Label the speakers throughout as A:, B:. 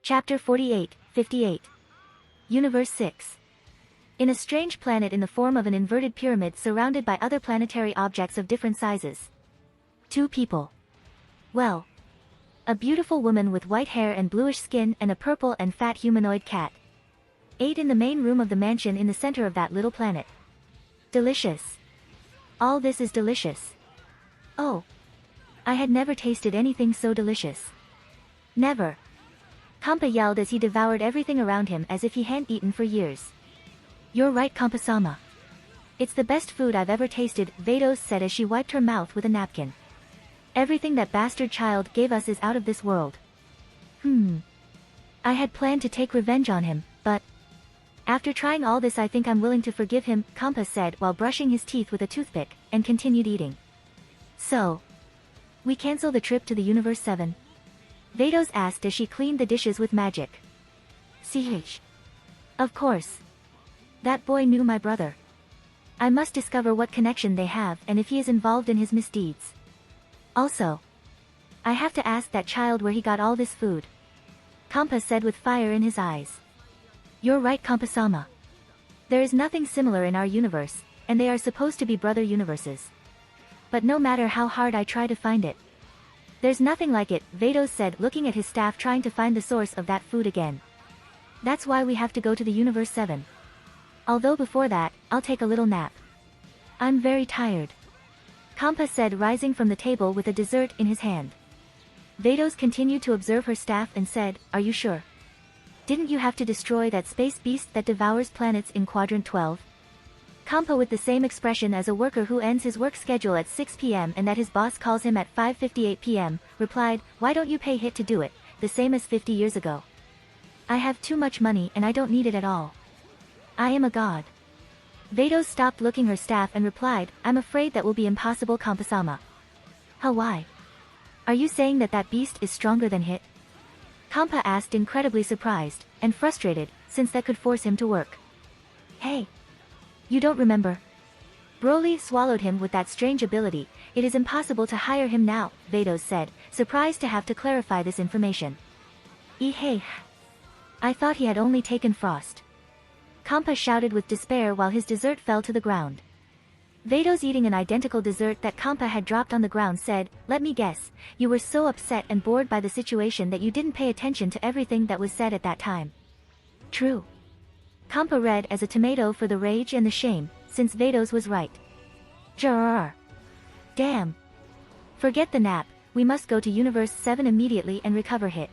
A: Chapter 48, 58. Universe 6. In a strange planet in the form of an inverted pyramid surrounded by other planetary objects of different sizes. Two people. Well. A beautiful woman with white hair and bluish skin and a purple and fat humanoid cat. Ate in the main room of the mansion in the center of that little planet. Delicious. All this is delicious. Oh. I had never tasted anything so delicious. Never. Kampa yelled as he devoured everything around him as if he hadn't eaten for years. You're right, Kampa-sama. It's the best food I've ever tasted, Vados said as she wiped her mouth with a napkin. Everything that bastard child gave us is out of this world. I had planned to take revenge on him, but... After trying all this I think I'm willing to forgive him, Kampa said while brushing his teeth with a toothpick, and continued eating. So... we cancel the trip to the Universe 7? Vados asked as she cleaned the dishes with magic. CH. Of course. That boy knew my brother. I must discover what connection they have and if he is involved in his misdeeds. Also. I have to ask that child where he got all this food. Kampa said with fire in his eyes. You're right, Kampa-sama. There is nothing similar in our universe, and they are supposed to be brother universes. But no matter how hard I try to find it, there's nothing like it, Vados said looking at his staff trying to find the source of that food again. That's why we have to go to the Universe 7. Although before that, I'll take a little nap. I'm very tired. Kampa said rising from the table with a dessert in his hand. Vados continued to observe her staff and said, Are you sure? Didn't you have to destroy that space beast that devours planets in Quadrant 12? Kampa with the same expression as a worker who ends his work schedule at 6 p.m. and that his boss calls him at 5:58 p.m., replied, Why don't you pay Hit to do it, the same as 50 years ago? I have too much money and I don't need it at all. I am a god. Vados stopped looking her staff and replied, I'm afraid that will be impossible, Kampa-sama. How why? Are you saying that that beast is stronger than Hit? Kampa asked incredibly surprised, and frustrated, since that could force him to work. Hey. You don't remember? Broly swallowed him with that strange ability, it is impossible to hire him now, Vados said, surprised to have to clarify this information. Hey. I thought he had only taken Frost. Kampa shouted with despair while his dessert fell to the ground. Vados eating an identical dessert that Kampa had dropped on the ground said, Let me guess, you were so upset and bored by the situation that you didn't pay attention to everything that was said at that time. True. Kampa read as a tomato for the rage and the shame, since Vados was right. Jarrr. Damn. Forget the nap, we must go to Universe 7 immediately and recover Hit.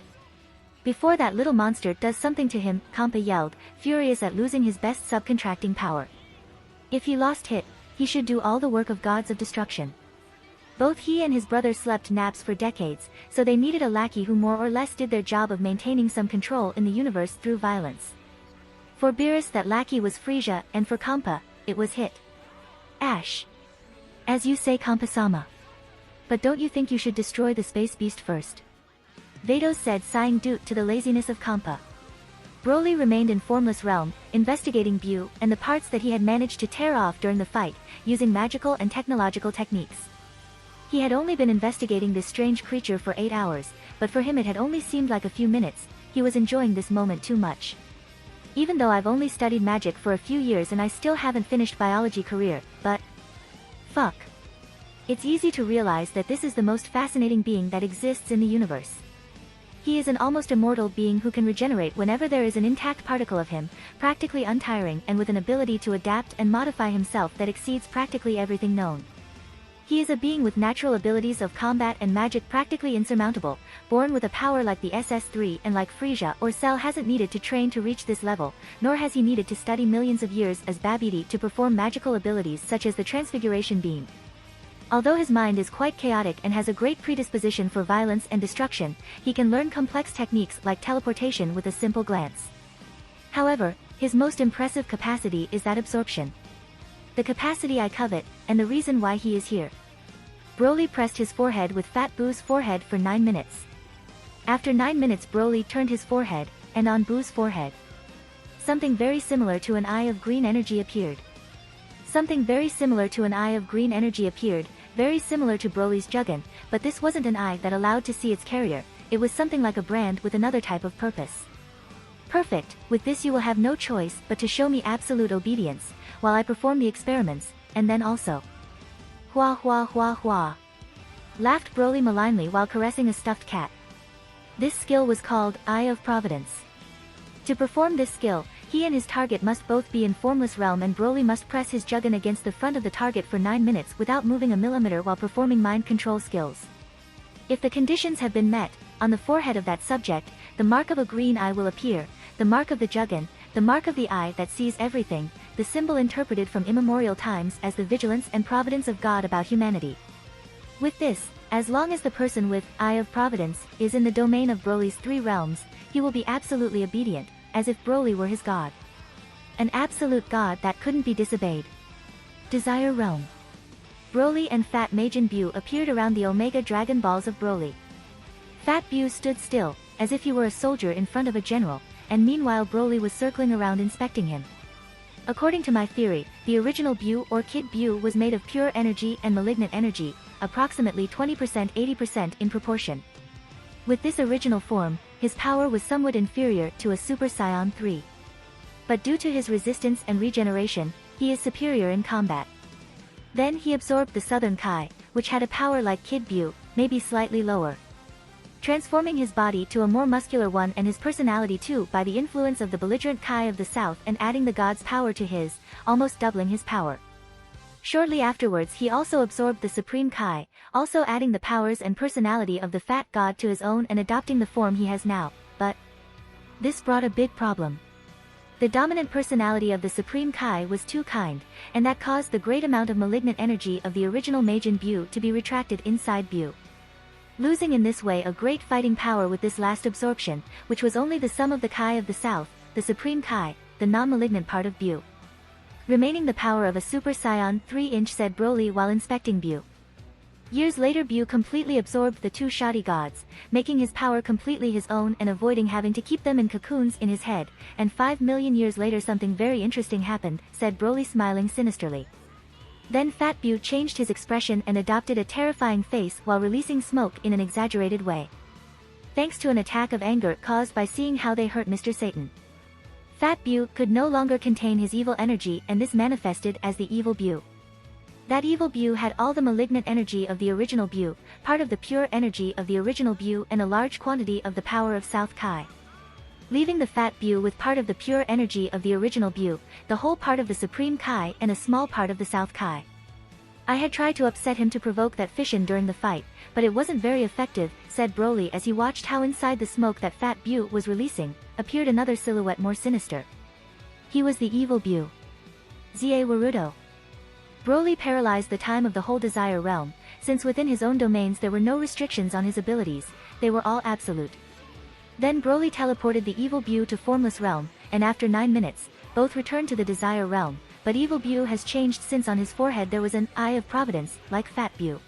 A: Before that little monster does something to him, Kampa yelled, furious at losing his best subcontracting power. If he lost Hit, he should do all the work of gods of destruction. Both he and his brother slept naps for decades, so they needed a lackey who more or less did their job of maintaining some control in the universe through violence. For Beerus that lackey was Frisia, and for Kampa, it was Hit. Ash. As you say, Kampa-sama. But don't you think you should destroy the space beast first? Vados said sighing due to the laziness of Kampa. Broly remained in Formless Realm, investigating Bu and the parts that he had managed to tear off during the fight, using magical and technological techniques. He had only been investigating this strange creature for 8 hours, but for him it had only seemed like a few minutes, he was enjoying this moment too much. Even though I've only studied magic for a few years and I still haven't finished biology career, but... Fuck. It's easy to realize that this is the most fascinating being that exists in the universe. He is an almost immortal being who can regenerate whenever there is an intact particle of him, practically untiring and with an ability to adapt and modify himself that exceeds practically everything known. He is a being with natural abilities of combat and magic practically insurmountable, born with a power like the SS3 and like Frisia or Cell hasn't needed to train to reach this level, nor has he needed to study millions of years as Babidi to perform magical abilities such as the Transfiguration Beam. Although his mind is quite chaotic and has a great predisposition for violence and destruction, he can learn complex techniques like teleportation with a simple glance. However, his most impressive capacity is that absorption. The capacity I covet, and the reason why he is here. Broly pressed his forehead with Fat Boo's forehead for 9 minutes. After 9 minutes Broly turned his forehead, and on Boo's forehead. Something very similar to an eye of green energy appeared. Something very similar to an eye of green energy appeared, very similar to Broly's Juggin, but this wasn't an eye that allowed to see its carrier, it was something like a brand with another type of purpose. Perfect, with this you will have no choice but to show me absolute obedience, while I perform the experiments, and then also. Hua hua hua hua. Laughed Broly malignly while caressing a stuffed cat. This skill was called Eye of Providence. To perform this skill, he and his target must both be in formless realm, and Broly must press his Jugon against the front of the target for 9 minutes without moving a millimeter while performing mind control skills. If the conditions have been met, on the forehead of that subject, the mark of a green eye will appear, the mark of the Jugon, the mark of the eye that sees everything, the symbol interpreted from immemorial times as the vigilance and providence of God about humanity. With this, as long as the person with Eye of Providence is in the domain of Broly's 3 realms, he will be absolutely obedient, as if Broly were his god. An absolute god that couldn't be disobeyed. Desire Realm. Broly and Fat Majin Buu appeared around the Omega Dragon Balls of Broly. Fat Buu stood still, as if he were a soldier in front of a general, and meanwhile Broly was circling around inspecting him. According to my theory, the original Buu or Kid Buu was made of pure energy and malignant energy, approximately 20%-80% in proportion. With this original form, his power was somewhat inferior to a Super Saiyan 3. But due to his resistance and regeneration, he is superior in combat. Then he absorbed the Southern Kai, which had a power like Kid Buu, maybe slightly lower. Transforming his body to a more muscular one and his personality too by the influence of the belligerent Kai of the South, and adding the god's power to his, almost doubling his power. Shortly afterwards he also absorbed the Supreme Kai, also adding the powers and personality of the Fat God to his own and adopting the form he has now, but this brought a big problem. The dominant personality of the Supreme Kai was too kind, and that caused the great amount of malignant energy of the original Majin Buu to be retracted inside Buu. Losing in this way a great fighting power with this last absorption, which was only the sum of the Kai of the South, the Supreme Kai, the non-malignant part of Buu. Remaining the power of a Super Saiyan 3-inch, said Broly while inspecting Buu. Years later Buu completely absorbed the 2 shoddy gods, making his power completely his own and avoiding having to keep them in cocoons in his head, and 5 million years later something very interesting happened, said Broly smiling sinisterly. Then Fat Buu changed his expression and adopted a terrifying face while releasing smoke in an exaggerated way. Thanks to an attack of anger caused by seeing how they hurt Mr. Satan. Fat Buu could no longer contain his evil energy, and this manifested as the evil Buu. That evil Buu had all the malignant energy of the original Buu, part of the pure energy of the original Buu, and a large quantity of the power of South Kai. Leaving the Fat Buu with part of the pure energy of the original Buu, the whole part of the Supreme Kai, and a small part of the South Kai. I had tried to upset him to provoke that fission during the fight, but it wasn't very effective, said Broly as he watched how inside the smoke that Fat Buu was releasing, appeared another silhouette more sinister. He was the evil Buu. Zie Warudo. Broly paralyzed the time of the whole Desire Realm, since within his own domains there were no restrictions on his abilities, they were all absolute. Then Broly teleported the evil Buu to Formless Realm, and after 9 minutes, both returned to the Desire Realm, but evil Buu has changed since on his forehead there was an Eye of Providence, like Fat Buu.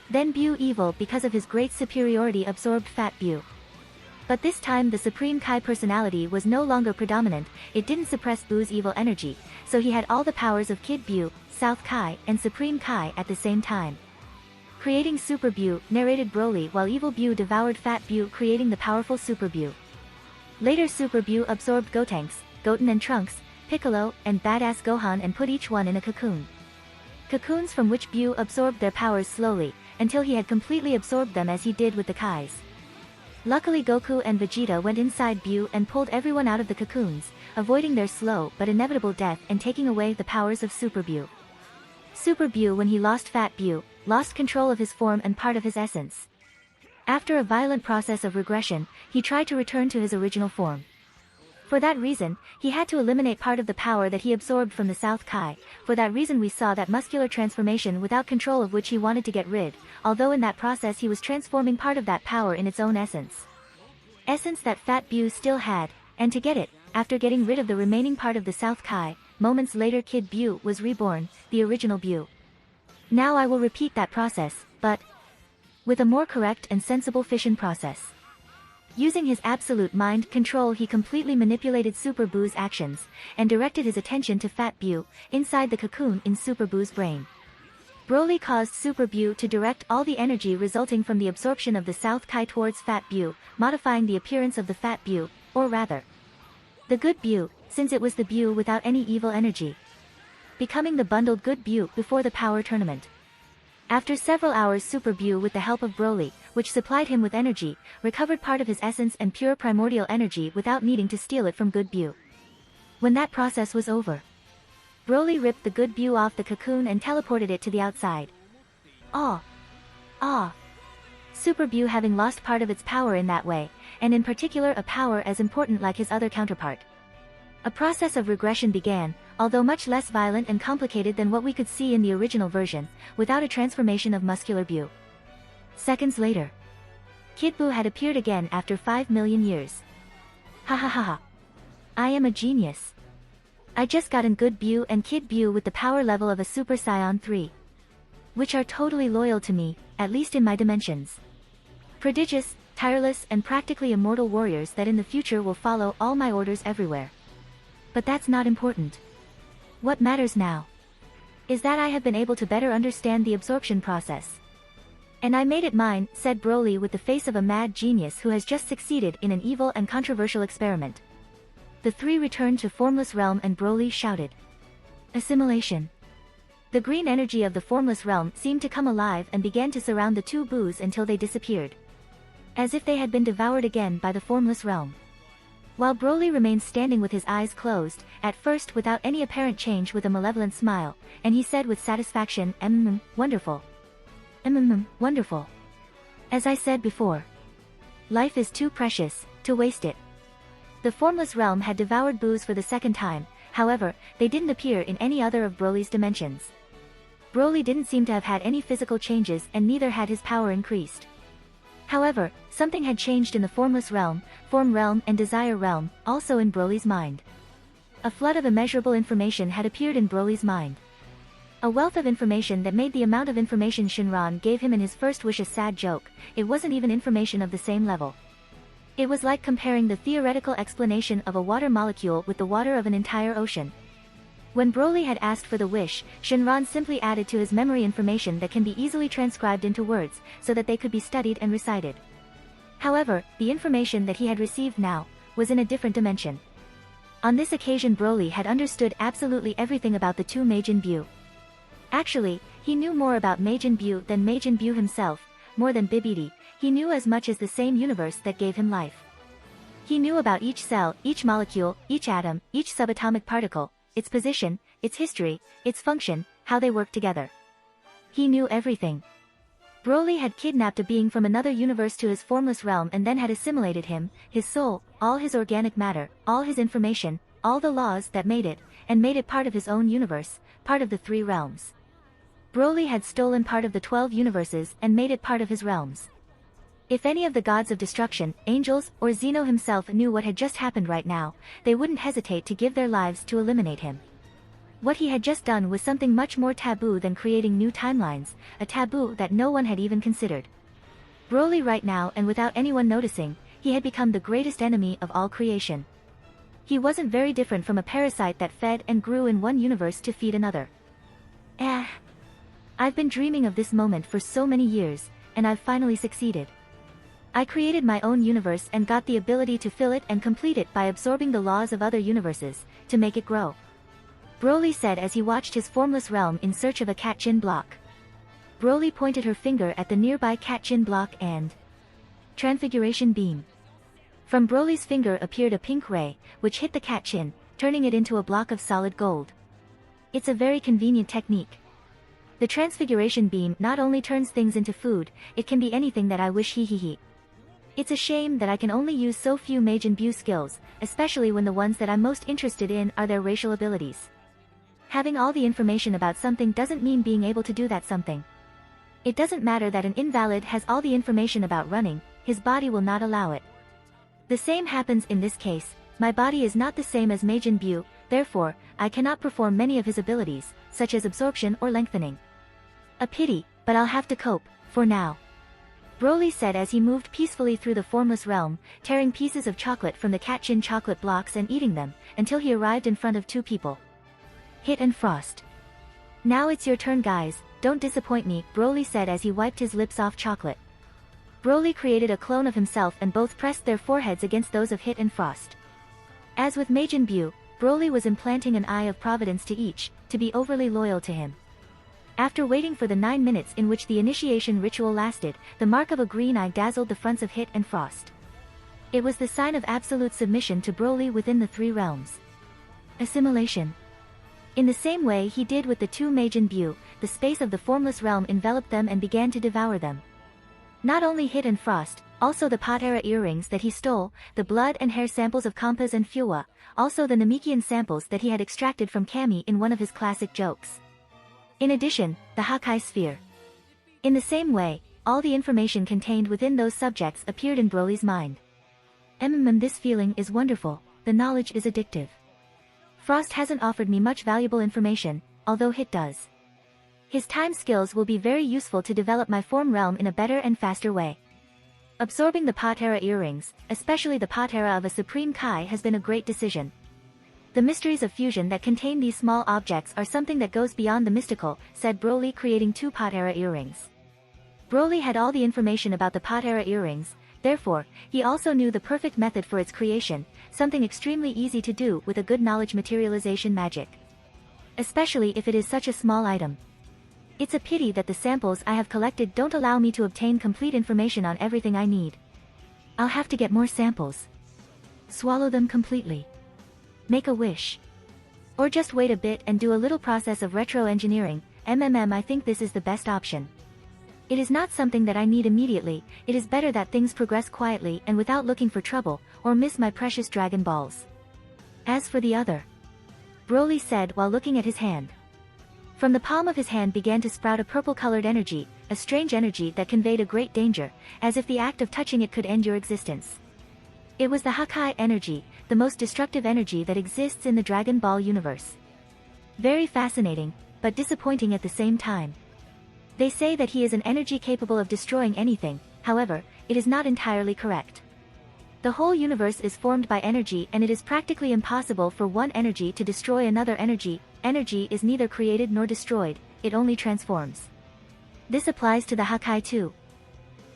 A: Then Buu evil because of his great superiority absorbed Fat Buu. But this time the Supreme Kai personality was no longer predominant, it didn't suppress Buu's evil energy, so he had all the powers of Kid Buu, South Kai, and Supreme Kai at the same time. Creating Super Buu, narrated Broly while evil Buu devoured Fat Buu, creating the powerful Super Buu. Later Super Buu absorbed Gotenks, Goten and Trunks, Piccolo, and Badass Gohan and put each one in a cocoon. Cocoons from which Buu absorbed their powers slowly, until he had completely absorbed them as he did with the Kais. Luckily Goku and Vegeta went inside Buu and pulled everyone out of the cocoons, avoiding their slow but inevitable death and taking away the powers of Super Buu. Super Buu, when he lost Fat Buu, lost control of his form and part of his essence. After a violent process of regression, he tried to return to his original form. For that reason, he had to eliminate part of the power that he absorbed from the South Kai. For that reason we saw that muscular transformation without control of which he wanted to get rid, although in that process he was transforming part of that power in its own essence. Essence that Fat Buu still had, and to get it, after getting rid of the remaining part of the South Kai, moments later Kid Buu was reborn, the original Buu. Now I will repeat that process, but with a more correct and sensible fission process. Using his absolute mind control he completely manipulated Super Buu's actions, and directed his attention to Fat Buu, inside the cocoon in Super Buu's brain. Broly caused Super Bu to direct all the energy resulting from the absorption of the South Kai towards Fat Bu, modifying the appearance of the Fat Bu, or rather, the Good Bu, since it was the Bu without any evil energy, becoming the bundled Good Bu before the power tournament. After several hours, Super Bu, with the help of Broly, which supplied him with energy, recovered part of his essence and pure primordial energy without needing to steal it from Good Bu. When that process was over, Broly ripped the Good Bu off the cocoon and teleported it to the outside. Ah! Super Bu having lost part of its power in that way, and in particular a power as important like his other counterpart. A process of regression began, although much less violent and complicated than what we could see in the original version, without a transformation of muscular Bu. Seconds later, Kid Bu had appeared again after 5 million years. Ha ha ha ha. I am a genius. I just got an Good Bu and Kid Bu with the power level of a Super Saiyan 3. Which are totally loyal to me, at least in my dimensions. Prodigious, tireless and practically immortal warriors that in the future will follow all my orders everywhere. But that's not important. What matters now is that I have been able to better understand the absorption process. And I made it mine, said Broly with the face of a mad genius who has just succeeded in an evil and controversial experiment. The three returned to Formless Realm and Broly shouted, Assimilation. The green energy of the Formless Realm seemed to come alive and began to surround the two Bus until they disappeared, as if they had been devoured again by the Formless Realm. While Broly remained standing with his eyes closed, at first without any apparent change, with a malevolent smile, and he said with satisfaction, wonderful. Wonderful. As I said before, life is too precious to waste it. The Formless Realm had devoured Bus for the second time, however, they didn't appear in any other of Broly's dimensions. Broly didn't seem to have had any physical changes and neither had his power increased. However, something had changed in the Formless Realm, Form Realm and Desire Realm, also in Broly's mind. A flood of immeasurable information had appeared in Broly's mind. A wealth of information that made the amount of information Shinran gave him in his first wish a sad joke. It wasn't even information of the same level. It was like comparing the theoretical explanation of a water molecule with the water of an entire ocean. When Broly had asked for the wish, Shinran simply added to his memory information that can be easily transcribed into words, so that they could be studied and recited. However, the information that he had received now was in a different dimension. On this occasion Broly had understood absolutely everything about the two Majin Bu. Actually, he knew more about Majin Bu than Majin Bu himself, more than Bibidi. He knew as much as the same universe that gave him life. He knew about each cell, each molecule, each atom, each subatomic particle, its position, its history, its function, how they work together. He knew everything. Broly had kidnapped a being from another universe to his Formless Realm and then had assimilated him, his soul, all his organic matter, all his information, all the laws that made it, and made it part of his own universe, part of the 3 realms. Broly had stolen part of the 12 universes and made it part of his realms. If any of the gods of destruction, angels, or Zeno himself knew what had just happened right now, they wouldn't hesitate to give their lives to eliminate him. What he had just done was something much more taboo than creating new timelines, a taboo that no one had even considered. Broly right now, and without anyone noticing, he had become the greatest enemy of all creation. He wasn't very different from a parasite that fed and grew in one universe to feed another. I've been dreaming of this moment for so many years, and I've finally succeeded. I created my own universe and got the ability to fill it and complete it by absorbing the laws of other universes, to make it grow. Broly said as he watched his Formless Realm in search of a Katchin block. Broly pointed her finger at the nearby Katchin block and Transfiguration Beam. From Broly's finger appeared a pink ray, which hit the Katchin, turning it into a block of solid gold. It's a very convenient technique. The Transfiguration Beam not only turns things into food, it can be anything that I wish. It's a shame that I can only use so few Majin Bu skills, especially when the ones that I'm most interested in are their racial abilities. Having all the information about something doesn't mean being able to do that something. It doesn't matter that an invalid has all the information about running, his body will not allow it. The same happens in this case. My body is not the same as Majin Bu, therefore, I cannot perform many of his abilities, such as absorption or lengthening. A pity, but I'll have to cope, for now. Broly said as he moved peacefully through the Formless Realm, tearing pieces of chocolate from the Katchin chocolate blocks and eating them, until he arrived in front of 2 people. Hit and Frost. Now it's your turn guys, don't disappoint me, Broly said as he wiped his lips off chocolate. Broly created a clone of himself and both pressed their foreheads against those of Hit and Frost. As with Majin Buu, Broly was implanting an eye of providence to each, to be overly loyal to him. After waiting for the 9 minutes in which the initiation ritual lasted, the mark of a green eye dazzled the fronts of Hit and Frost. It was the sign of absolute submission to Broly within the 3 realms. Assimilation. In the same way he did with the 2 Majin Buu, the space of the formless realm enveloped them and began to devour them. Not only Hit and Frost, also the Patera earrings that he stole, the blood and hair samples of Kampas and Fuwa, also the Namekian samples that he had extracted from Kami in one of his classic jokes. In addition, the Hakai sphere. In the same way, all the information contained within those subjects appeared in Broly's mind. This feeling is wonderful, the knowledge is addictive. Frost hasn't offered me much valuable information, although Hit does. His time skills will be very useful to develop my form realm in a better and faster way. Absorbing the Patera earrings, especially the Patera of a Supreme Kai, has been a great decision. The mysteries of fusion that contain these small objects are something that goes beyond the mystical, said Broly, creating 2 Patera earrings. Broly had all the information about the Patera earrings, therefore, he also knew the perfect method for its creation, something extremely easy to do with a good knowledge materialization magic. Especially if it is such a small item. It's a pity that the samples I have collected don't allow me to obtain complete information on everything I need. I'll have to get more samples. Swallow them completely. Make a wish. Or just wait a bit and do a little process of retro-engineering. I think this is the best option. It is not something that I need immediately, it is better that things progress quietly and without looking for trouble, or miss my precious Dragon Balls. As for the other, Broly said while looking at his hand. From the palm of his hand began to sprout a purple-colored energy, a strange energy that conveyed a great danger, as if the act of touching it could end your existence. It was the Hakai energy, the most destructive energy that exists in the Dragon Ball universe. Very fascinating, but disappointing at the same time. They say that he is an energy capable of destroying anything, however, it is not entirely correct. The whole universe is formed by energy and it is practically impossible for one energy to destroy another energy. Energy is neither created nor destroyed, it only transforms. This applies to the Hakai too.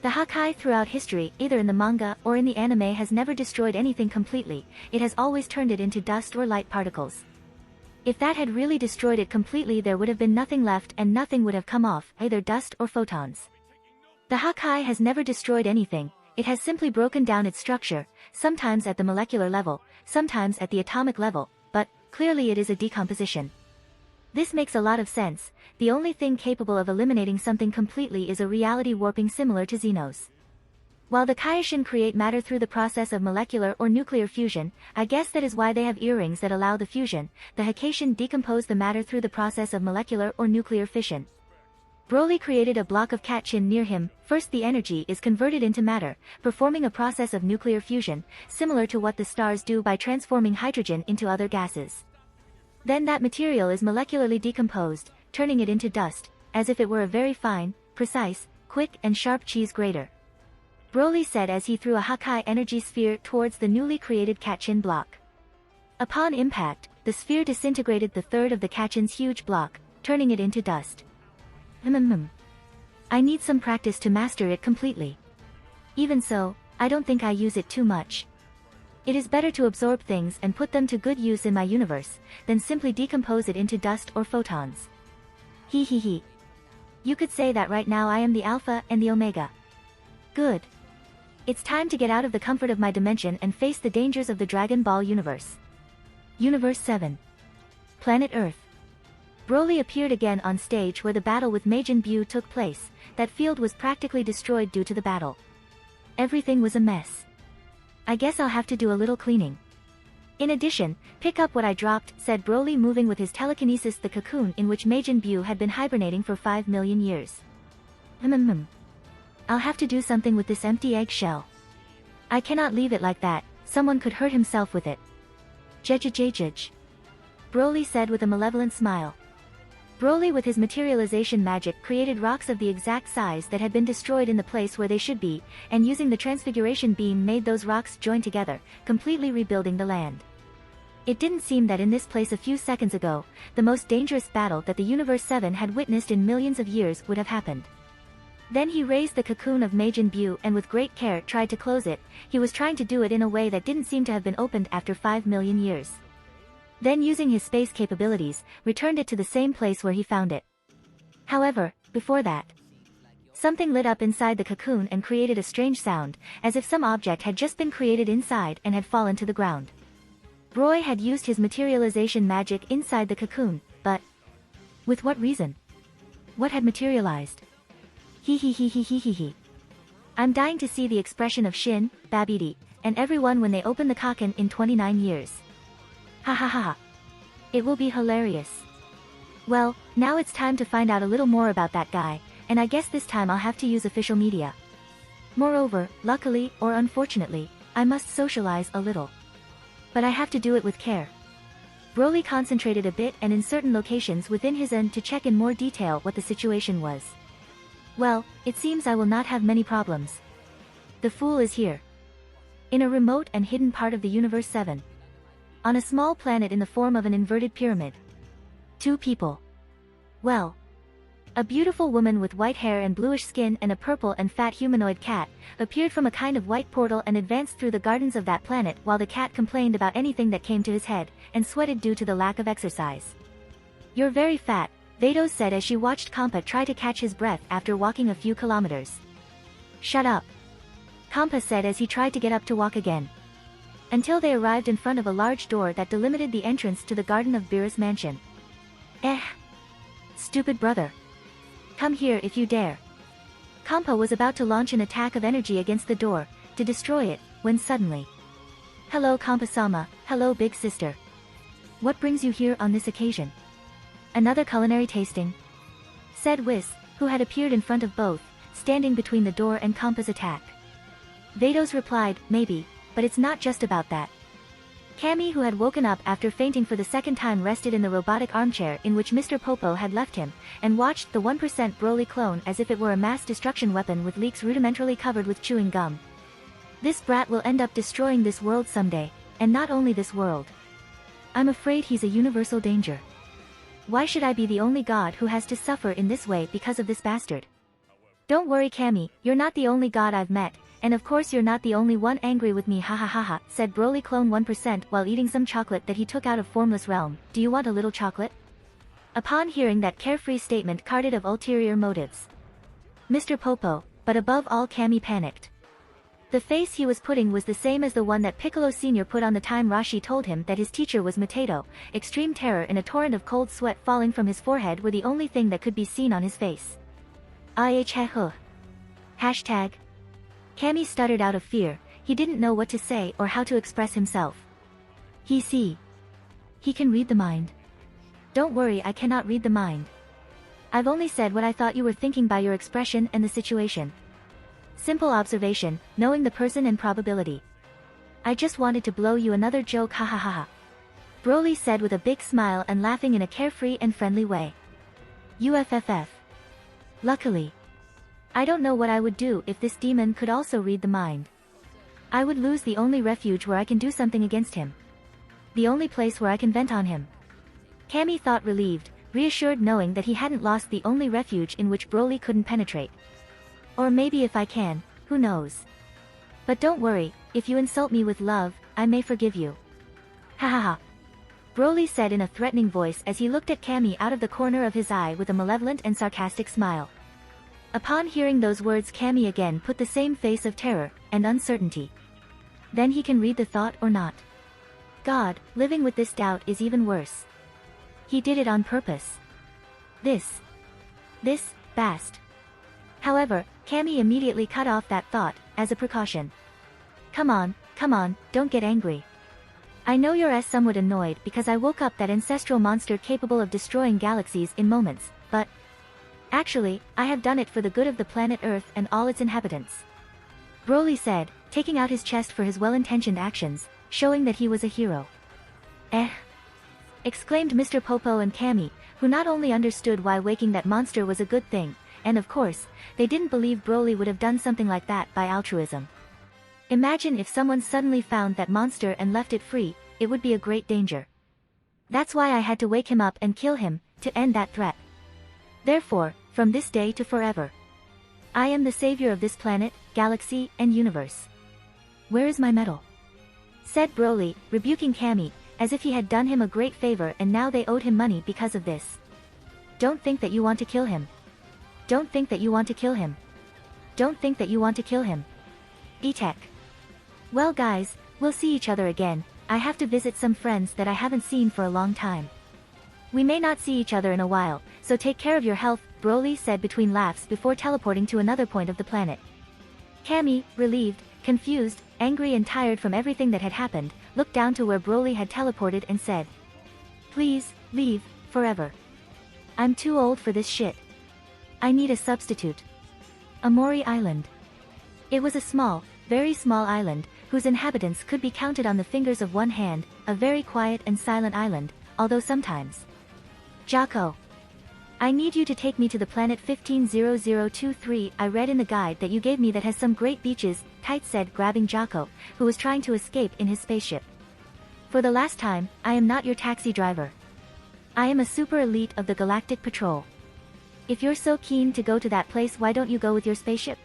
A: The Hakai throughout history, either in the manga or in the anime, has never destroyed anything completely, it has always turned it into dust or light particles. If that had really destroyed it completely, there would have been nothing left and nothing would have come off, either dust or photons. The Hakai has never destroyed anything, it has simply broken down its structure, sometimes at the molecular level, sometimes at the atomic level, but, clearly it is a decomposition. This makes a lot of sense, the only thing capable of eliminating something completely is a reality warping similar to Xenos. While the Kaioshin create matter through the process of molecular or nuclear fusion, I guess that is why they have earrings that allow the fusion, the Hakeishin decompose the matter through the process of molecular or nuclear fission. Broly created a block of Katchin near him, first the energy is converted into matter, performing a process of nuclear fusion, similar to what the stars do by transforming hydrogen into other gases. Then that material is molecularly decomposed, turning it into dust, as if it were a very fine, precise, quick and sharp cheese grater. Broly said as he threw a Hakai energy sphere towards the newly created Katchin block. Upon impact, the sphere disintegrated the third of the Katchin's huge block, turning it into dust. I need some practice to master it completely. Even so, I don't think I use it too much. It is better to absorb things and put them to good use in my universe, than simply decompose it into dust or photons. He. You could say that right now I am the Alpha and the Omega. Good. It's time to get out of the comfort of my dimension and face the dangers of the Dragon Ball universe. Universe 7. Planet Earth. Broly appeared again on stage where the battle with Majin Buu took place, that field was practically destroyed due to the battle. Everything was a mess. I guess I'll have to do a little cleaning. In addition, pick up what I dropped, said Broly, moving with his telekinesis the cocoon in which Majin Buu had been hibernating for 5 million years. I'll have to do something with this empty eggshell. I cannot leave it like that, someone could hurt himself with it. Jejjejjej. Broly said with a malevolent smile. Broly with his materialization magic created rocks of the exact size that had been destroyed in the place where they should be, and using the transfiguration beam made those rocks join together, completely rebuilding the land. It didn't seem that in this place a few seconds ago, the most dangerous battle that the Universe 7 had witnessed in millions of years would have happened. Then he raised the cocoon of Majin Buu and with great care tried to close it. He was trying to do it in a way that didn't seem to have been opened after 5 million years. Then using his space capabilities, returned it to the same place where he found it. However, before that, something lit up inside the cocoon and created a strange sound, as if some object had just been created inside and had fallen to the ground. Roy had used his materialization magic inside the cocoon, but with what reason? What had materialized? He. I'm dying to see the expression of Shin, Babidi, and everyone when they open the cocoon in 29 years. Ha ha ha ha. It will be hilarious. Well, now it's time to find out a little more about that guy, and I guess this time I'll have to use official media. Moreover, luckily or unfortunately, I must socialize a little. But I have to do it with care. Broly concentrated a bit and in certain locations within his end to check in more detail what the situation was. Well, it seems I will not have many problems. The fool is here. In a remote and hidden part of the Universe 7. On a small planet in the form of an inverted pyramid. 2 people. Well, a beautiful woman with white hair and bluish skin and a purple and fat humanoid cat, appeared from a kind of white portal and advanced through the gardens of that planet while the cat complained about anything that came to his head, and sweated due to the lack of exercise. You're very fat, Vados said as she watched Kampa try to catch his breath after walking a few kilometers. Shut up. Kampa said as he tried to get up to walk again. Until they arrived in front of a large door that delimited the entrance to the garden of Beerus mansion. Stupid brother. Come here if you dare. Kampa was about to launch an attack of energy against the door, to destroy it, when suddenly. Hello Kampa-sama, hello big sister. What brings you here on this occasion? Another culinary tasting? Said Whis, who had appeared in front of both, standing between the door and Kampa's attack. Vados replied, maybe, but it's not just about that. Cammy, who had woken up after fainting for the second time, rested in the robotic armchair in which Mr. Popo had left him, and watched the 1% Broly clone as if it were a mass destruction weapon with leaks rudimentarily covered with chewing gum. This brat will end up destroying this world someday, and not only this world. I'm afraid he's a universal danger. Why should I be the only god who has to suffer in this way because of this bastard? Don't worry Cammy, you're not the only god I've met, and of course you're not the only one angry with me, ha ha ha ha, said Broly clone 1% while eating some chocolate that he took out of Formless Realm. Do you want a little chocolate? Upon hearing that carefree statement carded of ulterior motives. Mr. Popo, but above all Cammy panicked. The face he was putting was the same as the one that Piccolo Sr. put on the time Rashi told him that his teacher was Mateto. Extreme terror and a torrent of cold sweat falling from his forehead were the only thing that could be seen on his face. Hashtag. Cammy stuttered out of fear. He didn't know what to say or how to express himself. He can read the mind. Don't worry, I cannot read the mind. I've only said what I thought you were thinking by your expression and the situation. Simple observation, knowing the person and probability. I just wanted to blow you another joke, ha ha ha ha. Broly said with a big smile and laughing in a carefree and friendly way. UFFF. Luckily. I don't know what I would do if this demon could also read the mind. I would lose the only refuge where I can do something against him. The only place where I can vent on him. Cammy thought relieved, reassured knowing that he hadn't lost the only refuge in which Broly couldn't penetrate. Or maybe if I can, who knows. But don't worry, if you insult me with love, I may forgive you. Ha ha ha. Broly said in a threatening voice as he looked at Cammy out of the corner of his eye with a malevolent and sarcastic smile. Upon hearing those words, Cammy again put the same face of terror and uncertainty. Then he can read the thought or not. God, living with this doubt is even worse. He did it on purpose. This bast. However, Cammy immediately cut off that thought, as a precaution. Come on, don't get angry. I know you're somewhat annoyed because I woke up that ancestral monster capable of destroying galaxies in moments, but actually, I have done it for the good of the planet Earth and all its inhabitants. Broly said, taking out his chest for his well-intentioned actions, showing that he was a hero. Exclaimed Mr. Popo and Cammy, who not only understood why waking that monster was a good thing, and of course, they didn't believe Broly would have done something like that by altruism. Imagine if someone suddenly found that monster and left it free, it would be a great danger. That's why I had to wake him up and kill him, to end that threat. Therefore, from this day to forever, I am the savior of this planet, galaxy, and universe. Where is my medal? Said Broly, rebuking Cammy, as if he had done him a great favor and now they owed him money because of this. Don't think that you want to kill him. Don't think that you want to kill him. Don't think that you want to kill him. E-Tech. Well guys, we'll see each other again. I have to visit some friends that I haven't seen for a long time. We may not see each other in a while, so take care of your health, Broly said between laughs before teleporting to another point of the planet. Cammy, relieved, confused, angry and tired from everything that had happened, looked down to where Broly had teleported and said, "Please, leave, forever. I'm too old for this shit. I need a substitute." Amori Island. It was a small, very small island, whose inhabitants could be counted on the fingers of one hand, a very quiet and silent island, although sometimes. Jocko. I need you to take me to the planet 150023. I read in the guide that you gave me that has some great beaches, Tights said, grabbing Jocko, who was trying to escape in his spaceship. For the last time, I am not your taxi driver. I am a super elite of the Galactic Patrol. If you're so keen to go to that place, why don't you go with your spaceship?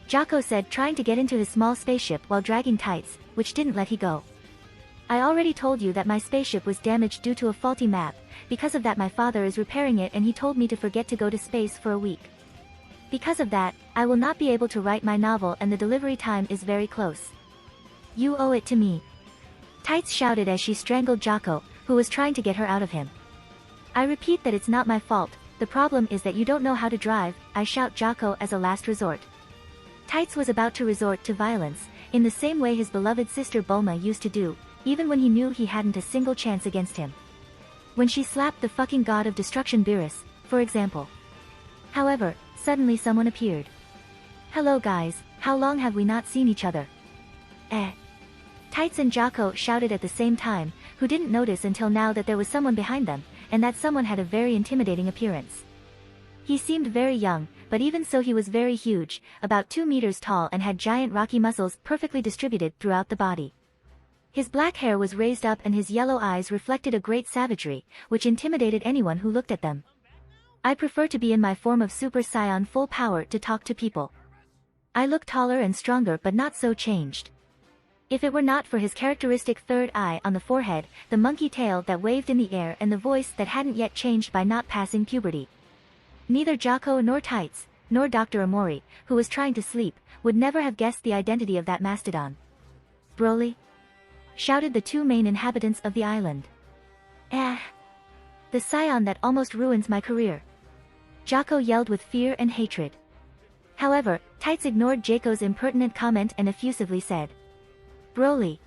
A: Jocko said, trying to get into his small spaceship while dragging Tights, which didn't let he go. I already told you that my spaceship was damaged due to a faulty map. Because of that my father is repairing it and he told me to forget to go to space for a week. Because of that, I will not be able to write my novel and the delivery time is very close. You owe it to me. Tights shouted as she strangled Jocko, who was trying to get her out of him. I repeat that it's not my fault, the problem is that you don't know how to drive, I shout Jocko as a last resort. Tights was about to resort to violence, in the same way his beloved sister Bulma used to do, even when he knew he hadn't a single chance against him. When she slapped the fucking god of destruction Beerus, for example. However, suddenly someone appeared. Hello guys, how long have we not seen each other? Tights and Jocko shouted at the same time, who didn't notice until now that there was someone behind them, and that someone had a very intimidating appearance. He seemed very young, but even so he was very huge, about 2 meters tall and had giant rocky muscles perfectly distributed throughout the body. His black hair was raised up and his yellow eyes reflected a great savagery, which intimidated anyone who looked at them. I prefer to be in my form of Super Saiyan full power to talk to people. I look taller and stronger but not so changed. If it were not for his characteristic third eye on the forehead, the monkey tail that waved in the air and the voice that hadn't yet changed by not passing puberty. Neither Jocko nor Tights, nor Dr. Amori, who was trying to sleep, would never have guessed the identity of that mastodon. Broly? Shouted the two main inhabitants of the island. The scion that almost ruins my career. Jocko yelled with fear and hatred. However, Tights ignored Jocko's impertinent comment and effusively said, Broly.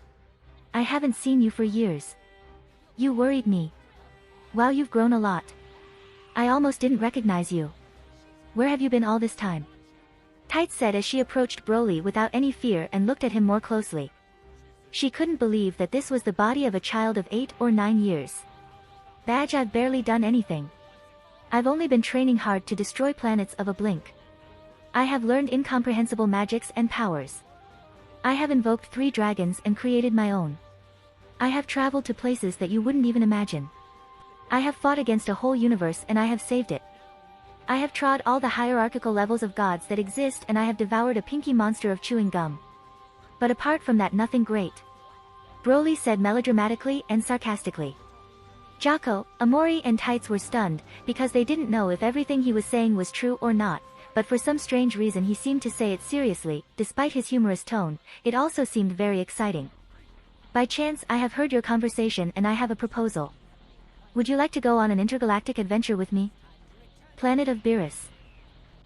A: I haven't seen you for years. You worried me. Wow, you've grown a lot. I almost didn't recognize you. Where have you been all this time? Tights said as she approached Broly without any fear and looked at him more closely. She couldn't believe that this was the body of a child of 8 or 9 years. Badge, I've barely done anything. I've only been training hard to destroy planets of a blink. I have learned incomprehensible magics and powers. I have invoked 3 dragons and created my own. I have traveled to places that you wouldn't even imagine. I have fought against a whole universe and I have saved it. I have trod all the hierarchical levels of gods that exist and I have devoured a pinky monster of chewing gum. But apart from that, nothing great. Broly said melodramatically and sarcastically. Jocko, Amori and Tights were stunned, because they didn't know if everything he was saying was true or not, but for some strange reason he seemed to say it seriously. Despite his humorous tone, it also seemed very exciting. By chance, I have heard your conversation and I have a proposal. Would you like to go on an intergalactic adventure with me? Planet of Beerus.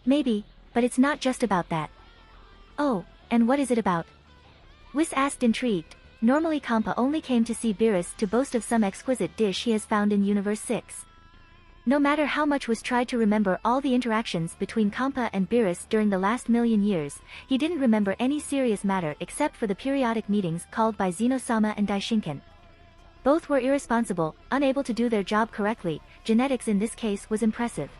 A: Maybe, but it's not just about that. Oh, and what is it about? Whis asked intrigued. Normally Kampa only came to see Beerus to boast of some exquisite dish he has found in Universe 6. No matter how much Whis tried to remember all the interactions between Kampa and Beerus during the last million years, he didn't remember any serious matter except for the periodic meetings called by Zeno-sama and Daishinkan. Both were irresponsible, unable to do their job correctly. Genetics in this case was impressive.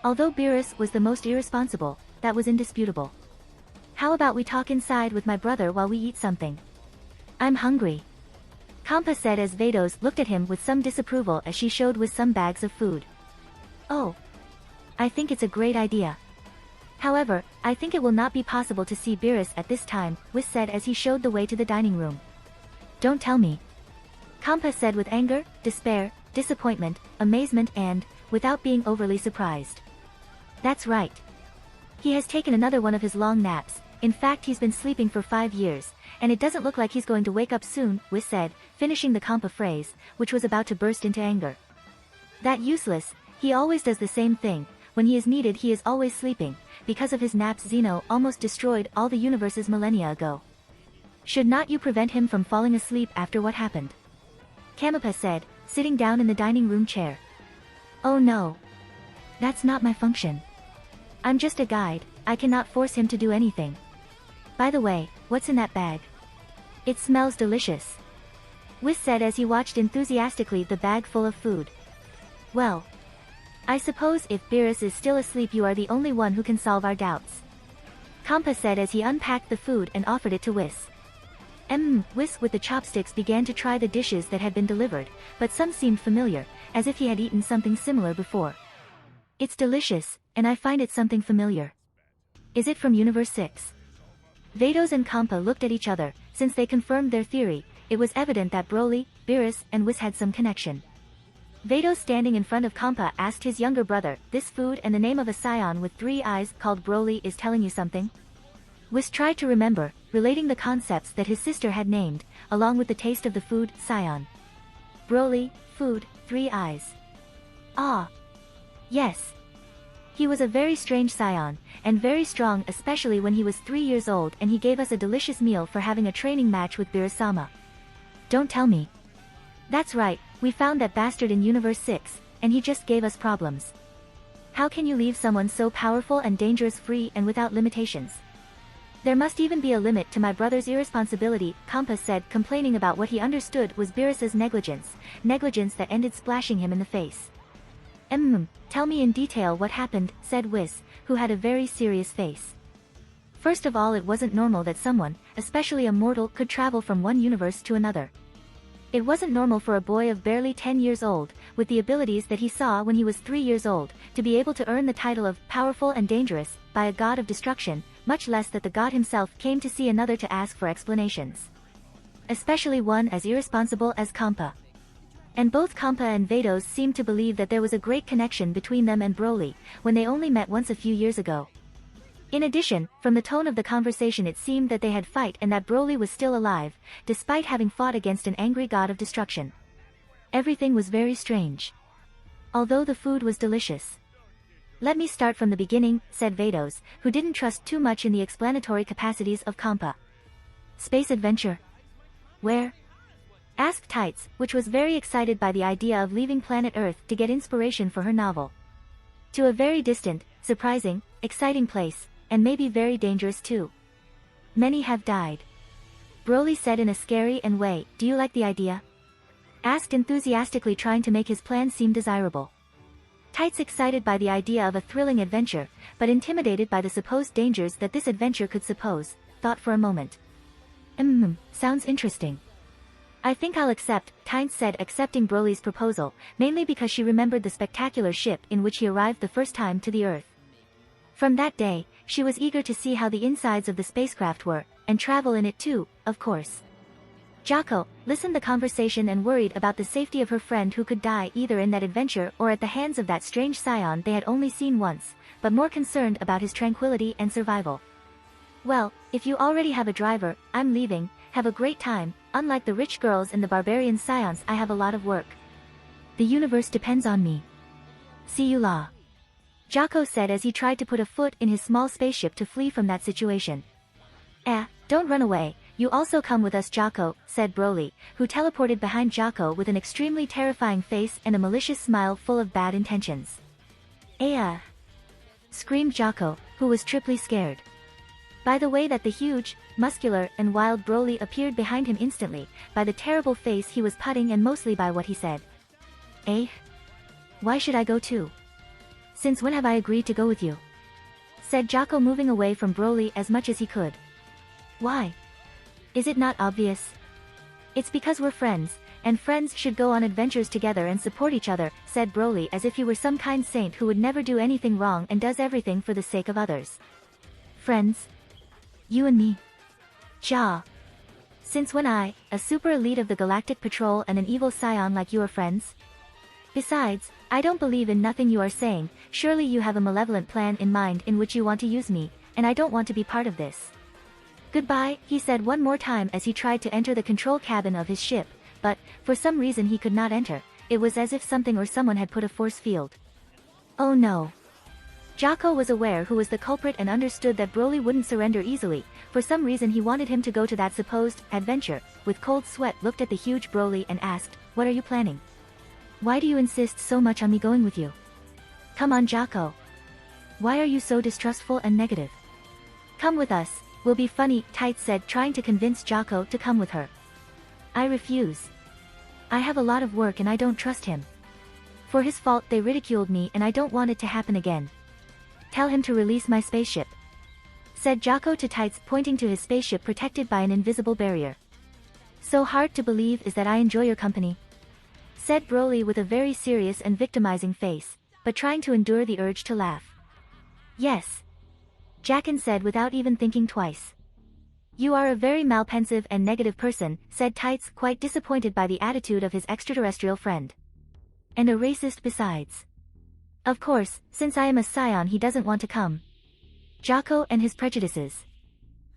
A: Although Beerus was the most irresponsible, that was indisputable. How about we talk inside with my brother while we eat something? I'm hungry. Kampa said as Vados looked at him with some disapproval as she showed with some bags of food. Oh. I think it's a great idea. However, I think it will not be possible to see Beerus at this time, Whis said as he showed the way to the dining room. Don't tell me. Kampa said with anger, despair, disappointment, amazement and, without being overly surprised. That's right. He has taken another one of his long naps, in fact he's been sleeping for 5 years, and it doesn't look like he's going to wake up soon, Whis said, finishing the Kampa phrase, which was about to burst into anger. That useless, he always does the same thing, when he is needed he is always sleeping, because of his naps Zeno almost destroyed all the universes millennia ago. Should not you prevent him from falling asleep after what happened? Kampa said, sitting down in the dining room chair. Oh no. That's not my function. I'm just a guide, I cannot force him to do anything. By the way, what's in that bag? It smells delicious. Whis said as he watched enthusiastically the bag full of food. Well. I suppose if Beerus is still asleep you are the only one who can solve our doubts. Kampa said as he unpacked the food and offered it to Whis. Whis with the chopsticks began to try the dishes that had been delivered, but some seemed familiar, as if he had eaten something similar before. It's delicious, and I find it something familiar. Is it from Universe 6? Vados and Kampa looked at each other, since they confirmed their theory, it was evident that Broly, Beerus, and Whis had some connection. Vados standing in front of Kampa asked his younger brother, this food and the name of a scion with 3 eyes called Broly is telling you something? Whis tried to remember, relating the concepts that his sister had named, along with the taste of the food, scion. Broly, food, 3 eyes. Ah. Yes. He was a very strange scion, and very strong especially when he was 3 years old and he gave us a delicious meal for having a training match with Beerus-sama. Don't tell me. That's right, we found that bastard in Universe 6, and he just gave us problems. How can you leave someone so powerful and dangerous free and without limitations? There must even be a limit to my brother's irresponsibility, Kampa said, complaining about what he understood was Beerus's negligence that ended splashing him in the face. Tell me in detail what happened, said Whis, who had a very serious face. First of all, it wasn't normal that someone, especially a mortal, could travel from one universe to another. It wasn't normal for a boy of barely 10 years old, with the abilities that he saw when he was 3 years old, to be able to earn the title of powerful and dangerous by a god of destruction, much less that the god himself came to see another to ask for explanations. Especially one as irresponsible as Kampa. And both Kampa and Vados seemed to believe that there was a great connection between them and Broly, when they only met once a few years ago. In addition, from the tone of the conversation it seemed that they had fight and that Broly was still alive, despite having fought against an angry god of destruction. Everything was very strange. Although the food was delicious. Let me start from the beginning, said Vados, who didn't trust too much in the explanatory capacities of Kampa. Space adventure? Where? Asked Tights, which was very excited by the idea of leaving planet Earth to get inspiration for her novel. To a very distant, surprising, exciting place, and maybe very dangerous too. Many have died. Broly said in a scary and way, do you like the idea? Asked enthusiastically, trying to make his plan seem desirable. Tights excited by the idea of a thrilling adventure, but intimidated by the supposed dangers that this adventure could suppose, thought for a moment. Sounds interesting. I think I'll accept, Tights said, accepting Broly's proposal, mainly because she remembered the spectacular ship in which he arrived the first time to the Earth. From that day, she was eager to see how the insides of the spacecraft were, and travel in it too, of course. Jocko listened the conversation and worried about the safety of her friend who could die either in that adventure or at the hands of that strange scion they had only seen once, but more concerned about his tranquility and survival. Well, if you already have a driver, I'm leaving, have a great time, unlike the rich girls and the barbarian scions I have a lot of work. The universe depends on me. See you la. Jocko said as he tried to put a foot in his small spaceship to flee from that situation. Don't run away, you also come with us, Jocko, said Broly, who teleported behind Jocko with an extremely terrifying face and a malicious smile full of bad intentions. Screamed Jocko, who was triply scared. By the way that the huge, muscular, and wild Broly appeared behind him instantly, by the terrible face he was putting and mostly by what he said. Why should I go too? Since when have I agreed to go with you? Said Jocko, moving away from Broly as much as he could. Why? Is it not obvious? It's because we're friends, and friends should go on adventures together and support each other, said Broly as if he were some kind saint who would never do anything wrong and does everything for the sake of others. Friends? You and me? Ja. Since when I, a super elite of the Galactic Patrol and an evil scion like you are friends? Besides, I don't believe in nothing you are saying, surely you have a malevolent plan in mind in which you want to use me, and I don't want to be part of this. Goodbye, he said one more time as he tried to enter the control cabin of his ship, but, for some reason he could not enter. It was as if something or someone had put a force field. Oh no. Jocko was aware who was the culprit and understood that Broly wouldn't surrender easily. For some reason he wanted him to go to that supposed adventure. With cold sweat looked at the huge Broly and asked, what are you planning? Why do you insist so much on me going with you? Come on Jocko. Why are you so distrustful and negative? Come with us, we'll be funny, Tights said trying to convince Jocko to come with her. I refuse. I have a lot of work and I don't trust him. For his fault they ridiculed me and I don't want it to happen again. Tell him to release my spaceship, said Jocko to Tights pointing to his spaceship protected by an invisible barrier. So hard to believe is that I enjoy your company, said Broly with a very serious and victimizing face, but trying to endure the urge to laugh. Yes. Jackin said without even thinking twice. You are a very malpensive and negative person, said Tights quite disappointed by the attitude of his extraterrestrial friend. And a racist besides. Of course, since I am a scion he doesn't want to come. Jocko and his prejudices.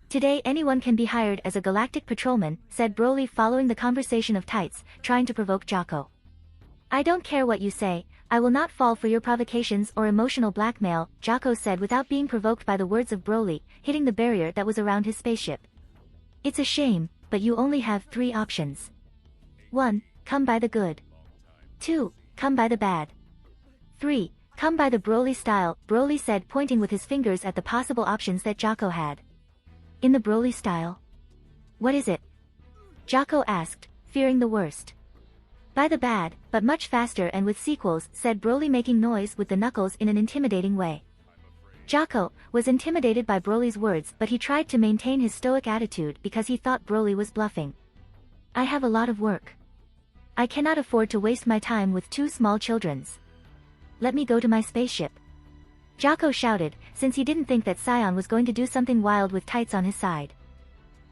A: Today anyone can be hired as a galactic patrolman, said Broly following the conversation of Tights, trying to provoke Jocko. I don't care what you say, I will not fall for your provocations or emotional blackmail, Jocko said without being provoked by the words of Broly, hitting the barrier that was around his spaceship. It's a shame, but you only have 3 options. 1. Come by the good. 2. Come by the bad. 3. Come by the Broly style, Broly said pointing with his fingers at the possible options that Jocko had. In the Broly style? What is it? Jocko asked, fearing the worst. By the bad, but much faster and with sequels, said Broly making noise with the knuckles in an intimidating way. Jocko was intimidated by Broly's words but he tried to maintain his stoic attitude because he thought Broly was bluffing. I have a lot of work. I cannot afford to waste my time with 2 small children's. Let me go to my spaceship. Jocko shouted, since he didn't think that Scion was going to do something wild with Tights on his side.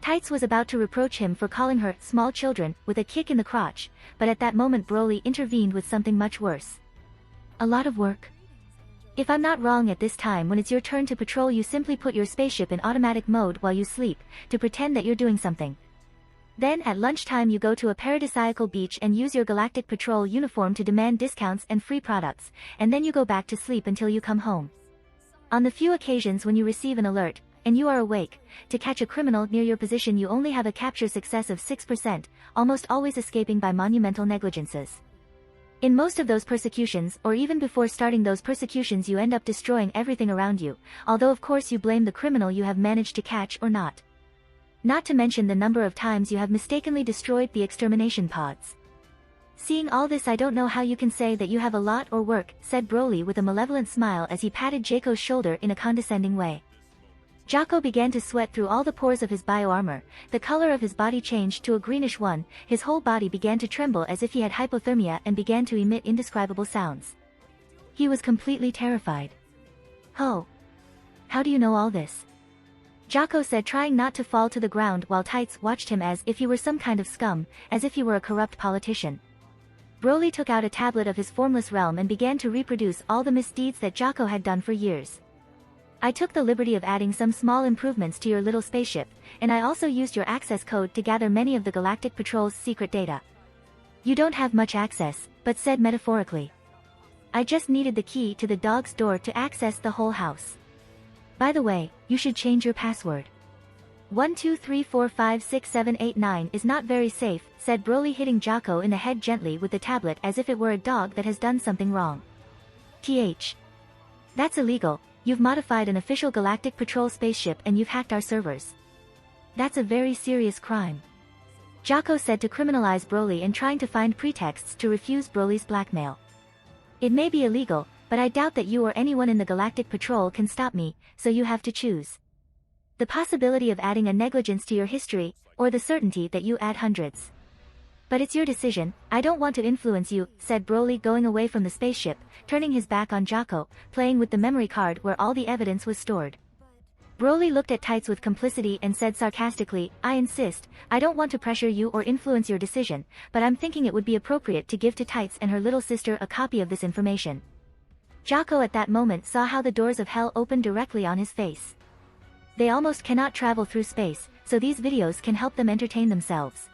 A: Tights was about to reproach him for calling her small children with a kick in the crotch, but at that moment Broly intervened with something much worse. A lot of work? If I'm not wrong at this time when it's your turn to patrol you simply put your spaceship in automatic mode while you sleep, to pretend that you're doing something. Then at lunchtime you go to a paradisiacal beach and use your galactic patrol uniform to demand discounts and free products, and then you go back to sleep until you come home. On the few occasions when you receive an alert, and you are awake, to catch a criminal near your position you only have a capture success of 6%, almost always escaping by monumental negligences. In most of those persecutions or even before starting those persecutions you end up destroying everything around you, although of course you blame the criminal you have managed to catch or not. Not to mention the number of times you have mistakenly destroyed the extermination pods. Seeing all this I don't know how you can say that you have a lot or work, said Broly with a malevolent smile as he patted Jocko's shoulder in a condescending way. Jocko began to sweat through all the pores of his bioarmor, the color of his body changed to a greenish one, his whole body began to tremble as if he had hypothermia and began to emit indescribable sounds. He was completely terrified. Ho! How do you know all this? Jocko said trying not to fall to the ground while Tights watched him as if he were some kind of scum, as if he were a corrupt politician. Broly took out a tablet of his formless realm and began to reproduce all the misdeeds that Jocko had done for years. I took the liberty of adding some small improvements to your little spaceship, and I also used your access code to gather many of the Galactic Patrol's secret data. You don't have much access, but said metaphorically. I just needed the key to the dog's door to access the whole house. By the way, you should change your password. 12345678 is not very safe, said Broly hitting Jocko in the head gently with the tablet as if it were a dog that has done something wrong. That's illegal. You've modified an official Galactic Patrol spaceship and you've hacked our servers. That's a very serious crime. Jocko said to criminalize Broly and trying to find pretexts to refuse Broly's blackmail. It may be illegal, but I doubt that you or anyone in the Galactic Patrol can stop me, so you have to choose. The possibility of adding a negligence to your history, or the certainty that you add hundreds. But it's your decision, I don't want to influence you, said Broly, going away from the spaceship, turning his back on Jocko, playing with the memory card where all the evidence was stored. Broly looked at Tights with complicity and said sarcastically, I insist, I don't want to pressure you or influence your decision, but I'm thinking it would be appropriate to give to Tights and her little sister a copy of this information. Jocko at that moment saw how the doors of hell opened directly on his face. They almost cannot travel through space, so these videos can help them entertain themselves.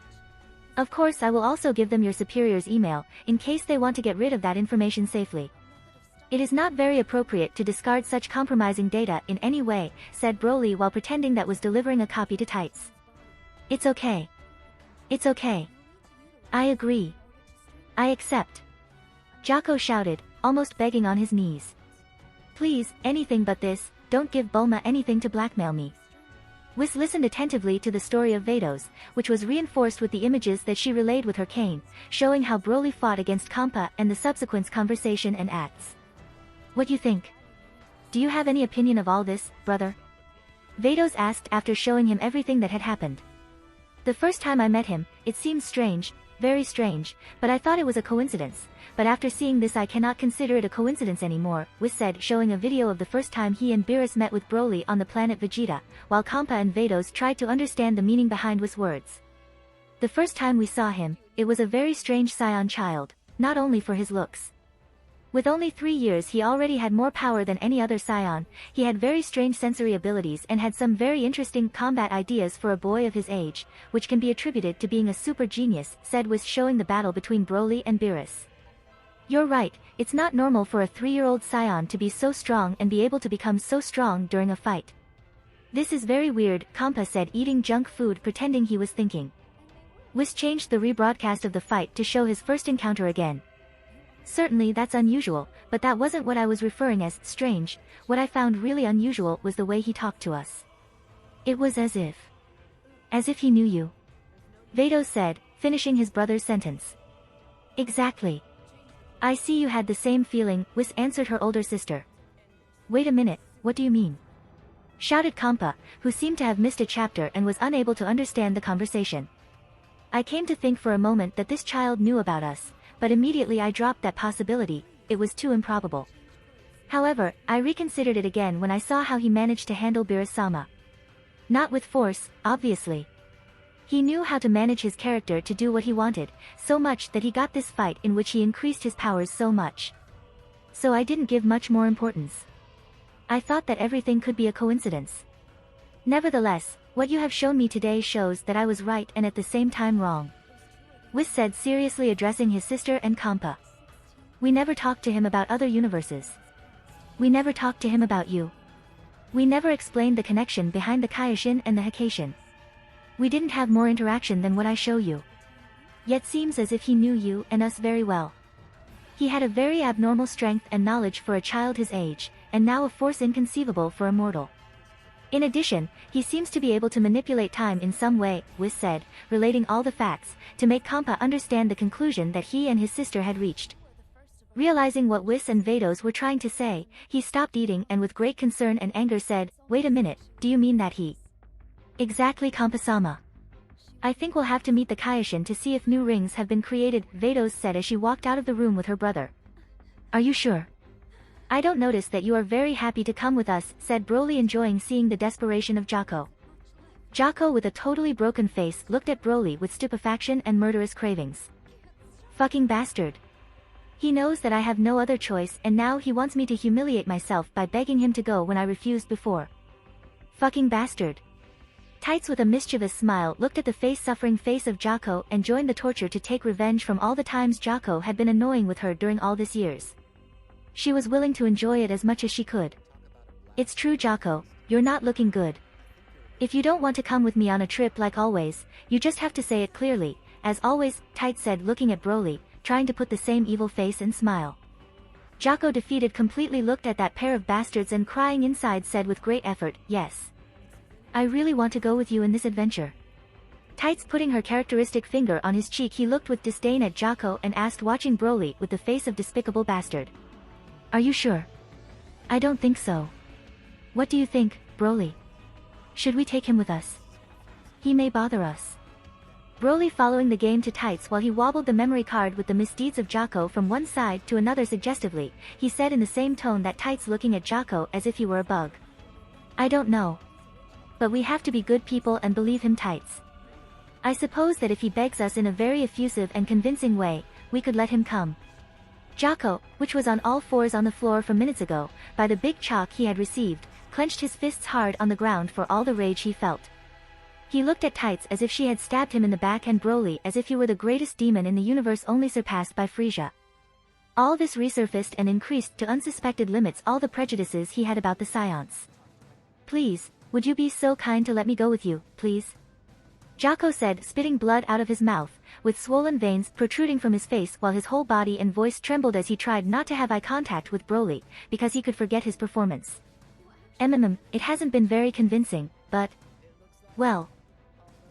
A: Of course, I will also give them your superior's email, in case they want to get rid of that information safely. It is not very appropriate to discard such compromising data in any way, said Broly while pretending that was delivering a copy to Tights. It's okay. It's okay. I agree. I accept. Jocko shouted, almost begging on his knees. Please, anything but this, don't give Bulma anything to blackmail me. Whis listened attentively to the story of Vados, which was reinforced with the images that she relayed with her cane, showing how Broly fought against Kampa and the subsequent conversation and acts. What you think? Do you have any opinion of all this, brother? Vados asked after showing him everything that had happened. The first time I met him, it seemed strange, very strange, but I thought it was a coincidence, but after seeing this I cannot consider it a coincidence anymore, Whis said, showing a video of the first time he and Beerus met with Broly on the planet Vegeta, while Kampa and Vados tried to understand the meaning behind Whis' words. The first time we saw him, it was a very strange scion child, not only for his looks. With only 3 years he already had more power than any other scion, he had very strange sensory abilities and had some very interesting combat ideas for a boy of his age, which can be attributed to being a super genius, said Whis, showing the battle between Broly and Beerus. You're right, it's not normal for a 3-year-old scion to be so strong and be able to become so strong during a fight. This is very weird, Kampa said, eating junk food pretending he was thinking. Whis changed the rebroadcast of the fight to show his first encounter again. Certainly that's unusual, but that wasn't what I was referring as strange. What I found really unusual was the way he talked to us. It was as if he knew you. Vados said, finishing his brother's sentence. Exactly. I see you had the same feeling, Whis answered her older sister. Wait a minute, what do you mean? Shouted Kampa, who seemed to have missed a chapter and was unable to understand the conversation. I came to think for a moment that this child knew about us, but immediately I dropped that possibility, it was too improbable. However, I reconsidered it again when I saw how he managed to handle Beerus-sama. Not with force, obviously. He knew how to manage his character to do what he wanted, so much that he got this fight in which he increased his powers so much. So I didn't give much more importance. I thought that everything could be a coincidence. Nevertheless, what you have shown me today shows that I was right and at the same time wrong. Whis said, seriously addressing his sister and Kampa. We never talked to him about other universes. We never talked to him about you. We never explained the connection behind the Kaioshin and the Hikation. We didn't have more interaction than what I show you. Yet seems as if he knew you and us very well. He had a very abnormal strength and knowledge for a child his age, and now a force inconceivable for a mortal. In addition, he seems to be able to manipulate time in some way, Whis said, relating all the facts, to make Kampa understand the conclusion that he and his sister had reached. Realizing what Whis and Vados were trying to say, he stopped eating and with great concern and anger said, wait a minute, do you mean that he? Exactly, Kampa-sama. I think we'll have to meet the Kaioshin to see if new rings have been created, Vados said as she walked out of the room with her brother. Are you sure? I don't notice that you are very happy to come with us, said Broly, enjoying seeing the desperation of Jocko. Jocko, with a totally broken face, looked at Broly with stupefaction and murderous cravings. Fucking bastard. He knows that I have no other choice and now he wants me to humiliate myself by begging him to go when I refused before. Fucking bastard. Tights, with a mischievous smile, looked at the face-suffering face of Jocko and joined the torture to take revenge from all the times Jocko had been annoying with her during all these years. She was willing to enjoy it as much as she could. It's true, Jocko, you're not looking good. If you don't want to come with me on a trip like always, you just have to say it clearly, as always, Tights said, looking at Broly, trying to put the same evil face and smile. Jocko, defeated completely, looked at that pair of bastards and crying inside said with great effort, yes. I really want to go with you in this adventure. Tights, putting her characteristic finger on his cheek, he looked with disdain at Jocko and asked, watching Broly with the face of despicable bastard. Are you sure? I don't think so. What do you think, Broly? Should we take him with us? He may bother us. Broly following the game to Tights while he wobbled the memory card with the misdeeds of Jocko from one side to another suggestively, he said in the same tone that Tights looking at Jocko as if he were a bug. I don't know. But we have to be good people and believe him, Tights. I suppose that if he begs us in a very effusive and convincing way, we could let him come. Jocko, which was on all fours on the floor from minutes ago, by the big chalk he had received, clenched his fists hard on the ground for all the rage he felt. He looked at Tights as if she had stabbed him in the back and Broly as if he were the greatest demon in the universe only surpassed by Frisia. All this resurfaced and increased to unsuspected limits all the prejudices he had about the Science. Please, would you be so kind to let me go with you, please? Jocko said, spitting blood out of his mouth, with swollen veins protruding from his face while his whole body and voice trembled as he tried not to have eye contact with Broly, because he could forget his performance. It hasn't been very convincing, but... well...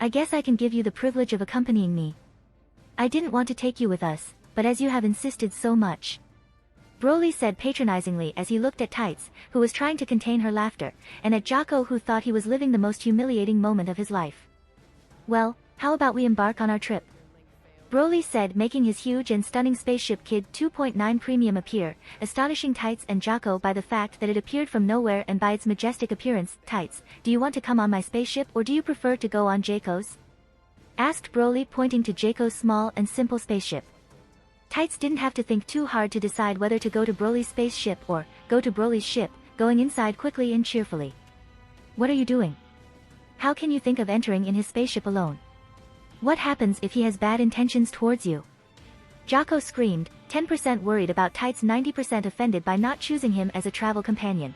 A: I guess I can give you the privilege of accompanying me. I didn't want to take you with us, but as you have insisted so much. Broly said patronizingly as he looked at Tights, who was trying to contain her laughter, and at Jocko who thought he was living the most humiliating moment of his life. Well, how about we embark on our trip? Broly said, making his huge and stunning spaceship Kid 2.9 Premium appear, astonishing Tights and Jocko by the fact that it appeared from nowhere and by its majestic appearance. Tights, do you want to come on my spaceship or do you prefer to go on Jocko's? Asked Broly, pointing to Jocko's small and simple spaceship. Tights didn't have to think too hard to decide whether to go to Broly's spaceship or go to Broly's ship, going inside quickly and cheerfully. What are you doing? How can you think of entering in his spaceship alone? What happens if he has bad intentions towards you? Jocko screamed, 10% worried about Tights, 90% offended by not choosing him as a travel companion.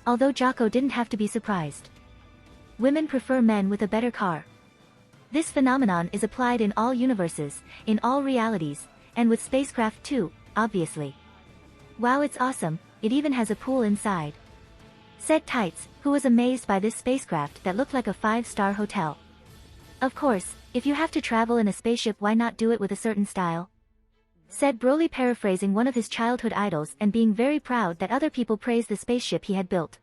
A: Although Jocko didn't have to be surprised. Women prefer men with a better car. This phenomenon is applied in all universes, in all realities, and with spacecraft too, obviously. Wow, it's awesome, it even has a pool inside. Said Tights, who was amazed by this spacecraft that looked like a 5-star hotel. Of course, if you have to travel in a spaceship, why not do it with a certain style? Said Broly, paraphrasing one of his childhood idols and being very proud that other people praised the spaceship he had built.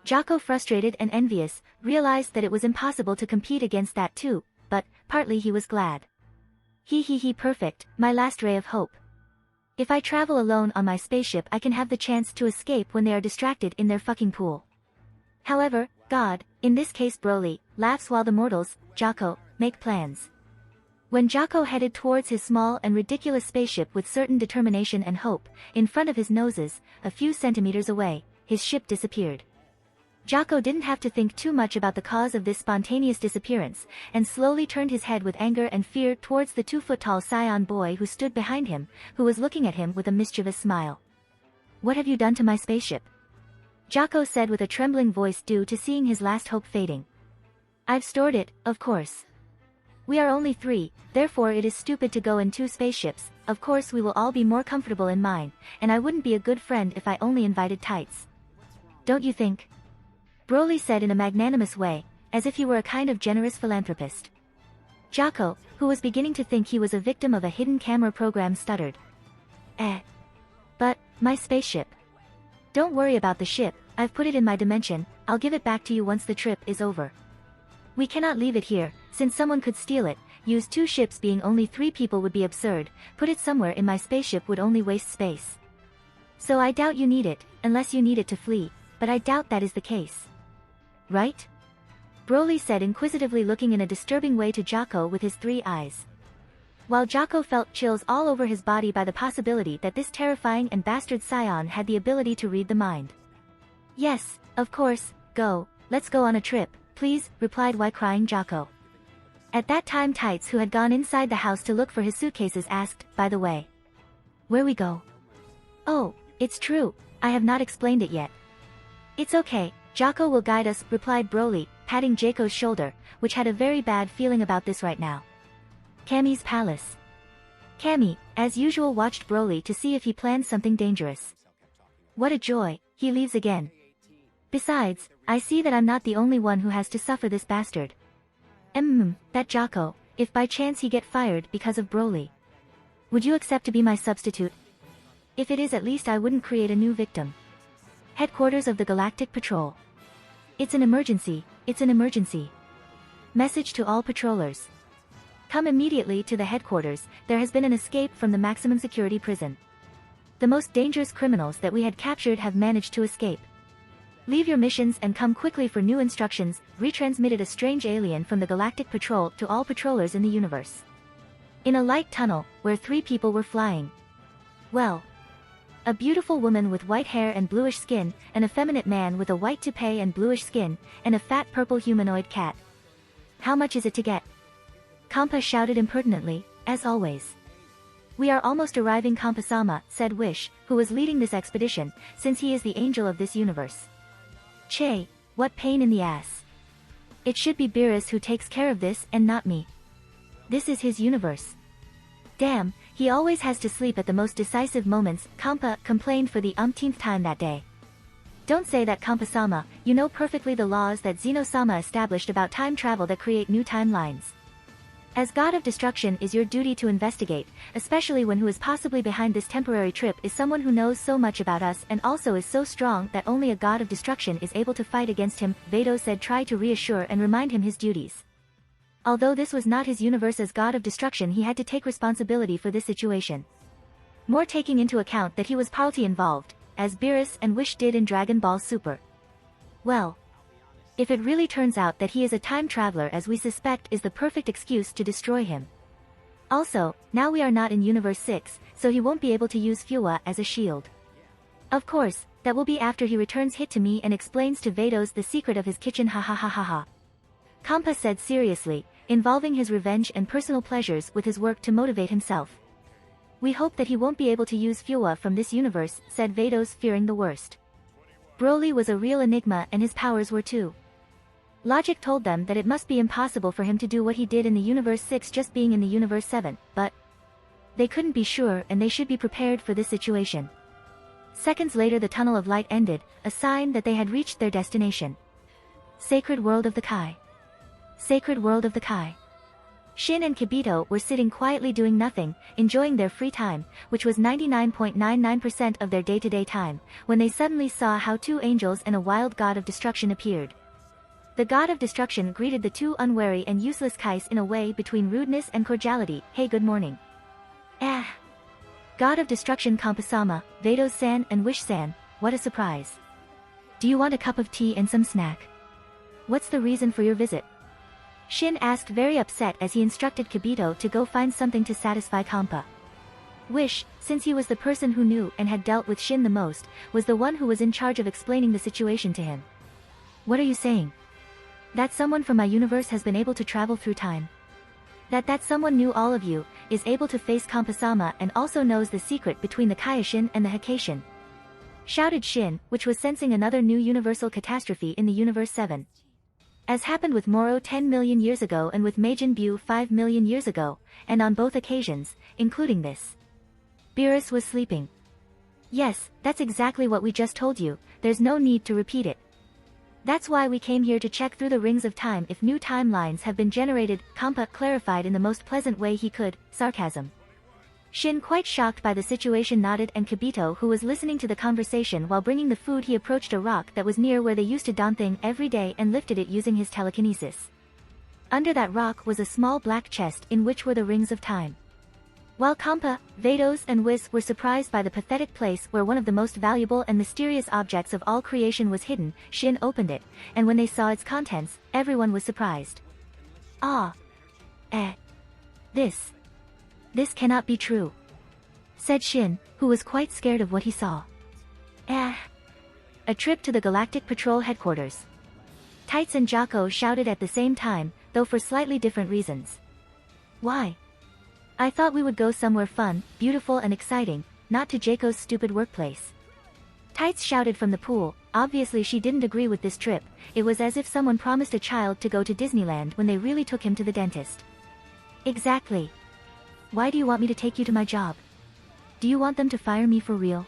A: Jocko, frustrated and envious, realized that it was impossible to compete against that too, but, partly he was glad. He perfect, my last ray of hope. If I travel alone on my spaceship, I can have the chance to escape when they are distracted in their fucking pool. However, God, in this case Broly, laughs while the mortals, Jocko, make plans. When Jocko headed towards his small and ridiculous spaceship with certain determination and hope, in front of his noses, a few centimeters away, his ship disappeared. Jocko didn't have to think too much about the cause of this spontaneous disappearance, and slowly turned his head with anger and fear towards the 2-foot-tall Scion boy who stood behind him, who was looking at him with a mischievous smile. What have you done to my spaceship? Jocko said with a trembling voice due to seeing his last hope fading. I've stored it, of course. We are only 3, therefore it is stupid to go in 2 spaceships, of course we will all be more comfortable in mine, and I wouldn't be a good friend if I only invited Tights. Don't you think? Broly said in a magnanimous way, as if he were a kind of generous philanthropist. Jocko, who was beginning to think he was a victim of a hidden camera program, stuttered. But, my spaceship. Don't worry about the ship, I've put it in my dimension, I'll give it back to you once the trip is over. We cannot leave it here, since someone could steal it. Use 2 ships, being only 3 people would be absurd, put it somewhere in my spaceship would only waste space. So I doubt you need it, unless you need it to flee, but I doubt that is the case. Right? Broly said, inquisitively looking in a disturbing way to Jocko with his 3 eyes. While Jocko felt chills all over his body by the possibility that this terrifying and bastard Scion had the ability to read the mind. Yes, of course, go, let's go on a trip, please, replied crying Jocko. At that time Tights, who had gone inside the house to look for his suitcases, asked, by the way. Where we go? Oh, it's true, I have not explained it yet. It's okay, Jocko will guide us, replied Broly, patting Jocko's shoulder, which had a very bad feeling about this right now. Kami's palace. Kami, as usual, watched Broly to see if he planned something dangerous. What a joy, he leaves again. Besides, I see that I'm not the only one who has to suffer this bastard. That Jocko, if by chance he get fired because of Broly. Would you accept to be my substitute? If it is, at least I wouldn't create a new victim. Headquarters of the Galactic Patrol. It's an emergency, it's an emergency. Message to all patrollers. Come immediately to the headquarters, there has been an escape from the maximum security prison. The most dangerous criminals that we had captured have managed to escape. Leave your missions and come quickly for new instructions. Retransmitted a strange alien from the Galactic Patrol to all patrollers in the universe. In a light tunnel, where 3 people were flying. Well. A beautiful woman with white hair and bluish skin, an effeminate man with a white toupee and bluish skin, and a fat purple humanoid cat. How much is it to get? Kampa shouted impertinently, as always. We are almost arriving, Kampa-sama, said Whis, who was leading this expedition, since he is the angel of this universe. Che, what pain in the ass. It should be Beerus who takes care of this and not me. This is his universe. Damn, he always has to sleep at the most decisive moments, Kampa complained for the umpteenth time that day. Don't say that, Kampa-sama, you know perfectly the laws that Zeno-sama established about time travel that create new timelines. As God of Destruction, is your duty to investigate, especially when who is possibly behind this temporary trip is someone who knows so much about us and also is so strong that only a God of Destruction is able to fight against him, Vado said. Try to reassure and remind him his duties. Although this was not his universe as God of Destruction, he had to take responsibility for this situation. More taking into account that he was partly involved, as Beerus and Whis did in Dragon Ball Super. Well. If it really turns out that he is a time traveler as we suspect, is the perfect excuse to destroy him. Also, now we are not in Universe 6, so he won't be able to use Fuwa as a shield. Of course, that will be after he returns hit to me and explains to Vados the secret of his kitchen, ha ha ha ha ha. Kampa said seriously, involving his revenge and personal pleasures with his work to motivate himself. We hope that he won't be able to use Fuwa from this universe, said Vados, fearing the worst. Broly was a real enigma and his powers were too. Logic told them that it must be impossible for him to do what he did in the Universe 6 just being in the Universe 7, but they couldn't be sure and they should be prepared for this situation. Seconds later the tunnel of light ended, a sign that they had reached their destination. Sacred World of the Kai. Sacred World of the Kai. Shin and Kibito were sitting quietly doing nothing, enjoying their free time, which was 99.99% of their day-to-day time, when they suddenly saw how 2 angels and a wild god of destruction appeared. The god of destruction greeted the 2 unwary and useless Kais in a way between rudeness and cordiality. Hey, good morning. God of destruction, Kampa-sama, Vados-san and Whis-san, what a surprise. Do you want a cup of tea and some snack? What's the reason for your visit? Shin asked, very upset, as he instructed Kibito to go find something to satisfy Kampa. Whis, since he was the person who knew and had dealt with Shin the most, was the one who was in charge of explaining the situation to him. What are you saying? That someone from my universe has been able to travel through time. That someone knew all of you, is able to face Kampa-sama and also knows the secret between the Kaioshin and the Hakaishin. Shouted Shin, which was sensing another new universal catastrophe in the Universe 7. As happened with Moro 10 million years ago and with Majin Buu 5 million years ago, and on both occasions, including this. Beerus was sleeping. Yes, that's exactly what we just told you, there's no need to repeat it. That's why we came here to check through the rings of time if new timelines have been generated, Kampa clarified in the most pleasant way he could, sarcasm. Shin, quite shocked by the situation, nodded, and Kibito, who was listening to the conversation while bringing the food, he approached a rock that was near where they used to don thing every day and lifted it using his telekinesis. Under that rock was a small black chest in which were the rings of time. While Kampa, Vados and Whis were surprised by the pathetic place where one of the most valuable and mysterious objects of all creation was hidden, Shin opened it, and when they saw its contents, everyone was surprised. Ah. This cannot be true. Said Shin, who was quite scared of what he saw. A trip to the Galactic Patrol headquarters. Tights and Jocko shouted at the same time, though for slightly different reasons. Why? I thought we would go somewhere fun, beautiful and exciting, not to Jaco's stupid workplace. Tights shouted from the pool. Obviously she didn't agree with this trip, it was as if someone promised a child to go to Disneyland when they really took him to the dentist. Exactly. Why do you want me to take you to my job? Do you want them to fire me for real?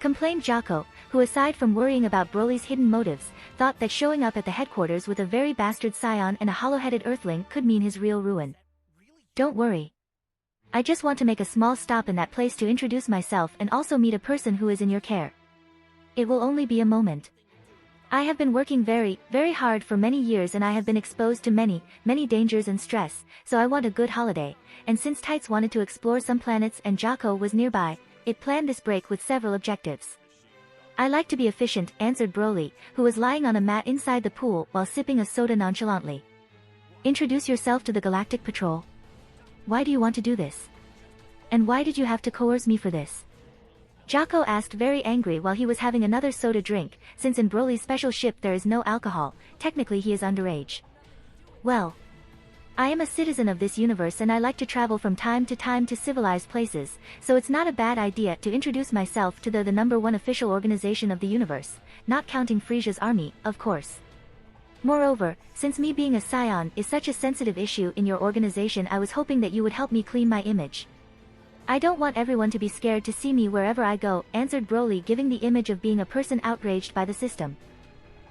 A: Complained Jocko, who aside from worrying about Broly's hidden motives, thought that showing up at the headquarters with a very bastard scion and a hollow-headed earthling could mean his real ruin. Don't worry. I just want to make a small stop in that place to introduce myself and also meet a person who is in your care. It will only be a moment. I have been working very, very hard for many years and I have been exposed to many, many dangers and stress, so I want a good holiday, and since Tights wanted to explore some planets and Jocko was nearby, it planned this break with several objectives. I like to be efficient, answered Broly, who was lying on a mat inside the pool while sipping a soda nonchalantly. Introduce yourself to the Galactic Patrol. Why do you want to do this? And why did you have to coerce me for this? Jocko asked, very angry while he was having another soda drink, since in Broly's special ship there is no alcohol, technically he is underage. Well, I am a citizen of this universe and I like to travel from time to time to civilized places, so it's not a bad idea to introduce myself to the #1 official organization of the universe, not counting Frisia's army, of course. Moreover, since me being a scion is such a sensitive issue in your organization, I was hoping that you would help me clean my image. I don't want everyone to be scared to see me wherever I go, answered Broly, giving the image of being a person outraged by the system.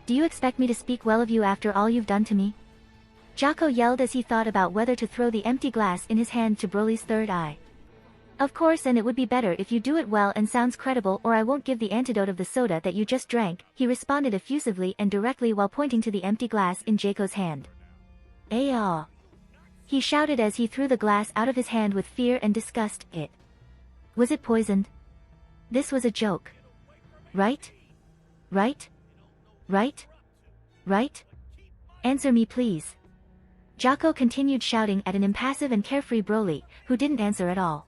A: Do you expect me to speak well of you after all you've done to me? Jocko yelled as he thought about whether to throw the empty glass in his hand to Broly's third eye. Of course, and it would be better if you do it well and sounds credible, or I won't give the antidote of the soda that you just drank, he responded effusively and directly while pointing to the empty glass in Jocko's hand. Aah! He shouted as he threw the glass out of his hand with fear and disgust. Was it poisoned? This was a joke. Right? Right? Right? Right? Answer me please. Jocko continued shouting at an impassive and carefree Broly, who didn't answer at all.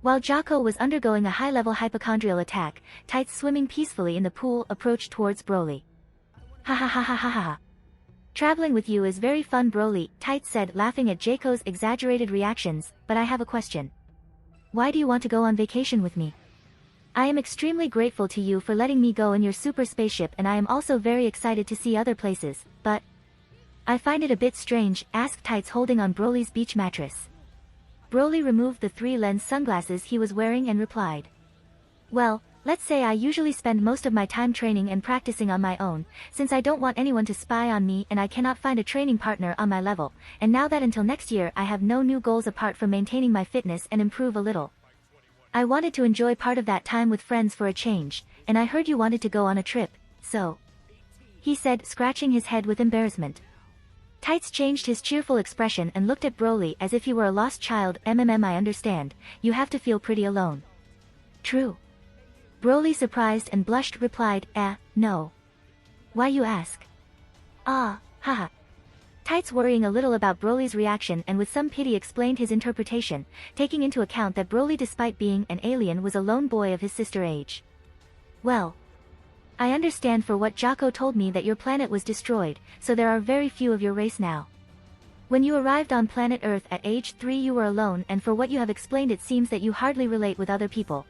A: While Jocko was undergoing a high-level hypochondrial attack, Tights, swimming peacefully in the pool, approached towards Broly. Ha ha ha ha ha ha. Traveling with you is very fun, Broly, Tights said, laughing at Jocko's exaggerated reactions, but I have a question. Why do you want to go on vacation with me? I am extremely grateful to you for letting me go in your super spaceship and I am also very excited to see other places, but I find it a bit strange, asked Tights, holding on Broly's beach mattress. Broly removed the 3-lens sunglasses he was wearing and replied. Well, let's say I usually spend most of my time training and practicing on my own, since I don't want anyone to spy on me and I cannot find a training partner on my level, and now that until next year I have no new goals apart from maintaining my fitness and improve a little. I wanted to enjoy part of that time with friends for a change, and I heard you wanted to go on a trip, so, he said, scratching his head with embarrassment. Tights changed his cheerful expression and looked at Broly as if he were a lost child. I understand, you have to feel pretty alone. True. Broly, surprised and blushed, replied, no. Why you ask? Ah, haha. Tights, worrying a little about Broly's reaction and with some pity, explained his interpretation, taking into account that Broly, despite being an alien, was a lone boy of his sister age. Well, I understand for what Jocko told me that your planet was destroyed, so there are very few of your race now. When you arrived on planet Earth at age 3 you were alone, and for what you have explained it seems that you hardly relate with other people.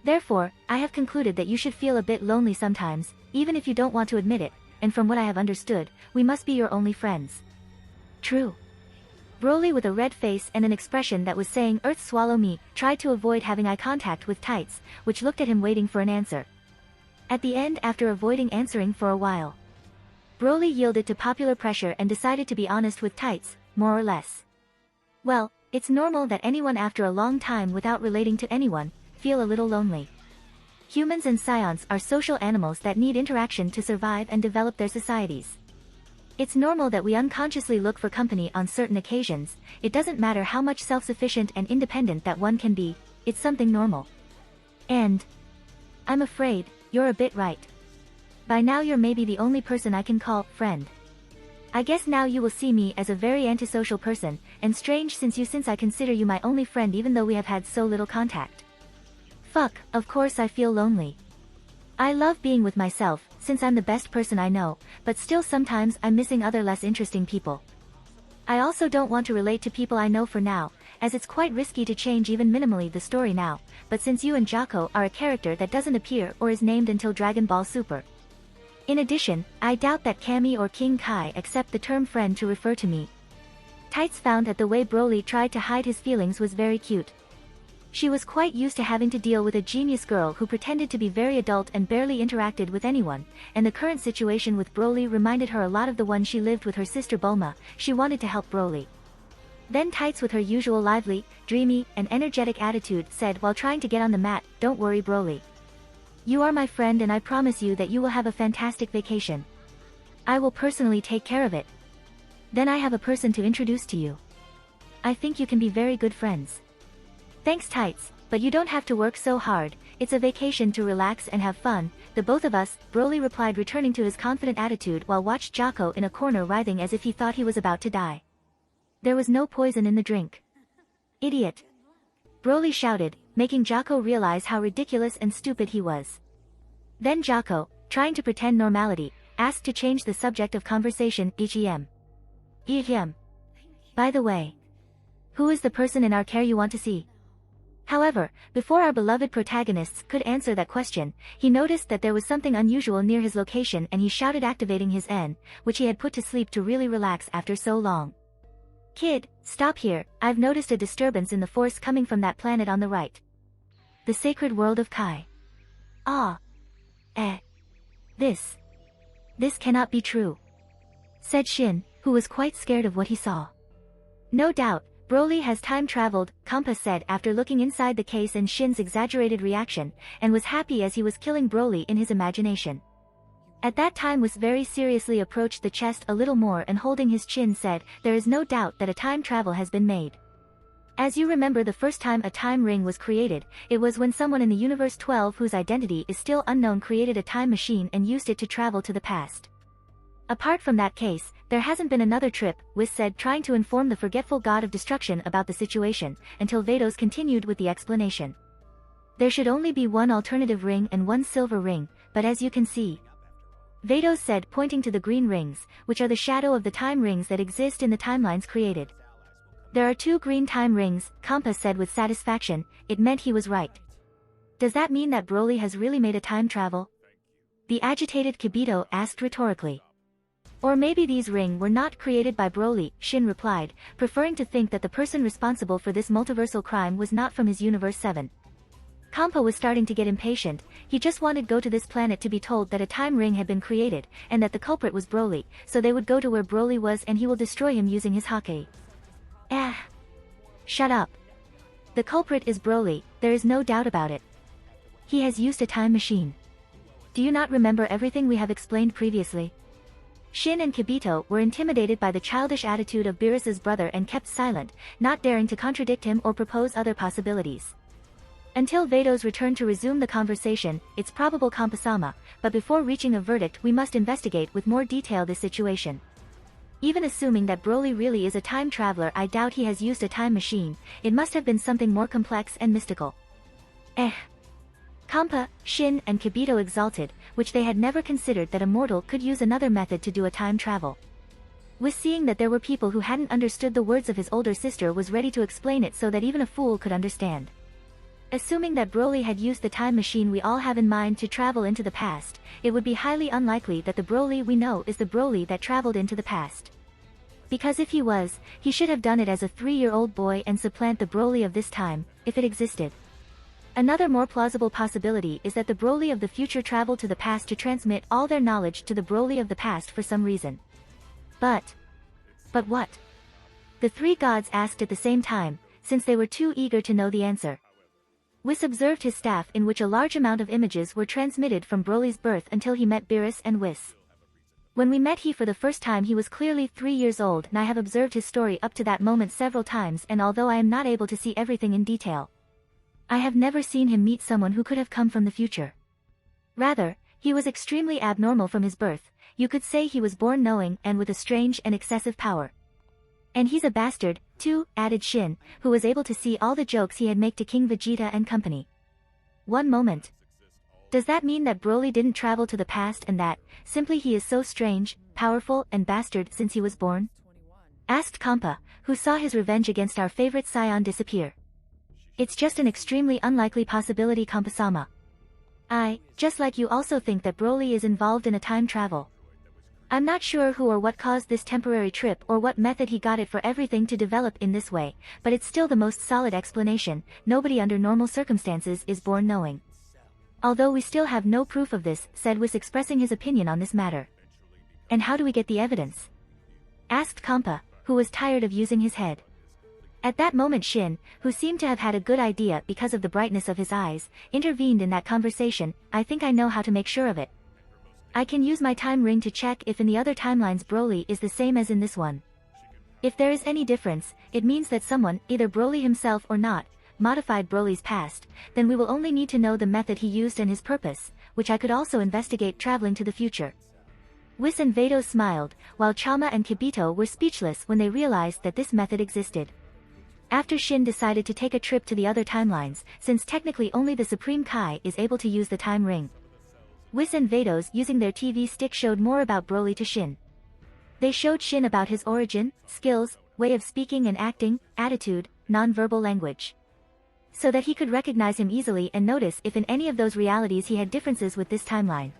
A: Therefore, I have concluded that you should feel a bit lonely sometimes, even if you don't want to admit it, and from what I have understood, we must be your only friends. True. Broly, with a red face and an expression that was saying "Earth swallow me," tried to avoid having eye contact with Tights, which looked at him waiting for an answer. At the end, after avoiding answering for a while, Broly yielded to popular pressure and decided to be honest with Tights, more or less. Well, it's normal that anyone after a long time without relating to anyone, feel a little lonely. Humans and scions are social animals that need interaction to survive and develop their societies. It's normal that we unconsciously look for company on certain occasions. It doesn't matter how much self-sufficient and independent that one can be, it's something normal. And I'm afraid, you're a bit right. By now you're maybe the only person I can call friend. I guess now you will see me as a very antisocial person, and strange since I consider you my only friend even though we have had so little contact. Fuck, of course I feel lonely. I love being with myself, since I'm the best person I know, but still sometimes I'm missing other less interesting people. I also don't want to relate to people I know for now, as it's quite risky to change even minimally the story now, but since you and Jocko are a character that doesn't appear or is named until Dragon Ball Super. In addition, I doubt that Kami or King Kai accept the term friend to refer to me. Tights found that the way Broly tried to hide his feelings was very cute. She was quite used to having to deal with a genius girl who pretended to be very adult and barely interacted with anyone, and the current situation with Broly reminded her a lot of the one she lived with her sister Bulma. She wanted to help Broly. Then Tights, with her usual lively, dreamy, and energetic attitude, said while trying to get on the mat, "Don't worry, Broly. You are my friend and I promise you that you will have a fantastic vacation. I will personally take care of it. Then I have a person to introduce to you. I think you can be very good friends. Thanks Tights, but you don't have to work so hard, it's a vacation to relax and have fun, the both of us, Broly replied, returning to his confident attitude while watched Jocko in a corner writhing as if he thought he was about to die. There was no poison in the drink. Idiot! Broly shouted, making Jocko realize how ridiculous and stupid he was. Then Jocko, trying to pretend normality, asked to change the subject of conversation, EGM. By the way, who is the person in our care you want to see? However, before our beloved protagonists could answer that question, he noticed that there was something unusual near his location and he shouted, activating his N, which he had put to sleep to really relax after so long. Kid, stop here, I've noticed a disturbance in the force coming from that planet on the right. The sacred world of Kai. Ah. This cannot be true, said Shin, who was quite scared of what he saw. No doubt, Broly has time traveled, Kampa said after looking inside the case and Shin's exaggerated reaction, and was happy as he was killing Broly in his imagination. At that time Whis very seriously approached the chest a little more and holding his chin said, there is no doubt that a time travel has been made. As you remember, the first time a time ring was created, it was when someone in the universe 12 whose identity is still unknown created a time machine and used it to travel to the past. Apart from that case, there hasn't been another trip, Whis said, trying to inform the forgetful god of destruction about the situation, until Vados continued with the explanation. There should only be one alternative ring and one silver ring, but as you can see, Vados said, pointing to the green rings, which are the shadow of the time rings that exist in the timelines created. There are 2 green time rings, Kampa said with satisfaction. It meant he was right. Does that mean that Broly has really made a time travel? The agitated Kibito asked rhetorically. Or maybe these rings were not created by Broly, Shin replied, preferring to think that the person responsible for this multiversal crime was not from his universe 7. Kampa was starting to get impatient. He just wanted go to this planet to be told that a time ring had been created, and that the culprit was Broly, so they would go to where Broly was and he will destroy him using his Hake. Shut up. The culprit is Broly, there is no doubt about it. He has used a time machine. Do you not remember everything we have explained previously? Shin and Kibito were intimidated by the childish attitude of Beerus's brother and kept silent, not daring to contradict him or propose other possibilities. Until Vados returned to resume the conversation, it's probable Kampa-sama, but before reaching a verdict we must investigate with more detail this situation. Even assuming that Broly really is a time traveler, I doubt he has used a time machine. It must have been something more complex and mystical. Kampa, Shin and Kibito exulted, which they had never considered that a mortal could use another method to do a time travel. With seeing that there were people who hadn't understood the words of his older sister was ready to explain it so that even a fool could understand. Assuming that Broly had used the time machine we all have in mind to travel into the past, it would be highly unlikely that the Broly we know is the Broly that traveled into the past. Because if he was, he should have done it as a 3-year-old boy and supplant the Broly of this time, if it existed. Another more plausible possibility is that the Broly of the future traveled to the past to transmit all their knowledge to the Broly of the past for some reason. But what? The 3 gods asked at the same time, since they were too eager to know the answer. Whis observed his staff in which a large amount of images were transmitted from Broly's birth until he met Beerus and Whis. When we met he for the first time he was clearly 3 years old and I have observed his story up to that moment several times, and although I am not able to see everything in detail, I have never seen him meet someone who could have come from the future. Rather, he was extremely abnormal from his birth. You could say he was born knowing and with a strange and excessive power. And he's a bastard, too, added Shin, who was able to see all the jokes he had made to King Vegeta and company. One moment. Does that mean that Broly didn't travel to the past and that, simply he is so strange, powerful and bastard since he was born? Asked Kampa, who saw his revenge against our favorite scion disappear. It's just an extremely unlikely possibility, Kampa-sama. Just like you also think that Broly is involved in a time travel. I'm not sure who or what caused this temporary trip or what method he got it for everything to develop in this way, but it's still the most solid explanation. Nobody under normal circumstances is born knowing. Although we still have no proof of this, said Whis, expressing his opinion on this matter. And how do we get the evidence? Asked Kampa, who was tired of using his head. At that moment Shin, who seemed to have had a good idea because of the brightness of his eyes, intervened in that conversation. I think I know how to make sure of it. I can use my time ring to check if in the other timelines Broly is the same as in this one. If there is any difference, it means that someone, either Broly himself or not, modified Broly's past, then we will only need to know the method he used and his purpose, which I could also investigate traveling to the future. Whis and Vados smiled, while Chama and Kibito were speechless when they realized that this method existed. After Shin decided to take a trip to the other timelines, since technically only the Supreme Kai is able to use the time ring. Whis and Vados using their TV stick showed more about Broly to Shin. They showed Shin about his origin, skills, way of speaking and acting, attitude, non-verbal language. So that he could recognize him easily and notice if in any of those realities he had differences with this timeline.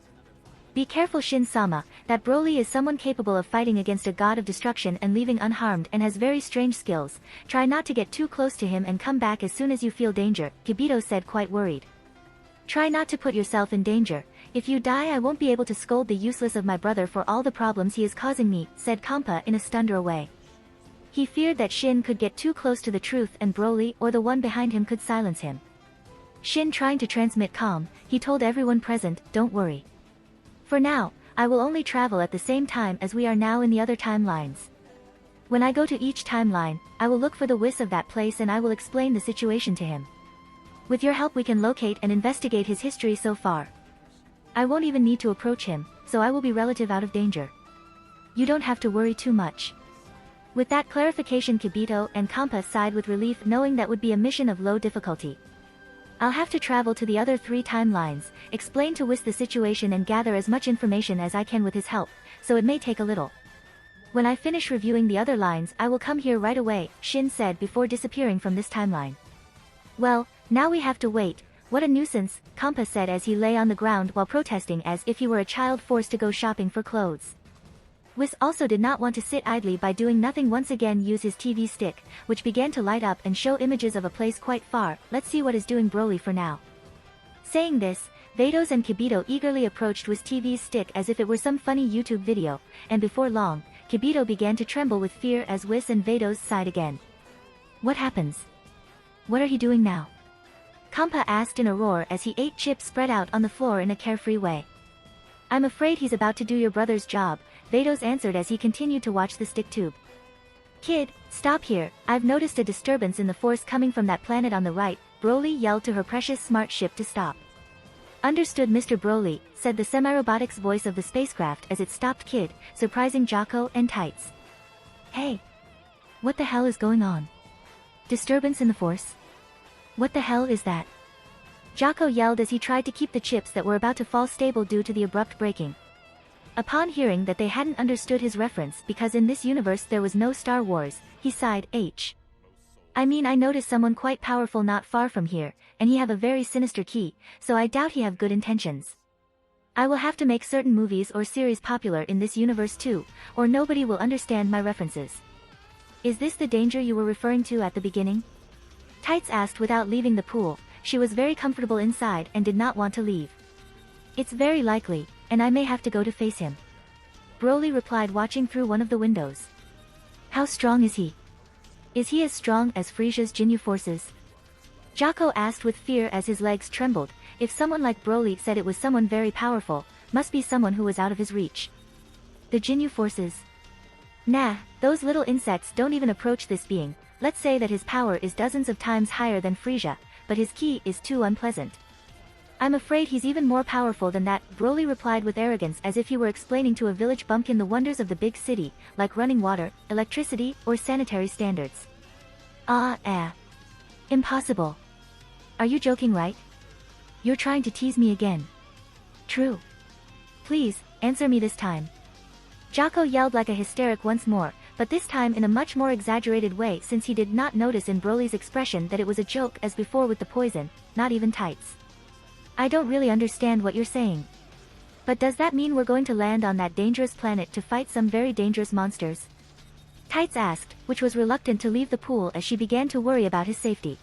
A: Be careful Shin-sama, that Broly is someone capable of fighting against a god of destruction and leaving unharmed and has very strange skills. Try not to get too close to him and come back as soon as you feel danger, Kibito said quite worried. Try not to put yourself in danger. If you die I won't be able to scold the useless of my brother for all the problems he is causing me, said Kampa in a stunned way. He feared that Shin could get too close to the truth and Broly or the one behind him could silence him. Shin trying to transmit calm, he told everyone present, don't worry. For now, I will only travel at the same time as we are now in the other timelines. When I go to each timeline, I will look for the Whis of that place and I will explain the situation to him. With your help we can locate and investigate his history so far. I won't even need to approach him, so I will be relative out of danger. You don't have to worry too much. With that clarification Kibito and Kampa sighed with relief knowing that would be a mission of low difficulty. I'll have to travel to the other 3 timelines, explain to Whis the situation and gather as much information as I can with his help, so it may take a little. When I finish reviewing the other lines I will come here right away, Shin said before disappearing from this timeline. Well, now we have to wait. What a nuisance, Kampa said as he lay on the ground while protesting as if he were a child forced to go shopping for clothes. Whis also did not want to sit idly by doing nothing once again use his TV stick, which began to light up and show images of a place quite far. Let's see what is doing Broly for now. Saying this, Vados and Kibito eagerly approached Whis' TV stick as if it were some funny YouTube video, and before long, Kibito began to tremble with fear as Whis and Vados sighed again. What happens? What are he doing now? Kampa asked in a roar as he ate chips spread out on the floor in a carefree way. I'm afraid he's about to do your brother's job, Vados answered as he continued to watch the stick tube. Kid, stop here, I've noticed a disturbance in the force coming from that planet on the right, Broly yelled to her precious smart ship to stop. Understood Mr. Broly, said the semi-robotics voice of the spacecraft as it stopped Kid, surprising Jocko and Tights. Hey! What the hell is going on? Disturbance in the force? What the hell is that? Jocko yelled as he tried to keep the chips that were about to fall stable due to the abrupt breaking. Upon hearing that they hadn't understood his reference because in this universe there was no Star Wars, he sighed, I mean I noticed someone quite powerful not far from here, and he have a very sinister key, so I doubt he have good intentions. I will have to make certain movies or series popular in this universe too, or nobody will understand my references. Is this the danger you were referring to at the beginning? Tights asked without leaving the pool. She was very comfortable inside and did not want to leave. It's very likely, and I may have to go to face him. Broly replied watching through one of the windows. How strong is he? Is he as strong as Frisia's Jinyu forces? Jocko asked with fear as his legs trembled. If someone like Broly said it was someone very powerful, must be someone who was out of his reach. The Jinyu forces? Nah, those little insects don't even approach this being. Let's say that his power is dozens of times higher than Frisia, but his ki is too unpleasant. I'm afraid he's even more powerful than that, Broly replied with arrogance as if he were explaining to a village bumpkin the wonders of the big city, like running water, electricity, or sanitary standards. Impossible. Are you joking, right? You're trying to tease me again. True. Please, answer me this time. Jocko yelled like a hysteric once more, but this time in a much more exaggerated way since he did not notice in Broly's expression that it was a joke as before with the poison, not even Tights. I don't really understand what you're saying. But does that mean we're going to land on that dangerous planet to fight some very dangerous monsters? Tights asked, which was reluctant to leave the pool as she began to worry about his safety.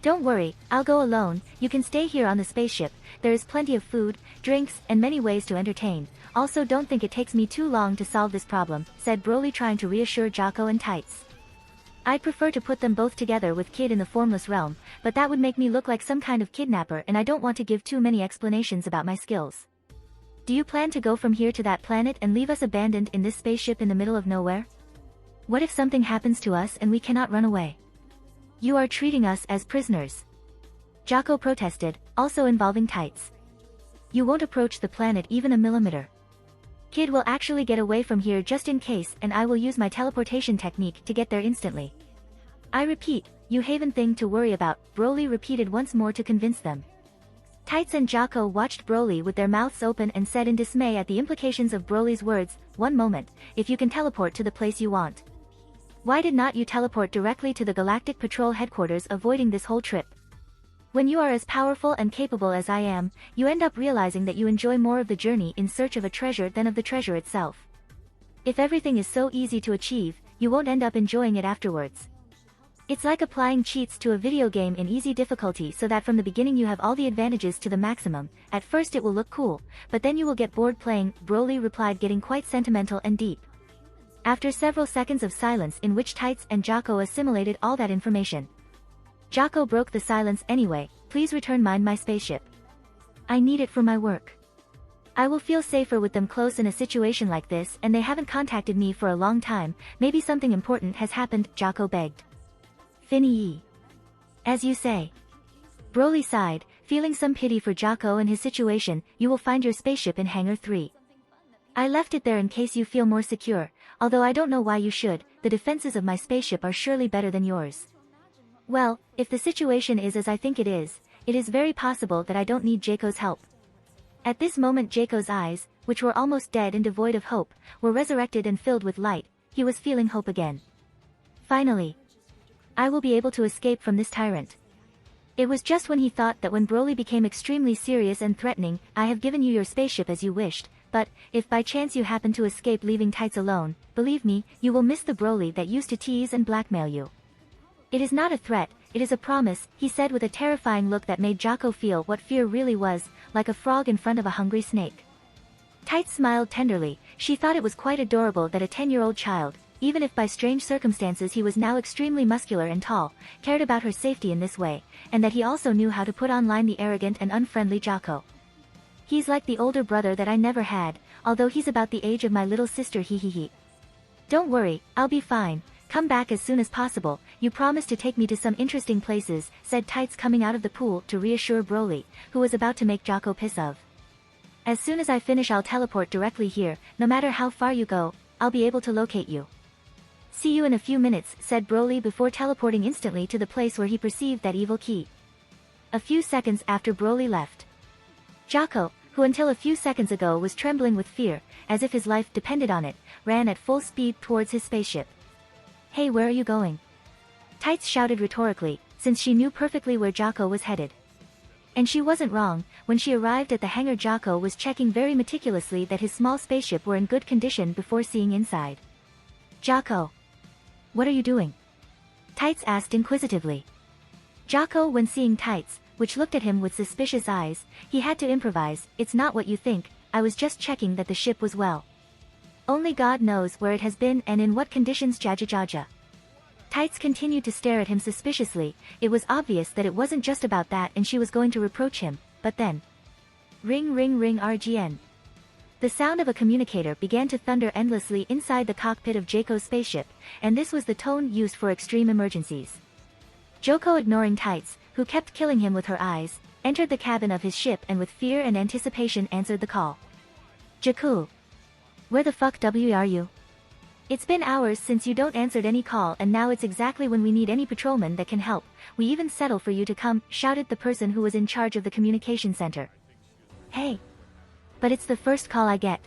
A: Don't worry, I'll go alone, you can stay here on the spaceship, there is plenty of food, drinks, and many ways to entertain. Also don't think it takes me too long to solve this problem, said Broly trying to reassure Jocko and Tights. I'd prefer to put them both together with Kid in the formless realm, but that would make me look like some kind of kidnapper and I don't want to give too many explanations about my skills. Do you plan to go from here to that planet and leave us abandoned in this spaceship in the middle of nowhere? What if something happens to us and we cannot run away? You are treating us as prisoners. Jocko protested, also involving Tights. You won't approach the planet even a millimeter. Kid will actually get away from here just in case and I will use my teleportation technique to get there instantly. I repeat, you haven't thing to worry about, Broly repeated once more to convince them. Tights and Jocko watched Broly with their mouths open and said in dismay at the implications of Broly's words, one moment, if you can teleport to the place you want. Why did not you teleport directly to the Galactic Patrol headquarters, avoiding this whole trip? When you are as powerful and capable as I am, you end up realizing that you enjoy more of the journey in search of a treasure than of the treasure itself. If everything is so easy to achieve, you won't end up enjoying it afterwards. It's like applying cheats to a video game in easy difficulty so that from the beginning you have all the advantages to the maximum. At first it will look cool, but then you will get bored playing, Broly replied, getting quite sentimental and deep. After several seconds of silence in which Tights and Jocko assimilated all that information, Jocko broke the silence anyway, please return my spaceship. I need it for my work. I will feel safer with them close in a situation like this and they haven't contacted me for a long time, maybe something important has happened, Jocko begged. Finny. As you say. Broly sighed, feeling some pity for Jocko and his situation, you will find your spaceship in Hangar 3. I left it there in case you feel more secure, although I don't know why you should, the defenses of my spaceship are surely better than yours. Well, if the situation is as I think it is very possible that I don't need Jocko's help. At this moment Jocko's eyes, which were almost dead and devoid of hope, were resurrected and filled with light, he was feeling hope again. Finally. I will be able to escape from this tyrant. It was just when he thought that when Broly became extremely serious and threatening, I have given you your spaceship as you wished, but, if by chance you happen to escape leaving Tights alone, believe me, you will miss the Broly that used to tease and blackmail you. It is not a threat, it is a promise, he said with a terrifying look that made Jocko feel what fear really was, like a frog in front of a hungry snake. Tights smiled tenderly, she thought it was quite adorable that a 10-year-old child, even if by strange circumstances he was now extremely muscular and tall, cared about her safety in this way, and that he also knew how to put online the arrogant and unfriendly Jocko. He's like the older brother that I never had, although he's about the age of my little sister, he. Don't worry, I'll be fine. Come back as soon as possible, you promised to take me to some interesting places, said Tights coming out of the pool to reassure Broly, who was about to make Jocko piss off. As soon as I finish I'll teleport directly here, no matter how far you go, I'll be able to locate you. See you in a few minutes, said Broly before teleporting instantly to the place where he perceived that evil key. A few seconds after Broly left, Jocko, who until a few seconds ago was trembling with fear, as if his life depended on it, ran at full speed towards his spaceship. Hey, where are you going? Tights shouted rhetorically, since she knew perfectly where Jocko was headed. And she wasn't wrong, when she arrived at the hangar Jocko was checking very meticulously that his small spaceship were in good condition before seeing inside. Jocko. What are you doing? Tights asked inquisitively. Jocko, when seeing Tights, which looked at him with suspicious eyes, he had to improvise, it's not what you think, I was just checking that the ship was well. Only God knows where it has been and in what conditions, Jaja. Tights continued to stare at him suspiciously, it was obvious that it wasn't just about that and she was going to reproach him, but then. Ring ring ring RGN. The sound of a communicator began to thunder endlessly inside the cockpit of Jocko's spaceship, and this was the tone used for extreme emergencies. Jocko, ignoring Tights, who kept killing him with her eyes, entered the cabin of his ship and with fear and anticipation answered the call. Jakku. Where the fuck are you? It's been hours since you don't answered any call and now it's exactly when we need any patrolman that can help, we even settle for you to come, shouted the person who was in charge of the communication center. Hey. But it's the first call I get.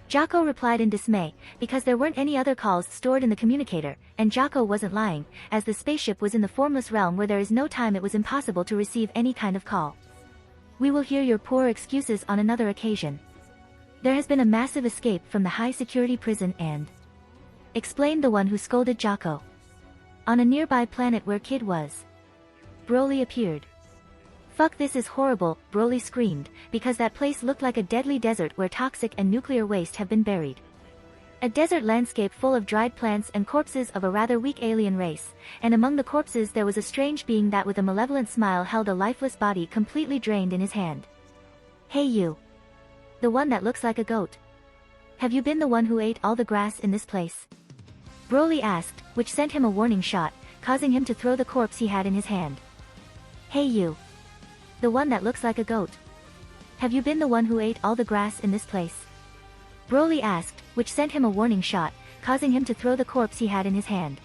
A: Jocko replied in dismay, because there weren't any other calls stored in the communicator, and Jocko wasn't lying, as the spaceship was in the formless realm where there is no time it was impossible to receive any kind of call. We will hear your poor excuses on another occasion. There has been a massive escape from the high-security prison and... explained the one who scolded Jocko. On a nearby planet where Kid was. Broly appeared. Fuck, this is horrible, Broly screamed, because that place looked like a deadly desert where toxic and nuclear waste have been buried. A desert landscape full of dried plants and corpses of a rather weak alien race, and among the corpses there was a strange being that with a malevolent smile held a lifeless body completely drained in his hand. Hey you. The one that looks like a goat. Have you been the one who ate all the grass in this place? Broly asked, which sent him a warning shot, causing him to throw the corpse he had in his hand. Hey you. The one that looks like a goat. Have you been the one who ate all the grass in this place? Broly asked, which sent him a warning shot, causing him to throw the corpse he had in his hand.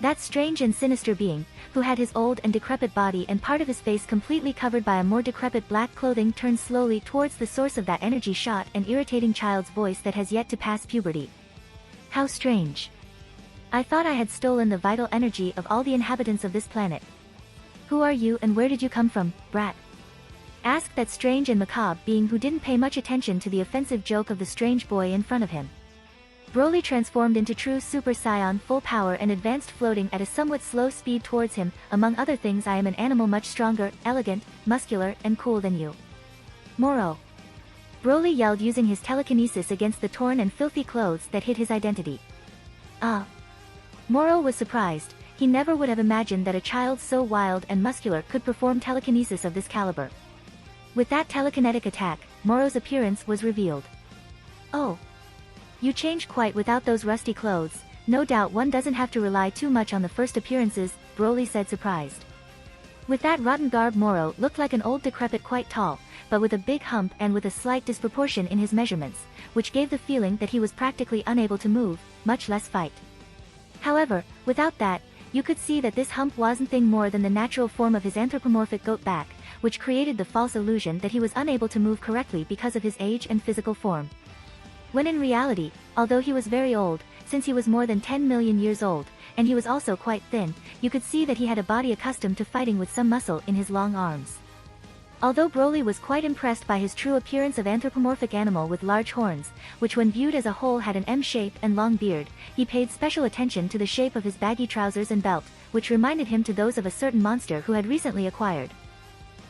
A: That strange and sinister being, who had his old and decrepit body and part of his face completely covered by a more decrepit black clothing, turned slowly towards the source of that energy shot and irritating child's voice that has yet to pass puberty. How strange. I thought I had stolen the vital energy of all the inhabitants of this planet. Who are you and where did you come from, brat? Asked that strange and macabre being who didn't pay much attention to the offensive joke of the strange boy in front of him. Broly transformed into true Super Saiyan full power and advanced floating at a somewhat slow speed towards him. Among other things, I am an animal much stronger, elegant, muscular, and cool than you. Moro. Broly yelled using his telekinesis against the torn and filthy clothes that hid his identity. Moro was surprised. He never would have imagined that a child so wild and muscular could perform telekinesis of this caliber. With that telekinetic attack, Moro's appearance was revealed. Oh. You change quite without those rusty clothes, no doubt one doesn't have to rely too much on the first appearances, Broly said surprised. With that rotten garb, Moro looked like an old decrepit, quite tall, but with a big hump and with a slight disproportion in his measurements, which gave the feeling that he was practically unable to move, much less fight. However, without that, you could see that this hump wasn't thing more than the natural form of his anthropomorphic goat back, which created the false illusion that he was unable to move correctly because of his age and physical form. When in reality, although he was very old, since he was more than 10 million years old, and he was also quite thin, you could see that he had a body accustomed to fighting with some muscle in his long arms. Although Broly was quite impressed by his true appearance of anthropomorphic animal with large horns, which when viewed as a whole had an M shape and long beard, he paid special attention to the shape of his baggy trousers and belt, which reminded him to those of a certain monster who had recently acquired.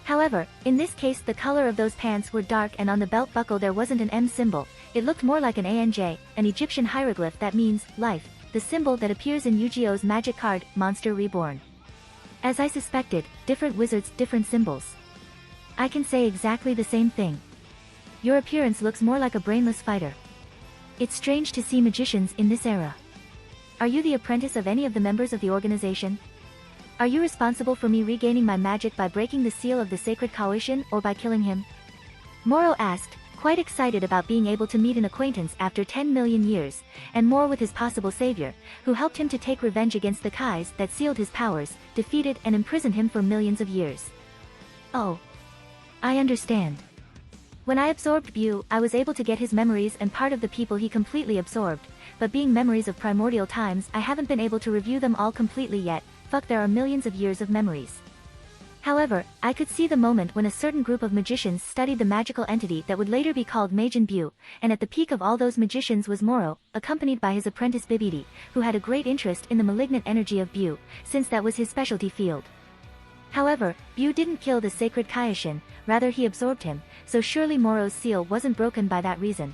A: However, in this case the color of those pants were dark and on the belt buckle there wasn't an M symbol, it looked more like an ANJ, an Egyptian hieroglyph that means, life, the symbol that appears in Yu-Gi-Oh's magic card, Monster Reborn. As I suspected, different wizards, different symbols. I can say exactly the same thing. Your appearance looks more like a brainless fighter. It's strange to see magicians in this era. Are you the apprentice of any of the members of the organization? Are you responsible for me regaining my magic by breaking the seal of the sacred Kaioshin or by killing him? Moro asked, quite excited about being able to meet an acquaintance after 10 million years, and more with his possible savior, who helped him to take revenge against the Kais that sealed his powers, defeated and imprisoned him for millions of years. Oh. I understand. When I absorbed Bu, I was able to get his memories and part of the people he completely absorbed, but being memories of primordial times I haven't been able to review them all completely yet. Fuck, there are millions of years of memories. However, I could see the moment when a certain group of magicians studied the magical entity that would later be called Majin Bu, and at the peak of all those magicians was Moro, accompanied by his apprentice Bibidi, who had a great interest in the malignant energy of Bu, since that was his specialty field. However, Bu didn't kill the sacred Kaioshin, rather he absorbed him, so surely Moro's seal wasn't broken by that reason.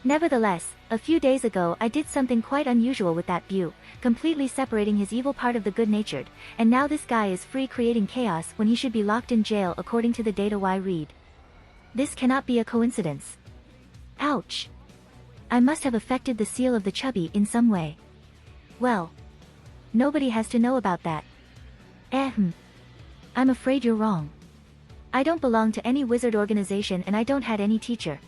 A: Nevertheless, a few days ago I did something quite unusual with that Bu, completely separating his evil part of the good-natured, and now this guy is free creating chaos when he should be locked in jail according to the data I read. This cannot be a coincidence. Ouch. I must have affected the seal of the chubby in some way. Well. Nobody has to know about that. I'm afraid you're wrong. I don't belong to any wizard organization and I don't had any teacher.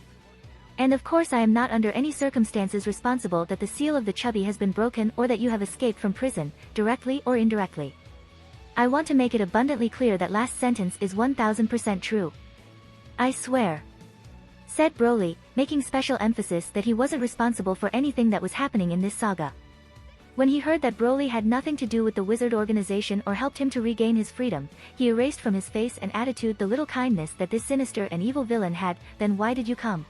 A: And of course I am not under any circumstances responsible that the seal of the chubby has been broken or that you have escaped from prison, directly or indirectly. I want to make it abundantly clear that last sentence is 1000% true. I swear. Said Broly, making special emphasis that he wasn't responsible for anything that was happening in this saga. When he heard that Broly had nothing to do with the wizard organization or helped him to regain his freedom, he erased from his face and attitude the little kindness that this sinister and evil villain had. Then why did you come?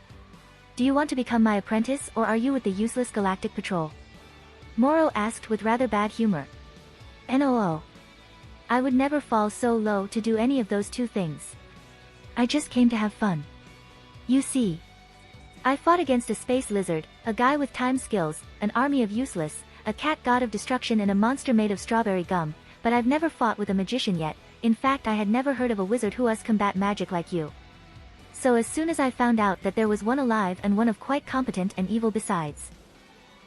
A: Do you want to become my apprentice or are you with the useless galactic patrol? Moro asked with rather bad humor. No. I would never fall so low to do any of those two things. I just came to have fun. You see. I fought against a space lizard, a guy with time skills, an army of useless, a cat god of destruction and a monster made of strawberry gum, but I've never fought with a magician yet. In fact, I had never heard of a wizard who us combat magic like you. So as soon as I found out that there was one alive and one of quite competent and evil besides,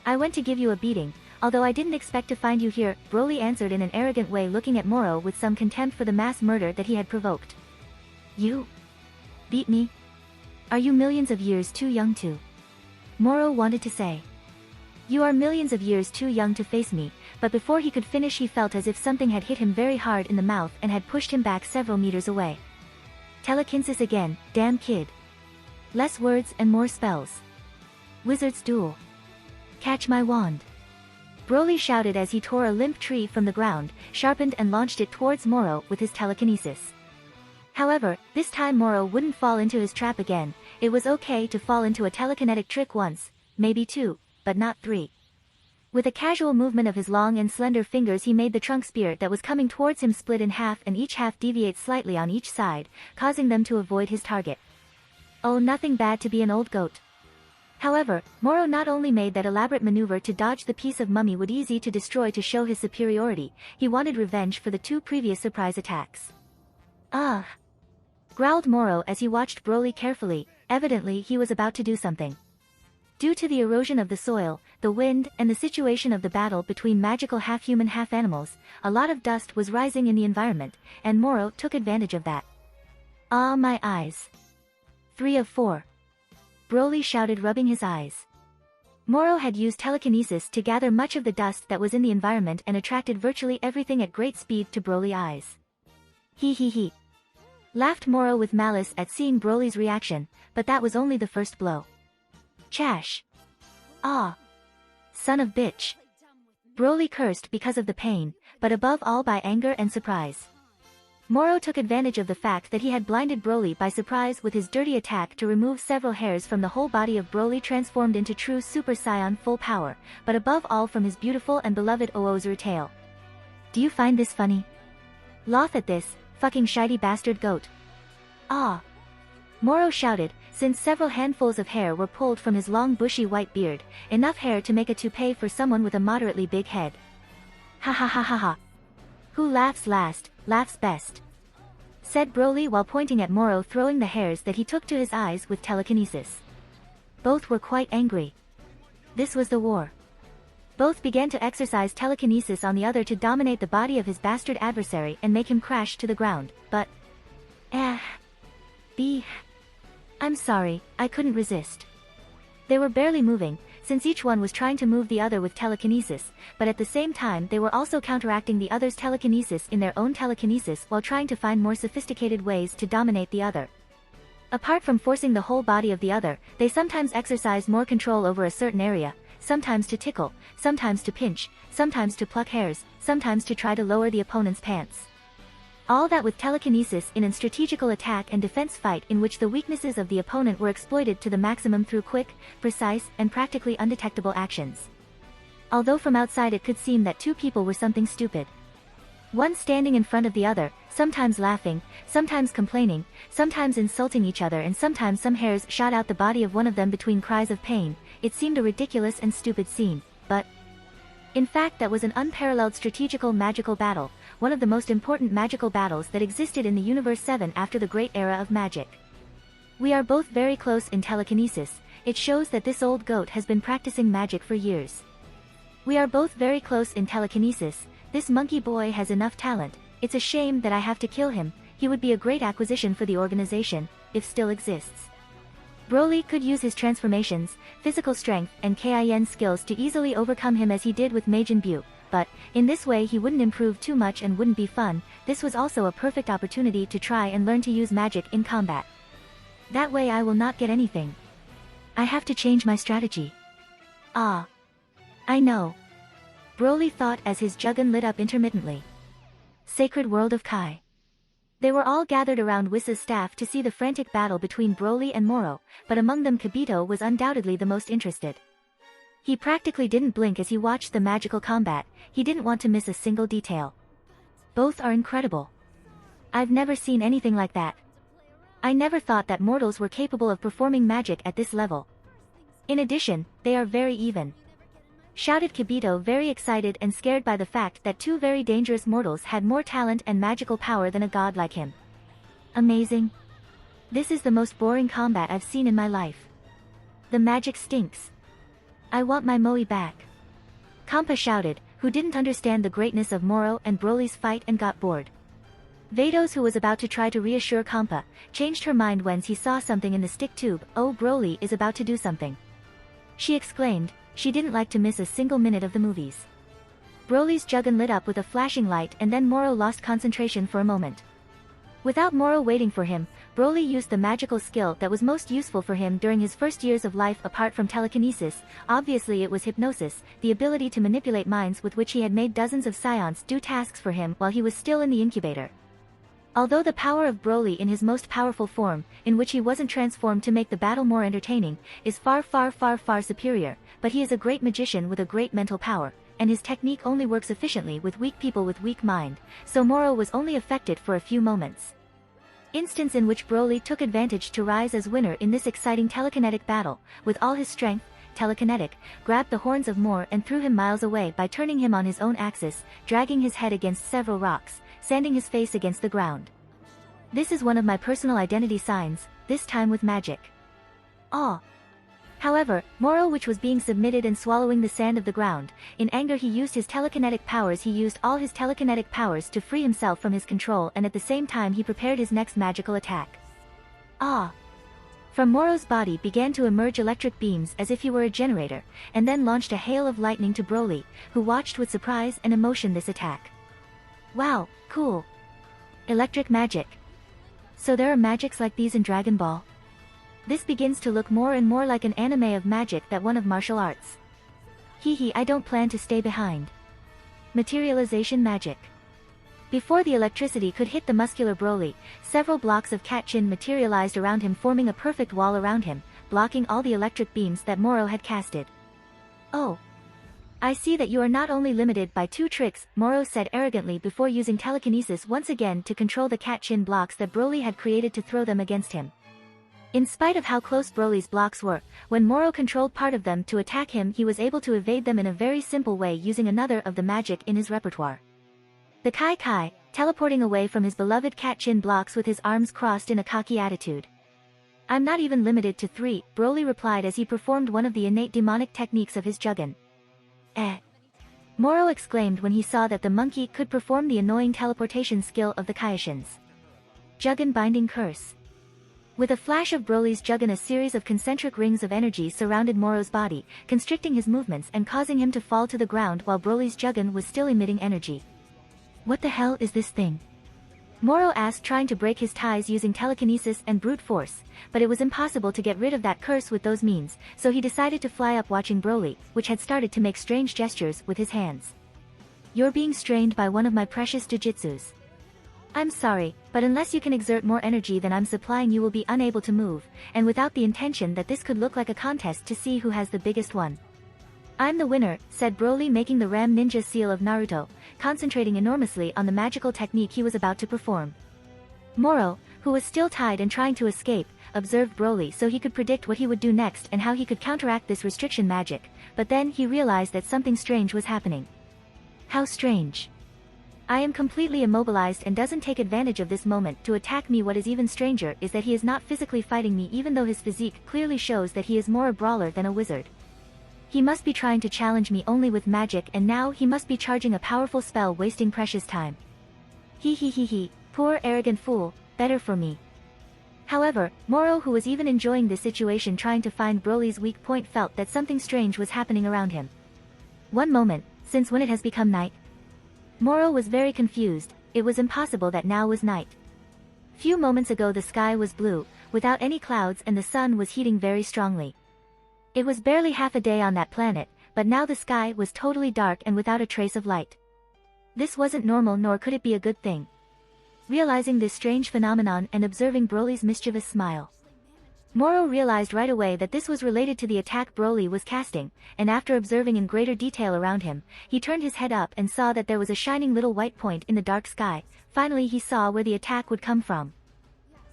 A: I went to give you a beating, although I didn't expect to find you here, Broly answered in an arrogant way, looking at Moro with some contempt for the mass murder that he had provoked. You beat me? Are you millions of years too young to? Moro wanted to say. You are millions of years too young to face me, but before he could finish he felt as if something had hit him very hard in the mouth and had pushed him back several meters away. Telekinesis again, damn kid. Less words and more spells. Wizard's duel. Catch my wand. Broly shouted as he tore a limp tree from the ground, sharpened and launched it towards Moro with his telekinesis. However, this time Moro wouldn't fall into his trap again. It was okay to fall into a telekinetic trick once, maybe two, but not three. With a casual movement of his long and slender fingers he made the trunk spear that was coming towards him split in half and each half deviate slightly on each side, causing them to avoid his target. Oh, nothing bad to be an old goat. However, Moro not only made that elaborate maneuver to dodge the piece of mummy wood easy to destroy to show his superiority, he wanted revenge for the two previous surprise attacks. Ah! Growled Moro as he watched Broly carefully. Evidently he was about to do something. Due to the erosion of the soil, the wind, and the situation of the battle between magical half-human half-animals, a lot of dust was rising in the environment, and Moro took advantage of that. Ah, my eyes. 3 of 4. Broly shouted, rubbing his eyes. Moro had used telekinesis to gather much of the dust that was in the environment and attracted virtually everything at great speed to Broly's eyes. He. Laughed Moro with malice at seeing Broly's reaction, but that was only the first blow. Chash. Ah. Son of bitch. Broly cursed because of the pain, but above all by anger and surprise. Moro took advantage of the fact that he had blinded Broly by surprise with his dirty attack to remove several hairs from the whole body of Broly, transformed into true Super Saiyan full power, but above all from his beautiful and beloved Oozuru tail. Do you find this funny? Laugh at this, fucking shitey bastard goat. Ah. Moro shouted, since several handfuls of hair were pulled from his long bushy white beard, enough hair to make a toupee for someone with a moderately big head. Ha ha ha ha ha. Who laughs last, laughs best. Said Broly while pointing at Moro throwing the hairs that he took to his eyes with telekinesis. Both were quite angry. This was the war. Both began to exercise telekinesis on the other to dominate the body of his bastard adversary and make him crash to the ground, but... I'm sorry, I couldn't resist. They were barely moving, since each one was trying to move the other with telekinesis, but at the same time they were also counteracting the other's telekinesis in their own telekinesis while trying to find more sophisticated ways to dominate the other. Apart from forcing the whole body of the other, they sometimes exercised more control over a certain area, sometimes to tickle, sometimes to pinch, sometimes to pluck hairs, sometimes to try to lower the opponent's pants. All that with telekinesis in a strategical attack and defense fight in which the weaknesses of the opponent were exploited to the maximum through quick, precise, and practically undetectable actions. Although from outside it could seem that two people were something stupid. One standing in front of the other, sometimes laughing, sometimes complaining, sometimes insulting each other, and sometimes some hairs shot out the body of one of them between cries of pain. It seemed a ridiculous and stupid scene, but... in fact that was an unparalleled strategical magical battle, one of the most important magical battles that existed in the Universe 7 after the Great Era of Magic. We are both very close in telekinesis, it shows that this old goat has been practicing magic for years. We are both very close in telekinesis, this monkey boy has enough talent, it's a shame that I have to kill him, he would be a great acquisition for the organization, if still exists. Broly could use his transformations, physical strength, and Kin skills to easily overcome him as he did with Majin Buu, but, in this way he wouldn't improve too much and wouldn't be fun. This was also a perfect opportunity to try and learn to use magic in combat. That way I will not get anything. I have to change my strategy. Ah. I know. Broly thought as his Jugun lit up intermittently. Sacred World of Kai. They were all gathered around Whis' staff to see the frantic battle between Broly and Moro, but among them Kibito was undoubtedly the most interested. He practically didn't blink as he watched the magical combat, he didn't want to miss a single detail. Both are incredible. I've never seen anything like that. I never thought that mortals were capable of performing magic at this level. In addition, they are very even. Shouted Kibito, very excited and scared by the fact that two very dangerous mortals had more talent and magical power than a god like him. Amazing. This is the most boring combat I've seen in my life. The magic stinks. I want my Moe back. Kampa shouted, who didn't understand the greatness of Moro and Broly's fight and got bored. Vados, who was about to try to reassure Kampa, changed her mind when he saw something in the stick tube. Oh, Broly is about to do something. She exclaimed. She didn't like to miss a single minute of the movies. Broly's Jugon lit up with a flashing light and then Moro lost concentration for a moment. Without Moro waiting for him, Broly used the magical skill that was most useful for him during his first years of life apart from telekinesis. Obviously it was hypnosis, the ability to manipulate minds with which he had made dozens of scions do tasks for him while he was still in the incubator. Although the power of Broly in his most powerful form, in which he wasn't transformed to make the battle more entertaining, is far superior, but he is a great magician with a great mental power, and his technique only works efficiently with weak people with weak mind, so Moro was only affected for a few moments. Instance in which Broly took advantage to rise as winner in this exciting telekinetic battle, with all his strength. Telekinetic grabbed the horns of Moro and threw him miles away by turning him on his own axis, dragging his head against several rocks, sanding his face against the ground. This is one of my personal identity signs, this time with magic. Ah. However, Moro, which was being submitted and swallowing the sand of the ground, in anger he used his telekinetic powers. He used all his telekinetic powers to free himself from his control, and at the same time he prepared his next magical attack. Ah! From Moro's body began to emerge electric beams as if he were a generator, and then launched a hail of lightning to Broly, who watched with surprise and emotion this attack. Wow, cool. Electric magic. So there are magics like these in Dragon Ball? This begins to look more and more like an anime of magic than one of martial arts. Hehe, I don't plan to stay behind. Materialization magic. Before the electricity could hit the muscular Broly, several blocks of Kaioshin materialized around him, forming a perfect wall around him, blocking all the electric beams that Moro had casted. Oh. I see that you are not only limited by 2 tricks, Moro said arrogantly before using telekinesis once again to control the Kaioshin blocks that Broly had created to throw them against him. In spite of how close Broly's blocks were, when Moro controlled part of them to attack him, he was able to evade them in a very simple way using another of the magic in his repertoire. The Kai, teleporting away from his beloved Kaioshin blocks with his arms crossed in a cocky attitude. I'm not even limited to 3, Broly replied as he performed one of the innate demonic techniques of his Jugon. Moro exclaimed when he saw that the monkey could perform the annoying teleportation skill of the Kaioshins. Jugon binding curse. With a flash of Broly's Jugon, a series of concentric rings of energy surrounded Moro's body, constricting his movements and causing him to fall to the ground while Broly's Jugon was still emitting energy. What the hell is this thing? Moro asked, trying to break his ties using telekinesis and brute force, but it was impossible to get rid of that curse with those means, so he decided to fly up watching Broly, which had started to make strange gestures with his hands. You're being strained by one of my precious jujutsus. I'm sorry, but unless you can exert more energy than I'm supplying you will be unable to move, and without the intention that this could look like a contest to see who has the biggest one. I'm the winner, said Broly, making the Ram Ninja seal of Naruto, concentrating enormously on the magical technique he was about to perform. Moro, who was still tied and trying to escape, observed Broly so he could predict what he would do next and how he could counteract this restriction magic, but then he realized that something strange was happening. How strange. I am completely immobilized and doesn't take advantage of this moment to attack me. What is even stranger is that he is not physically fighting me, even though his physique clearly shows that he is more a brawler than a wizard. He must be trying to challenge me only with magic, and now he must be charging a powerful spell, wasting precious time. He, poor arrogant fool, better for me. However, Moro, who was even enjoying this situation trying to find Broly's weak point, felt that something strange was happening around him. One moment, since when it has become night? Moro was very confused. It was impossible that now was night. Few moments ago the sky was blue, without any clouds, and the sun was heating very strongly. It was barely half a day on that planet, but now the sky was totally dark and without a trace of light. This wasn't normal, nor could it be a good thing. Realizing this strange phenomenon and observing Broly's mischievous smile, Moro realized right away that this was related to the attack Broly was casting, and after observing in greater detail around him, he turned his head up and saw that there was a shining little white point in the dark sky. Finally he saw where the attack would come from.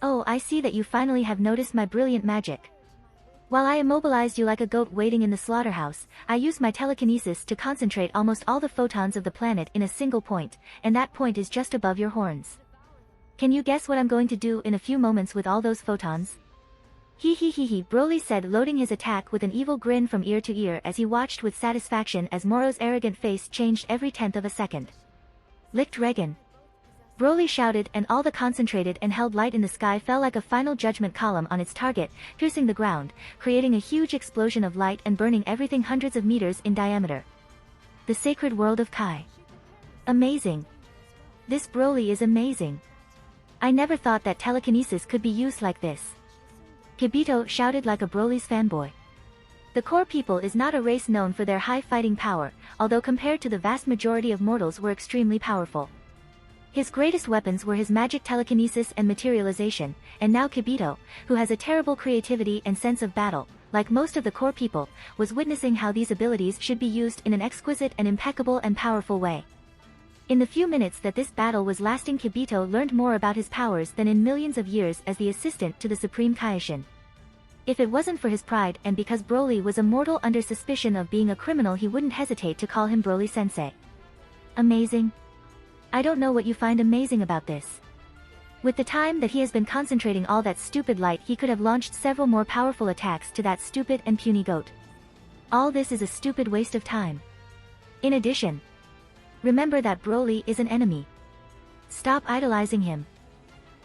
A: Oh, I see that you finally have noticed my brilliant magic. While I immobilized you like a goat waiting in the slaughterhouse, I used my telekinesis to concentrate almost all the photons of the planet in a single point, and that point is just above your horns. Can you guess what I'm going to do in a few moments with all those photons? He, Broly said, loading his attack with an evil grin from ear to ear as he watched with satisfaction as Moro's arrogant face changed every tenth of a second. Licked Regan. Broly shouted, and all the concentrated and held light in the sky fell like a final judgment column on its target, piercing the ground, creating a huge explosion of light and burning everything hundreds of meters in diameter. The sacred world of Kai. Amazing. This Broly is amazing. I never thought that telekinesis could be used like this. Kibito shouted like a Broly's fanboy. The core people is not a race known for their high fighting power, although compared to the vast majority of mortals were extremely powerful. His greatest weapons were his magic telekinesis and materialization, and now Kibito, who has a terrible creativity and sense of battle, like most of the core people, was witnessing how these abilities should be used in an exquisite and impeccable and powerful way. In the few minutes that this battle was lasting, Kibito learned more about his powers than in millions of years as the assistant to the Supreme Kaioshin. If it wasn't for his pride and because Broly was a mortal under suspicion of being a criminal, he wouldn't hesitate to call him Broly-sensei. Amazing. I don't know what you find amazing about this. With the time that he has been concentrating all that stupid light, he could have launched several more powerful attacks to that stupid and puny goat. All this is a stupid waste of time. In addition, remember that Broly is an enemy. Stop idolizing him.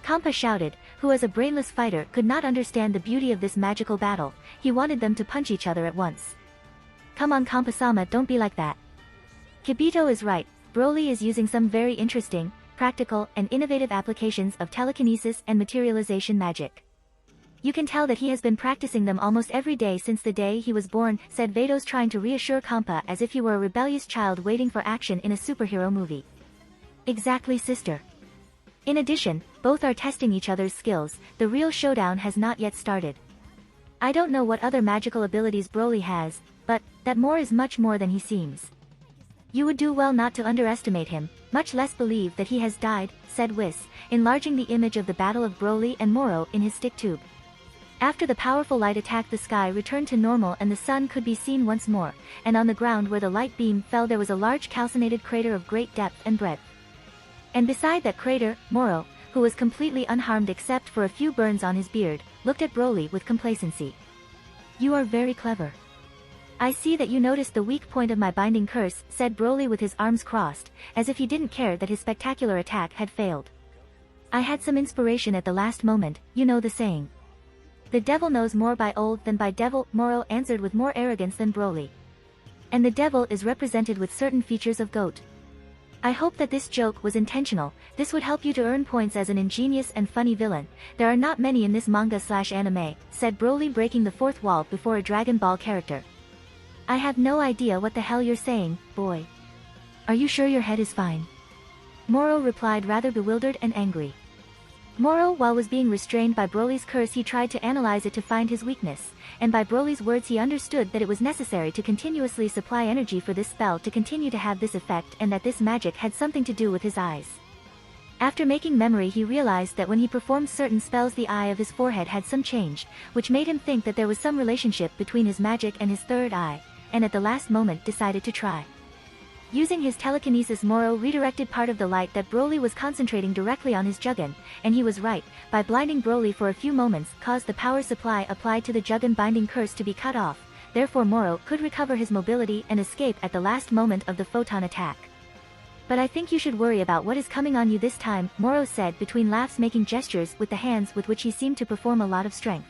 A: Kampa shouted, who as a brainless fighter could not understand the beauty of this magical battle. He wanted them to punch each other at once. Come on, Kampa-sama, don't be like that. Kibito is right. Broly is using some very interesting, practical, and innovative applications of telekinesis and materialization magic. You can tell that he has been practicing them almost every day since the day he was born, said Vados, trying to reassure Kampa as if he were a rebellious child waiting for action in a superhero movie. Exactly, sister. In addition, both are testing each other's skills. The real showdown has not yet started. I don't know what other magical abilities Broly has, but that more is much more than he seems. You would do well not to underestimate him, much less believe that he has died, said Whis, enlarging the image of the battle of Broly and Moro in his stick tube. After the powerful light attack, the sky returned to normal and the sun could be seen once more, and on the ground where the light beam fell there was a large calcinated crater of great depth and breadth. And beside that crater, Moro, who was completely unharmed except for a few burns on his beard, looked at Broly with complacency. You are very clever. I see that you noticed the weak point of my binding curse, said Broly with his arms crossed, as if he didn't care that his spectacular attack had failed. I had some inspiration at the last moment, you know the saying. The devil knows more by old than by devil, Moro answered with more arrogance than Broly. And the devil is represented with certain features of goat. I hope that this joke was intentional. This would help you to earn points as an ingenious and funny villain. There are not many in this manga/anime, said Broly, breaking the fourth wall before a Dragon Ball character. I have no idea what the hell you're saying, boy. Are you sure your head is fine? Moro replied, rather bewildered and angry. Moro, while was being restrained by Broly's curse, he tried to analyze it to find his weakness, and by Broly's words he understood that it was necessary to continuously supply energy for this spell to continue to have this effect, and that this magic had something to do with his eyes. After making memory, he realized that when he performed certain spells the eye of his forehead had some change, which made him think that there was some relationship between his magic and his third eye, and at the last moment decided to try. Using his telekinesis, Moro redirected part of the light that Broly was concentrating directly on his Jugun, and he was right, by blinding Broly for a few moments caused the power supply applied to the Jugun binding curse to be cut off, therefore Moro could recover his mobility and escape at the last moment of the photon attack. But I think you should worry about what is coming on you this time, Moro said between laughs, making gestures with the hands with which he seemed to perform a lot of strength.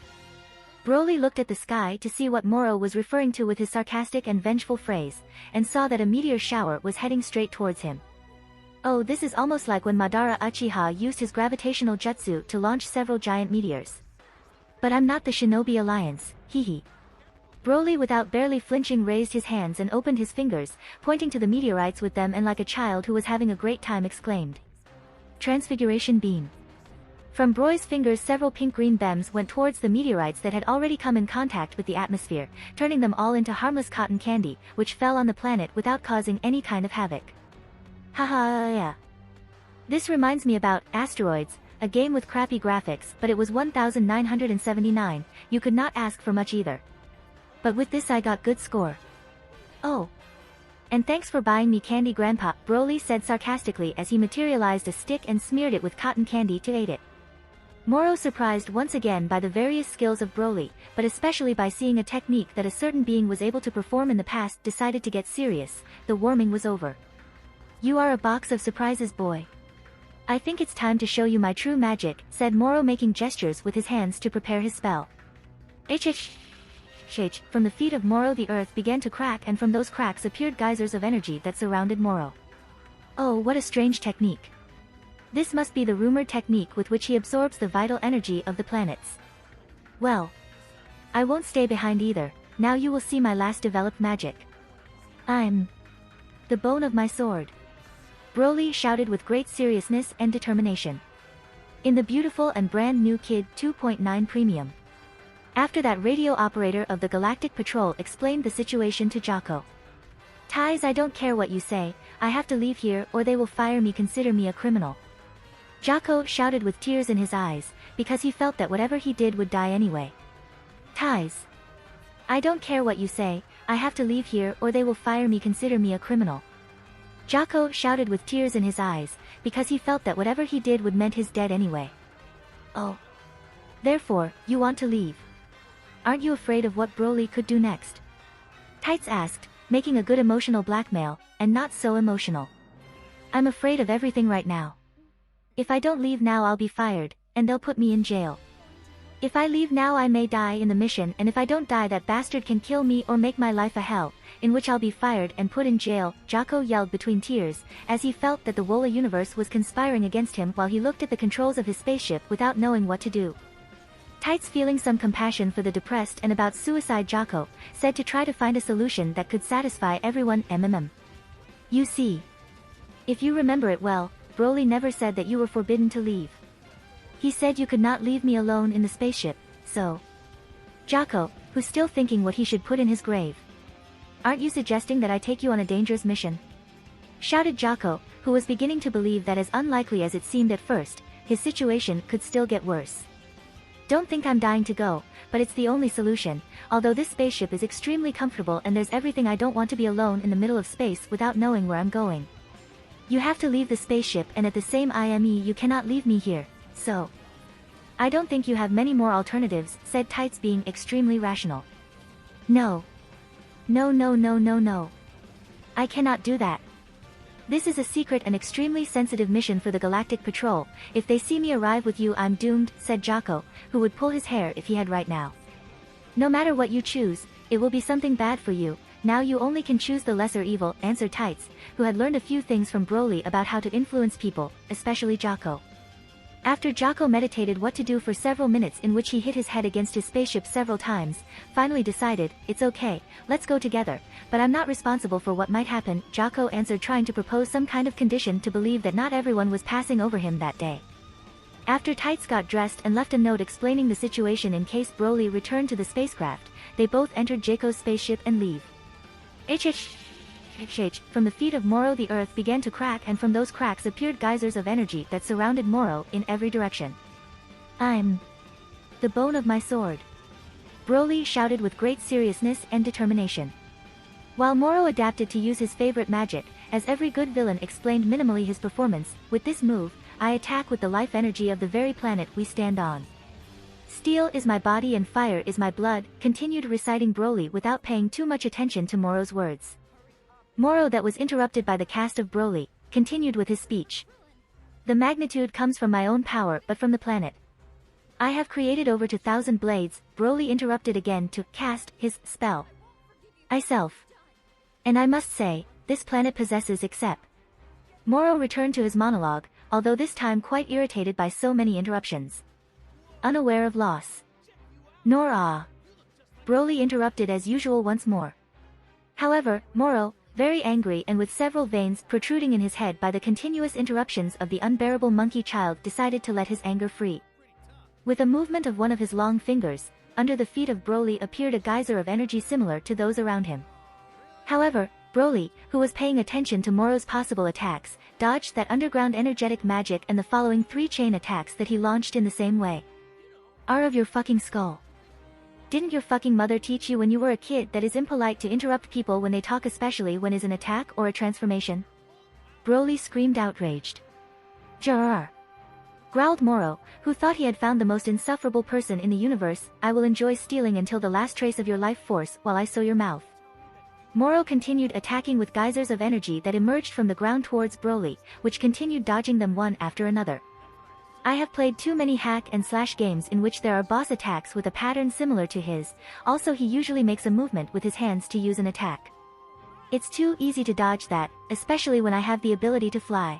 A: Broly looked at the sky to see what Moro was referring to with his sarcastic and vengeful phrase, and saw that a meteor shower was heading straight towards him. Oh, this is almost like when Madara Uchiha used his gravitational jutsu to launch several giant meteors. But I'm not the Shinobi Alliance, hehe. Broly, without barely flinching, raised his hands and opened his fingers, pointing to the meteorites with them, and like a child who was having a great time exclaimed. Transfiguration beam. From Broly's fingers several pink-green beams went towards the meteorites that had already come in contact with the atmosphere, turning them all into harmless cotton candy, which fell on the planet without causing any kind of havoc. Haha, yeah. This reminds me about asteroids. a game with crappy graphics, but it was 1979, you could not ask for much either. But with this I got good score. Oh. And thanks for buying me candy, Grandpa, Broly said sarcastically as he materialized a stick and smeared it with cotton candy to eat it. Moro, surprised once again by the various skills of Broly, but especially by seeing a technique that a certain being was able to perform in the past, decided to get serious. The warming was over. You are a box of surprises, boy. I think it's time to show you my true magic, said Moro, making gestures with his hands to prepare his spell. From the feet of Moro the earth began to crack, and from those cracks appeared geysers of energy that surrounded Moro. Oh, what a strange technique. This must be the rumored technique with which he absorbs the vital energy of the planets. Well, I won't stay behind either. Now you will see my last developed magic. I'm the bone of my sword, Broly shouted with great seriousness and determination. In the beautiful and brand new Kid 2.9 Premium. After that, radio operator of the Galactic Patrol explained the situation to Jocko. Ties, I don't care what you say, I have to leave here or they will fire me, consider me a criminal. Jocko shouted with tears in his eyes, because he felt that whatever he did would die anyway. Ties. I don't care what you say, I have to leave here or they will fire me, consider me a criminal. Jocko shouted with tears in his eyes, because he felt that whatever he did would meant his dead anyway. Oh. Therefore, you want to leave. Aren't you afraid of what Broly could do next? Tights asked, making a good emotional blackmail, and not so emotional. I'm afraid of everything right now. If I don't leave now I'll be fired, and they'll put me in jail. If I leave now I may die in the mission, and if I don't die that bastard can kill me or make my life a hell, in which I'll be fired and put in jail, Jocko yelled between tears, as he felt that the Wola universe was conspiring against him while he looked at the controls of his spaceship without knowing what to do. Tights, feeling some compassion for the depressed and about suicide Jocko, said to try to find a solution that could satisfy everyone. You see. If you remember it well, Broly never said that you were forbidden to leave. He said you could not leave me alone in the spaceship, so... Jocko, who's still thinking what he should put in his grave. Aren't you suggesting that I take you on a dangerous mission? Shouted Jocko, who was beginning to believe that, as unlikely as it seemed at first, his situation could still get worse. Don't think I'm dying to go, but it's the only solution, although this spaceship is extremely comfortable and there's everything. I don't want to be alone in the middle of space without knowing where I'm going. You have to leave the spaceship, and at the same time you cannot leave me here, so... I don't think you have many more alternatives, said Tights, being extremely rational. No. No. I cannot do that. This is a secret and extremely sensitive mission for the Galactic Patrol. If they see me arrive with you I'm doomed, said Jocko, who would pull his hair if he had right now. No matter what you choose, it will be something bad for you. Now you only can choose the lesser evil, answered Tights, who had learned a few things from Broly about how to influence people, especially Jocko. After Jocko meditated what to do for several minutes, in which he hit his head against his spaceship several times, finally decided, it's okay, let's go together, but I'm not responsible for what might happen, Jocko answered, trying to propose some kind of condition to believe that not everyone was passing over him that day. After Tights got dressed and left a note explaining the situation in case Broly returned to the spacecraft, they both entered Jocko's spaceship and leave. From the feet of Moro the earth began to crack, and from those cracks appeared geysers of energy that surrounded Moro in every direction. I'm the bone of my sword, Broly shouted with great seriousness and determination. While Moro adapted to use his favorite magic, as every good villain explained minimally his performance, with this move, I attack with the life energy of the very planet we stand on. Steel is my body and fire is my blood, continued reciting Broly without paying too much attention to Moro's words. Moro, that was interrupted by the cast of Broly, continued with his speech. The magnitude comes from my own power but from the planet. I have created over 2,000 blades, Broly interrupted again to cast his spell. And I must say, this planet possesses except. Moro returned to his monologue, although this time quite irritated by so many interruptions. Unaware of loss. Nor ah. Broly interrupted as usual once more. However, Moro, very angry and with several veins protruding in his head by the continuous interruptions of the unbearable monkey child, decided to let his anger free. With a movement of one of his long fingers, under the feet of Broly appeared a geyser of energy similar to those around him. However, Broly, who was paying attention to Moro's possible attacks, dodged that underground energetic magic and the following 3 chain attacks that he launched in the same way. R of your fucking skull. Didn't your fucking mother teach you when you were a kid that it's impolite to interrupt people when they talk, especially when it's an attack or a transformation? Broly screamed outraged. Jarr! Growled Moro, who thought he had found the most insufferable person in the universe. I will enjoy stealing until the last trace of your life force while I sew your mouth. Moro continued attacking with geysers of energy that emerged from the ground towards Broly, which continued dodging them one after another. I have played too many hack and slash games in which there are boss attacks with a pattern similar to his. Also, he usually makes a movement with his hands to use an attack. It's too easy to dodge that, especially when I have the ability to fly.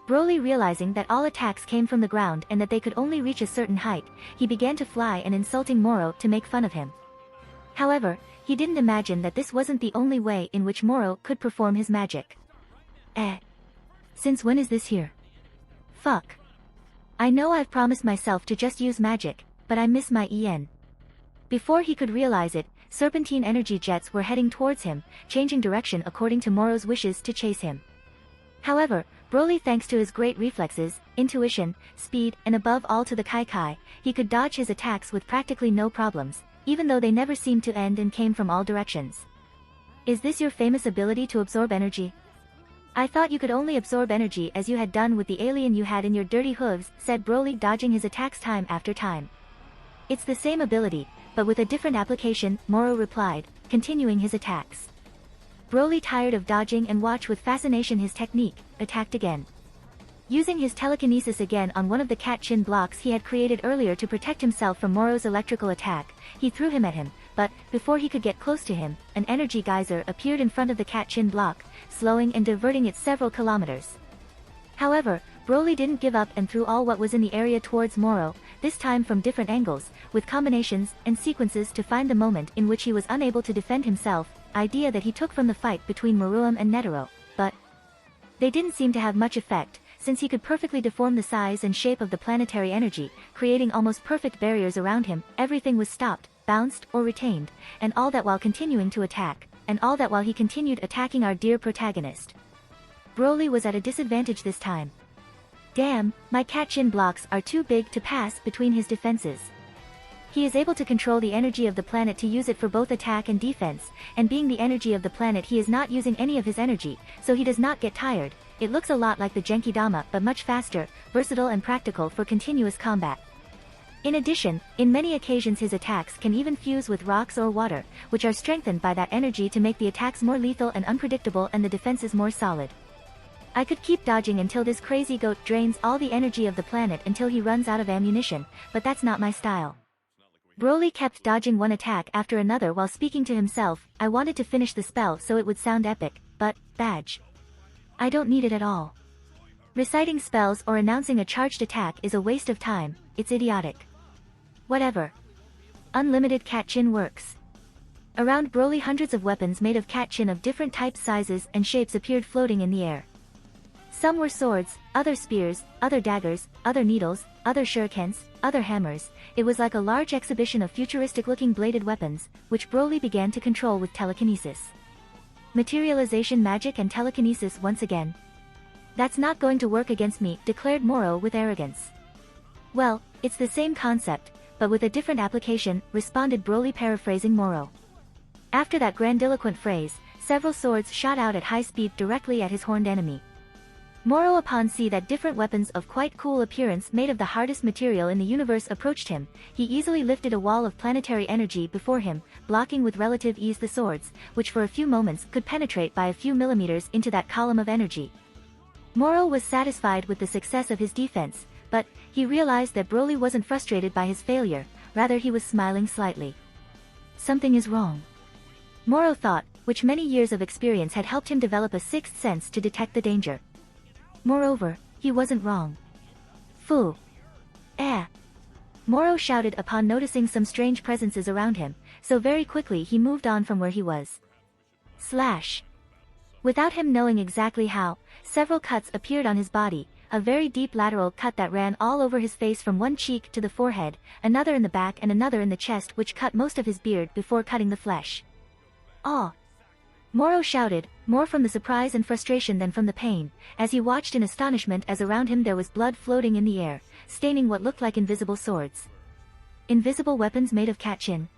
A: Broly, realizing that all attacks came from the ground and that they could only reach a certain height, he began to fly and insulting Moro to make fun of him. However, he didn't imagine that this wasn't the only way in which Moro could perform his magic. Since when is this here? Fuck. I know I've promised myself to just use magic, but I miss my EN. Before he could realize it, serpentine energy jets were heading towards him, changing direction according to Moro's wishes to chase him. However, Broly, thanks to his great reflexes, intuition, speed, and above all to the Kai, he could dodge his attacks with practically no problems, even though they never seemed to end and came from all directions. Is this your famous ability to absorb energy? I thought you could only absorb energy as you had done with the alien you had in your dirty hooves, said Broly, dodging his attacks time after time. It's the same ability, but with a different application, Moro replied, continuing his attacks. Broly, tired of dodging and watched with fascination his technique, attacked again. Using his telekinesis again on one of the cat chin blocks he had created earlier to protect himself from Moro's electrical attack, he threw him at him, but, before he could get close to him, an energy geyser appeared in front of the cat chin block, slowing and diverting it several kilometers. However, Broly didn't give up and threw all what was in the area towards Moro, this time from different angles, with combinations and sequences to find the moment in which he was unable to defend himself, idea that he took from the fight between Meruem and Netero, but they didn't seem to have much effect, since he could perfectly deform the size and shape of the planetary energy, creating almost perfect barriers around him. Everything was stopped, bounced, or retained, and all that while continuing to attack, and all that while he continued attacking our dear protagonist. Broly was at a disadvantage this time. Damn, my cat chin blocks are too big to pass between his defenses. He is able to control the energy of the planet to use it for both attack and defense, and being the energy of the planet, he is not using any of his energy, so he does not get tired. It looks a lot like the Genkidama, but much faster, versatile and practical for continuous combat. In addition, in many occasions his attacks can even fuse with rocks or water, which are strengthened by that energy to make the attacks more lethal and unpredictable and the defenses more solid. I could keep dodging until this crazy goat drains all the energy of the planet until he runs out of ammunition, but that's not my style. Broly kept dodging one attack after another while speaking to himself. I wanted to finish the spell so it would sound epic, but, badge. I don't need it at all. Reciting spells or announcing a charged attack is a waste of time, it's idiotic. Whatever. Unlimited cat chin works. Around Broly hundreds of weapons made of cat chin of different types, sizes, and shapes appeared floating in the air. Some were swords, other spears, other daggers, other needles, other shurikens, other hammers. It was like a large exhibition of futuristic-looking bladed weapons, which Broly began to control with telekinesis. Materialization magic and telekinesis once again. That's not going to work against me, declared Moro with arrogance. Well, it's the same concept, but with a different application, responded Broly, paraphrasing Moro. After that grandiloquent phrase, several swords shot out at high speed directly at his horned enemy. Moro, upon see that different weapons of quite cool appearance made of the hardest material in the universe approached him, he easily lifted a wall of planetary energy before him, blocking with relative ease the swords, which for a few moments could penetrate by a few millimeters into that column of energy. Moro was satisfied with the success of his defense, but he realized that Broly wasn't frustrated by his failure, rather he was smiling slightly. Something is wrong. Moro thought, which many years of experience had helped him develop a sixth sense to detect the danger. Moreover, he wasn't wrong. Fu. Moro shouted upon noticing some strange presences around him, so very quickly he moved on from where he was. Slash. Without him knowing exactly how, several cuts appeared on his body, a very deep lateral cut that ran all over his face from one cheek to the forehead, another in the back and another in the chest, which cut most of his beard before cutting the flesh. Moro shouted, more from the surprise and frustration than from the pain, as he watched in astonishment as around him there was blood floating in the air, staining what looked like invisible swords. Invisible weapons made of Kaioshin?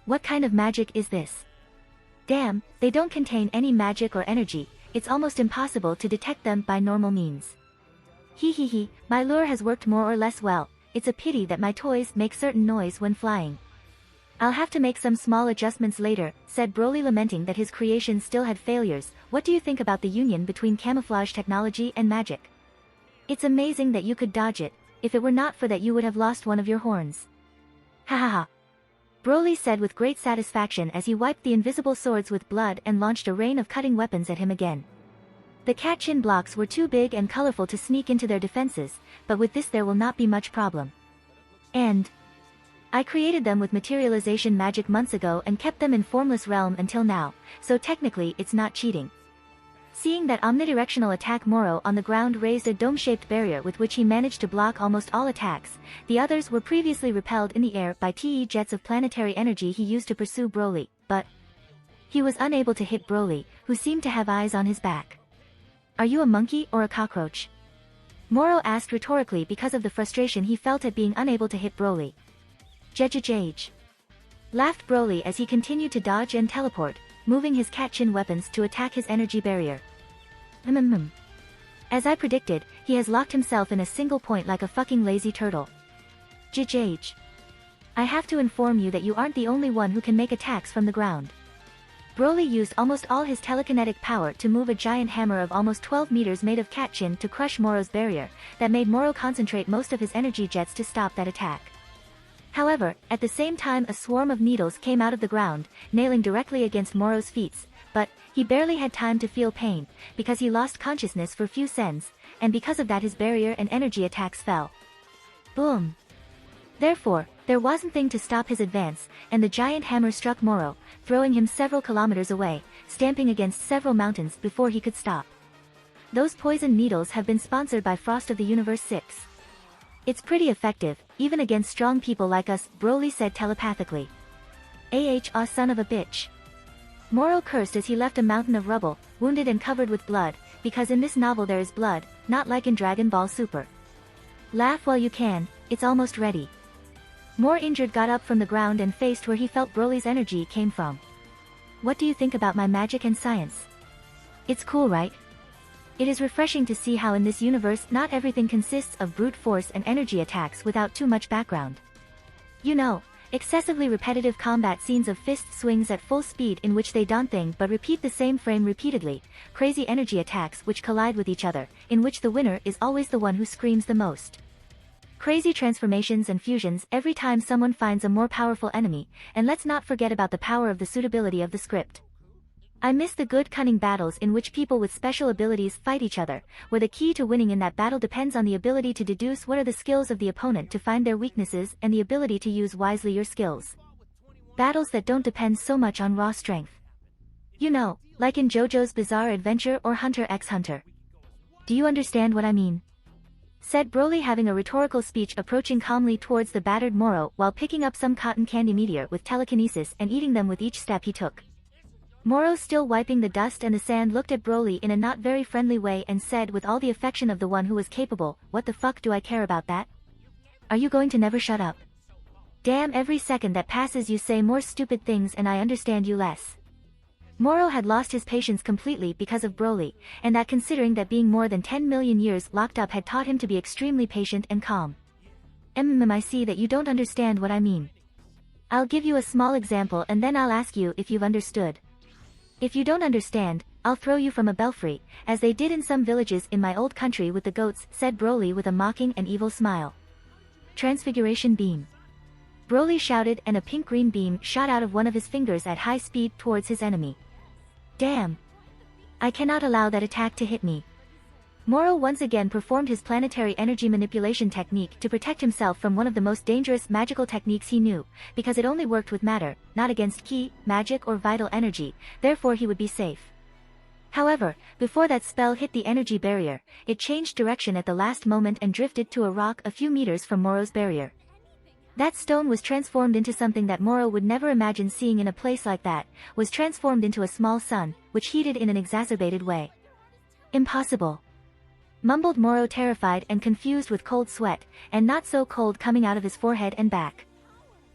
A: What kind of magic is this? Damn, they don't contain any magic or energy, it's almost impossible to detect them by normal means. Hee, my lure has worked more or less well, it's a pity that my toys make certain noise when flying. I'll have to make some small adjustments later, said Broly, lamenting that his creation still had failures. What do you think about the union between camouflage technology and magic? It's amazing that you could dodge it, if it were not for that you would have lost one of your horns. Ha. Broly said with great satisfaction as he wiped the invisible swords with blood and launched a rain of cutting weapons at him again. The Kaioshin blocks were too big and colorful to sneak into their defenses, but with this there will not be much problem. And I created them with materialization magic months ago and kept them in formless realm until now, so technically it's not cheating. Seeing that omnidirectional attack, Moro on the ground raised a dome-shaped barrier with which he managed to block almost all attacks. The others were previously repelled in the air by TE jets of planetary energy he used to pursue Broly, but he was unable to hit Broly, who seemed to have eyes on his back. Are you a monkey or a cockroach? Moro asked rhetorically because of the frustration he felt at being unable to hit Broly. Jage. Laughed Broly as he continued to dodge and teleport, moving his Kaioshin weapons to attack his energy barrier. As I predicted, he has locked himself in a single point like a fucking lazy turtle. Jage. I have to inform you that you aren't the only one who can make attacks from the ground. Broly used almost all his telekinetic power to move a giant hammer of almost 12 meters made of Kaioshin to crush Moro's barrier, that made Moro concentrate most of his energy jets to stop that attack. However, at the same time a swarm of needles came out of the ground, nailing directly against Moro's feet, but he barely had time to feel pain, because he lost consciousness for few seconds, and because of that his barrier and energy attacks fell. Boom! Therefore, there wasn't thing to stop his advance, and the giant hammer struck Moro, throwing him several kilometers away, stamping against several mountains before he could stop. Those poison needles have been sponsored by Frost of the Universe 6. It's pretty effective, even against strong people like us, Broly said telepathically. Son of a bitch. Moro cursed as he left a mountain of rubble, wounded and covered with blood, because in this novel there is blood, not like in Dragon Ball Super. Laugh while you can, it's almost ready. More injured got up from the ground and faced where he felt Broly's energy came from. What do you think about my magic and science? It's cool, right? It is refreshing to see how in this universe not everything consists of brute force and energy attacks without too much background. You know, excessively repetitive combat scenes of fist swings at full speed in which they don't think but repeat the same frame repeatedly, crazy energy attacks which collide with each other, in which the winner is always the one who screams the most. Crazy transformations and fusions every time someone finds a more powerful enemy, and let's not forget about the power of the suitability of the script. I miss the good cunning battles in which people with special abilities fight each other, where the key to winning in that battle depends on the ability to deduce what are the skills of the opponent to find their weaknesses and the ability to use wisely your skills. Battles that don't depend so much on raw strength. You know, like in JoJo's Bizarre Adventure or Hunter x Hunter. Do you understand what I mean? Said Broly, having a rhetorical speech, approaching calmly towards the battered Moro while picking up some cotton candy meteor with telekinesis and eating them with each step he took. Moro, still wiping the dust and the sand, looked at Broly in a not very friendly way and said with all the affection of the one who was capable, "What the fuck do I care about that? Are you going to never shut up? Damn, every second that passes you say more stupid things and I understand you less." Moro had lost his patience completely because of Broly, and that considering that being more than 10 million years locked up had taught him to be extremely patient and calm. I see that you don't understand what I mean. I'll give you a small example and then I'll ask you if you've understood. If you don't understand, I'll throw you from a belfry, as they did in some villages in my old country with the goats, said Broly with a mocking and evil smile. Transfiguration beam. Broly shouted, and a pink-green beam shot out of one of his fingers at high speed towards his enemy. Damn! I cannot allow that attack to hit me. Moro once again performed his planetary energy manipulation technique to protect himself from one of the most dangerous magical techniques he knew, because it only worked with matter, not against ki, magic or vital energy, therefore he would be safe. However, before that spell hit the energy barrier, it changed direction at the last moment and drifted to a rock a few meters from Moro's barrier. That stone was transformed into something that Moro would never imagine seeing in a place like that, was transformed into a small sun, which heated in an exacerbated way. Impossible. Mumbled Moro, terrified and confused with cold sweat, and not so cold coming out of his forehead and back.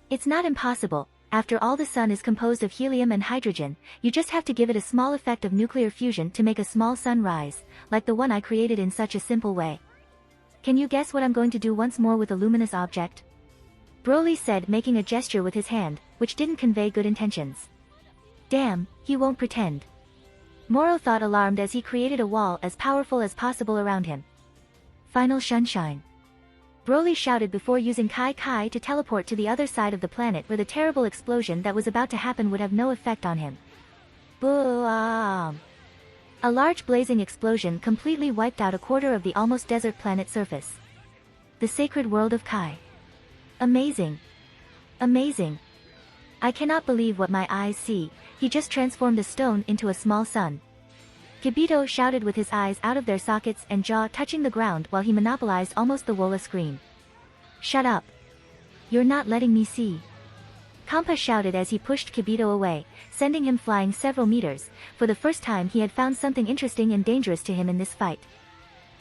A: It's not impossible. After all, the sun is composed of helium and hydrogen, you just have to give it a small effect of nuclear fusion to make a small sun rise, like the one I created in such a simple way. Can you guess what I'm going to do once more with a luminous object? Broly said, making a gesture with his hand, which didn't convey good intentions. Damn, he won't pretend. Moro thought, alarmed as he created a wall as powerful as possible around him. Final sunshine. Broly shouted before using Kai to teleport to the other side of the planet where the terrible explosion that was about to happen would have no effect on him. Boom! A large blazing explosion completely wiped out a quarter of the almost desert planet surface. The sacred world of Kai. Amazing. Amazing. I cannot believe what my eyes see. He just transformed a stone into a small sun. Kibito shouted with his eyes out of their sockets and jaw touching the ground while he monopolized almost the Wola screen. Shut up. You're not letting me see. Kampa shouted as he pushed Kibito away, sending him flying several meters. For the first time he had found something interesting and dangerous to him in this fight.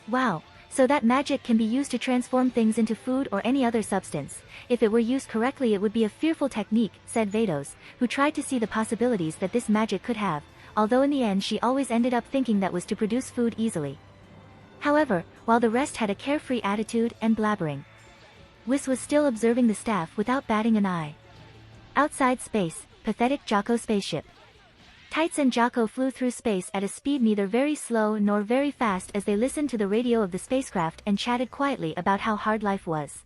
A: Wow, so that magic can be used to transform things into food or any other substance. If it were used correctly it would be a fearful technique, said Vados, who tried to see the possibilities that this magic could have, although in the end she always ended up thinking that was to produce food easily. However, while the rest had a carefree attitude and blabbering, Whis was still observing the staff without batting an eye. Outside space, pathetic Jocko spaceship. Tights and Jocko flew through space at a speed neither very slow nor very fast as they listened to the radio of the spacecraft and chatted quietly about how hard life was.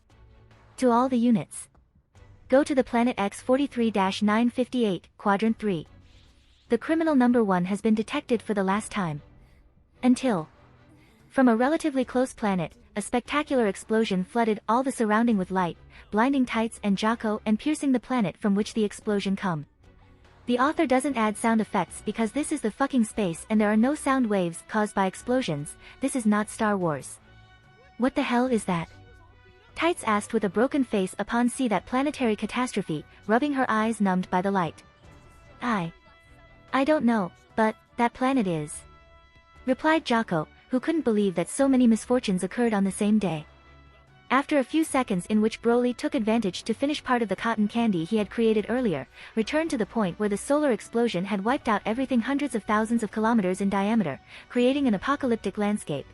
A: To all the units. Go to the planet X43-958, Quadrant 3. The criminal number 1 has been detected for the last time. Until. From a relatively close planet, a spectacular explosion flooded all the surrounding with light, blinding Tights and Jocko and piercing the planet from which the explosion come. The author doesn't add sound effects because this is the fucking space and there are no sound waves caused by explosions. This is not Star Wars. What the hell is that? Tights asked with a broken face upon see that planetary catastrophe, rubbing her eyes numbed by the light. I don't know, but that planet is, replied Jocko, who couldn't believe that so many misfortunes occurred on the same day. After a few seconds in which Broly took advantage to finish part of the cotton candy he had created earlier, returned to the point where the solar explosion had wiped out everything hundreds of thousands of kilometers in diameter, creating an apocalyptic landscape.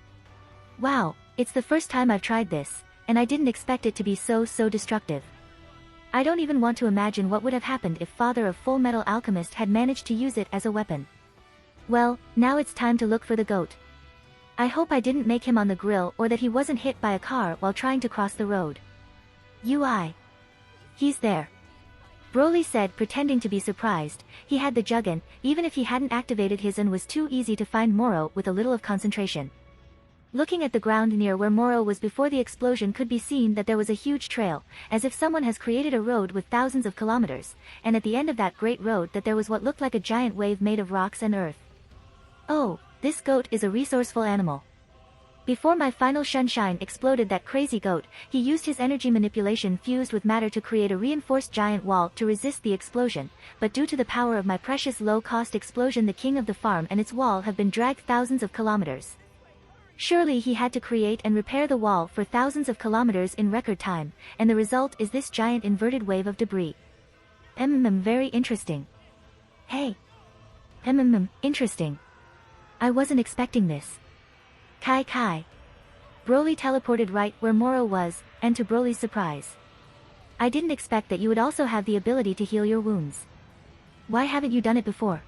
A: Wow, it's the first time I've tried this, and I didn't expect it to be so destructive. I don't even want to imagine what would have happened if Father of Full Metal Alchemist had managed to use it as a weapon. Well, now it's time to look for the goat. I hope I didn't make him on the grill or that he wasn't hit by a car while trying to cross the road. He's there. Broly said, pretending to be surprised. He had the Juggin, even if he hadn't activated his and was too easy to find Moro with a little of concentration. Looking at the ground near where Moro was before the explosion could be seen that there was a huge trail, as if someone has created a road with thousands of kilometers, and at the end of that great road that there was what looked like a giant wave made of rocks and earth. Oh, this goat is a resourceful animal. Before my final sunshine exploded that crazy goat, he used his energy manipulation fused with matter to create a reinforced giant wall to resist the explosion, but due to the power of my precious low-cost explosion the king of the farm and its wall have been dragged thousands of kilometers. Surely he had to create and repair the wall for thousands of kilometers in record time, and the result is this giant inverted wave of debris. Very interesting. Hey. Interesting. I wasn't expecting this. Kai. Broly teleported right where Moro was, and to Broly's surprise. I didn't expect that you would also have the ability to heal your wounds. Why haven't you done it before?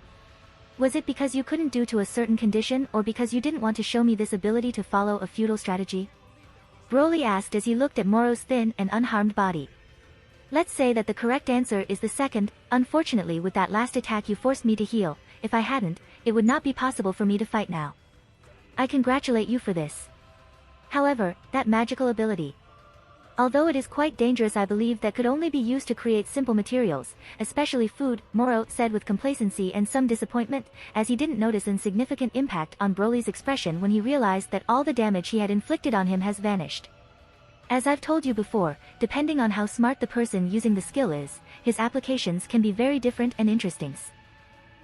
A: Was it because you couldn't due to a certain condition or because you didn't want to show me this ability to follow a feudal strategy? Broly asked as he looked at Moro's thin and unharmed body. Let's say that the correct answer is the second. Unfortunately, with that last attack you forced me to heal. If I hadn't, it would not be possible for me to fight now. I congratulate you for this. However, that magical ability, although it is quite dangerous, I believe that could only be used to create simple materials, especially food, Moro said with complacency and some disappointment, as he didn't notice an significant impact on Broly's expression when he realized that all the damage he had inflicted on him has vanished. As I've told you before, depending on how smart the person using the skill is, his applications can be very different and interesting.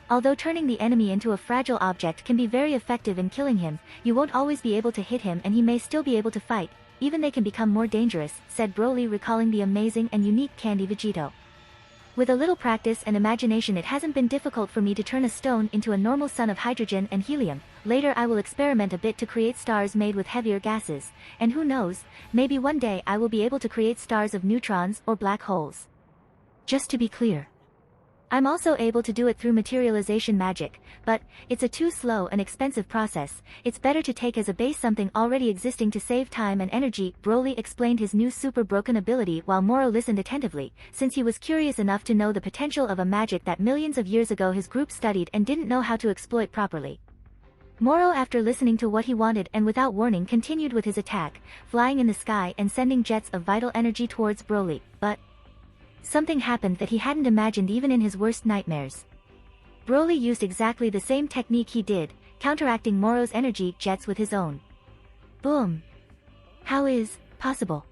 A: Although turning the enemy into a fragile object can be very effective in killing him, you won't always be able to hit him and he may still be able to fight, even they can become more dangerous, said Broly, recalling the amazing and unique Candy Vegito. With a little practice and imagination, it hasn't been difficult for me to turn a stone into a normal sun of hydrogen and helium. Later I will experiment a bit to create stars made with heavier gases, and who knows, maybe one day I will be able to create stars of neutrons or black holes. Just to be clear, I'm also able to do it through materialization magic, but it's a too slow and expensive process. It's better to take as a base something already existing to save time and energy. Broly explained his new super broken ability while Moro listened attentively, since he was curious enough to know the potential of a magic that millions of years ago his group studied and didn't know how to exploit properly. Moro, after listening to what he wanted and without warning, continued with his attack, flying in the sky and sending jets of vital energy towards Broly, but something happened that he hadn't imagined even in his worst nightmares. Broly used exactly the same technique he did, counteracting Moro's energy jets with his own. Boom! How is possible?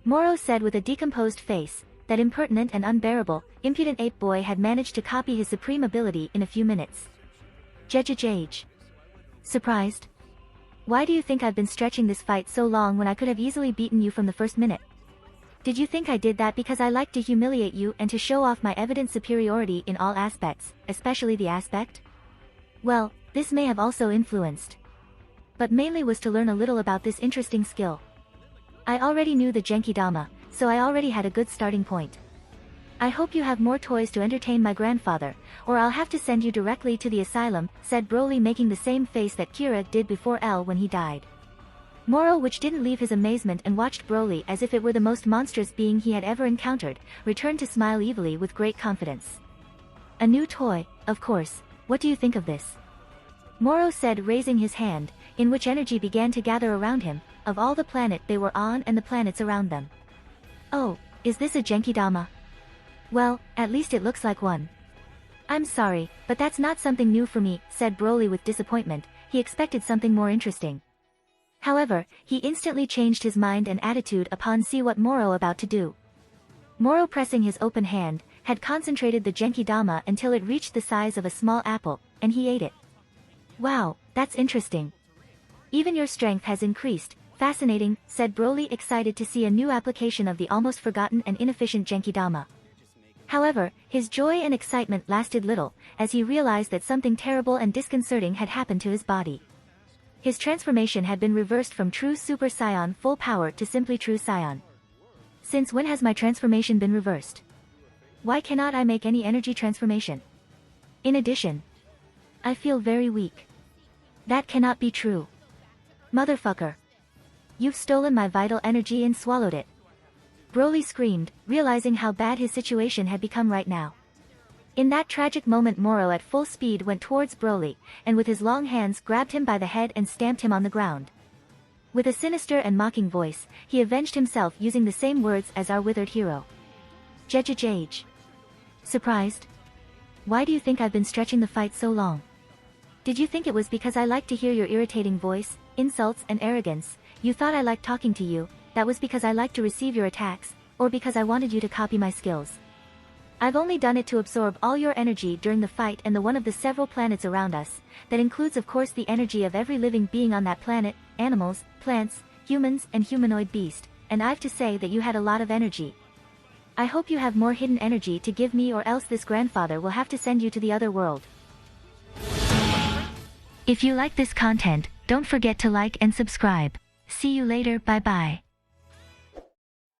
A: Moro said with a decomposed face. That impertinent and unbearable, impudent ape boy had managed to copy his supreme ability in a few minutes. Jejejej. Surprised? Why do you think I've been stretching this fight so long when I could have easily beaten you from the first minute? Did you think I did that because I like to humiliate you and to show off my evident superiority in all aspects, especially the aspect? Well, this may have also influenced, but mainly was to learn a little about this interesting skill. I already knew the Genkidama, so I already had a good starting point. I hope you have more toys to entertain my grandfather, or I'll have to send you directly to the asylum, said Broly, making the same face that Kira did before L when he died. Moro, which didn't leave his amazement and watched Broly as if it were the most monstrous being he had ever encountered, returned to smile evilly with great confidence. A new toy, of course. What do you think of this? Moro said, raising his hand, in which energy began to gather around him, of all the planet they were on and the planets around them. Oh, is this a Genkidama? Well, at least it looks like one. I'm sorry, but that's not something new for me, said Broly with disappointment. He expected something more interesting. However, he instantly changed his mind and attitude upon see what Moro about to do. Moro, pressing his open hand, had concentrated the Genkidama until it reached the size of a small apple, and he ate it. Wow, that's interesting. Even your strength has increased. Fascinating, said Broly, excited to see a new application of the almost forgotten and inefficient Genkidama. However, his joy and excitement lasted little, as he realized that something terrible and disconcerting had happened to his body. His transformation had been reversed from True Super Saiyan Full Power to simply True Saiyan. Since when has my transformation been reversed? Why cannot I make any energy transformation? In addition, I feel very weak. That cannot be true. Motherfucker. You've stolen my vital energy and swallowed it. Broly screamed, realizing how bad his situation had become right now. In that tragic moment, Moro at full speed went towards Broly, and with his long hands grabbed him by the head and stamped him on the ground. With a sinister and mocking voice, he avenged himself using the same words as our withered hero. Jejejej. Surprised? Why do you think I've been stretching the fight so long? Did you think it was because I liked to hear your irritating voice, insults and arrogance? You thought I liked talking to you, that was because I liked to receive your attacks, or because I wanted you to copy my skills? I've only done it to absorb all your energy during the fight and the one of the several planets around us. That includes of course the energy of every living being on that planet, animals, plants, humans and humanoid beast, and I've to say that you had a lot of energy. I hope you have more hidden energy to give me, or else this grandfather will have to send you to the other world. If you like this content, don't forget to like and subscribe. See you later, bye bye.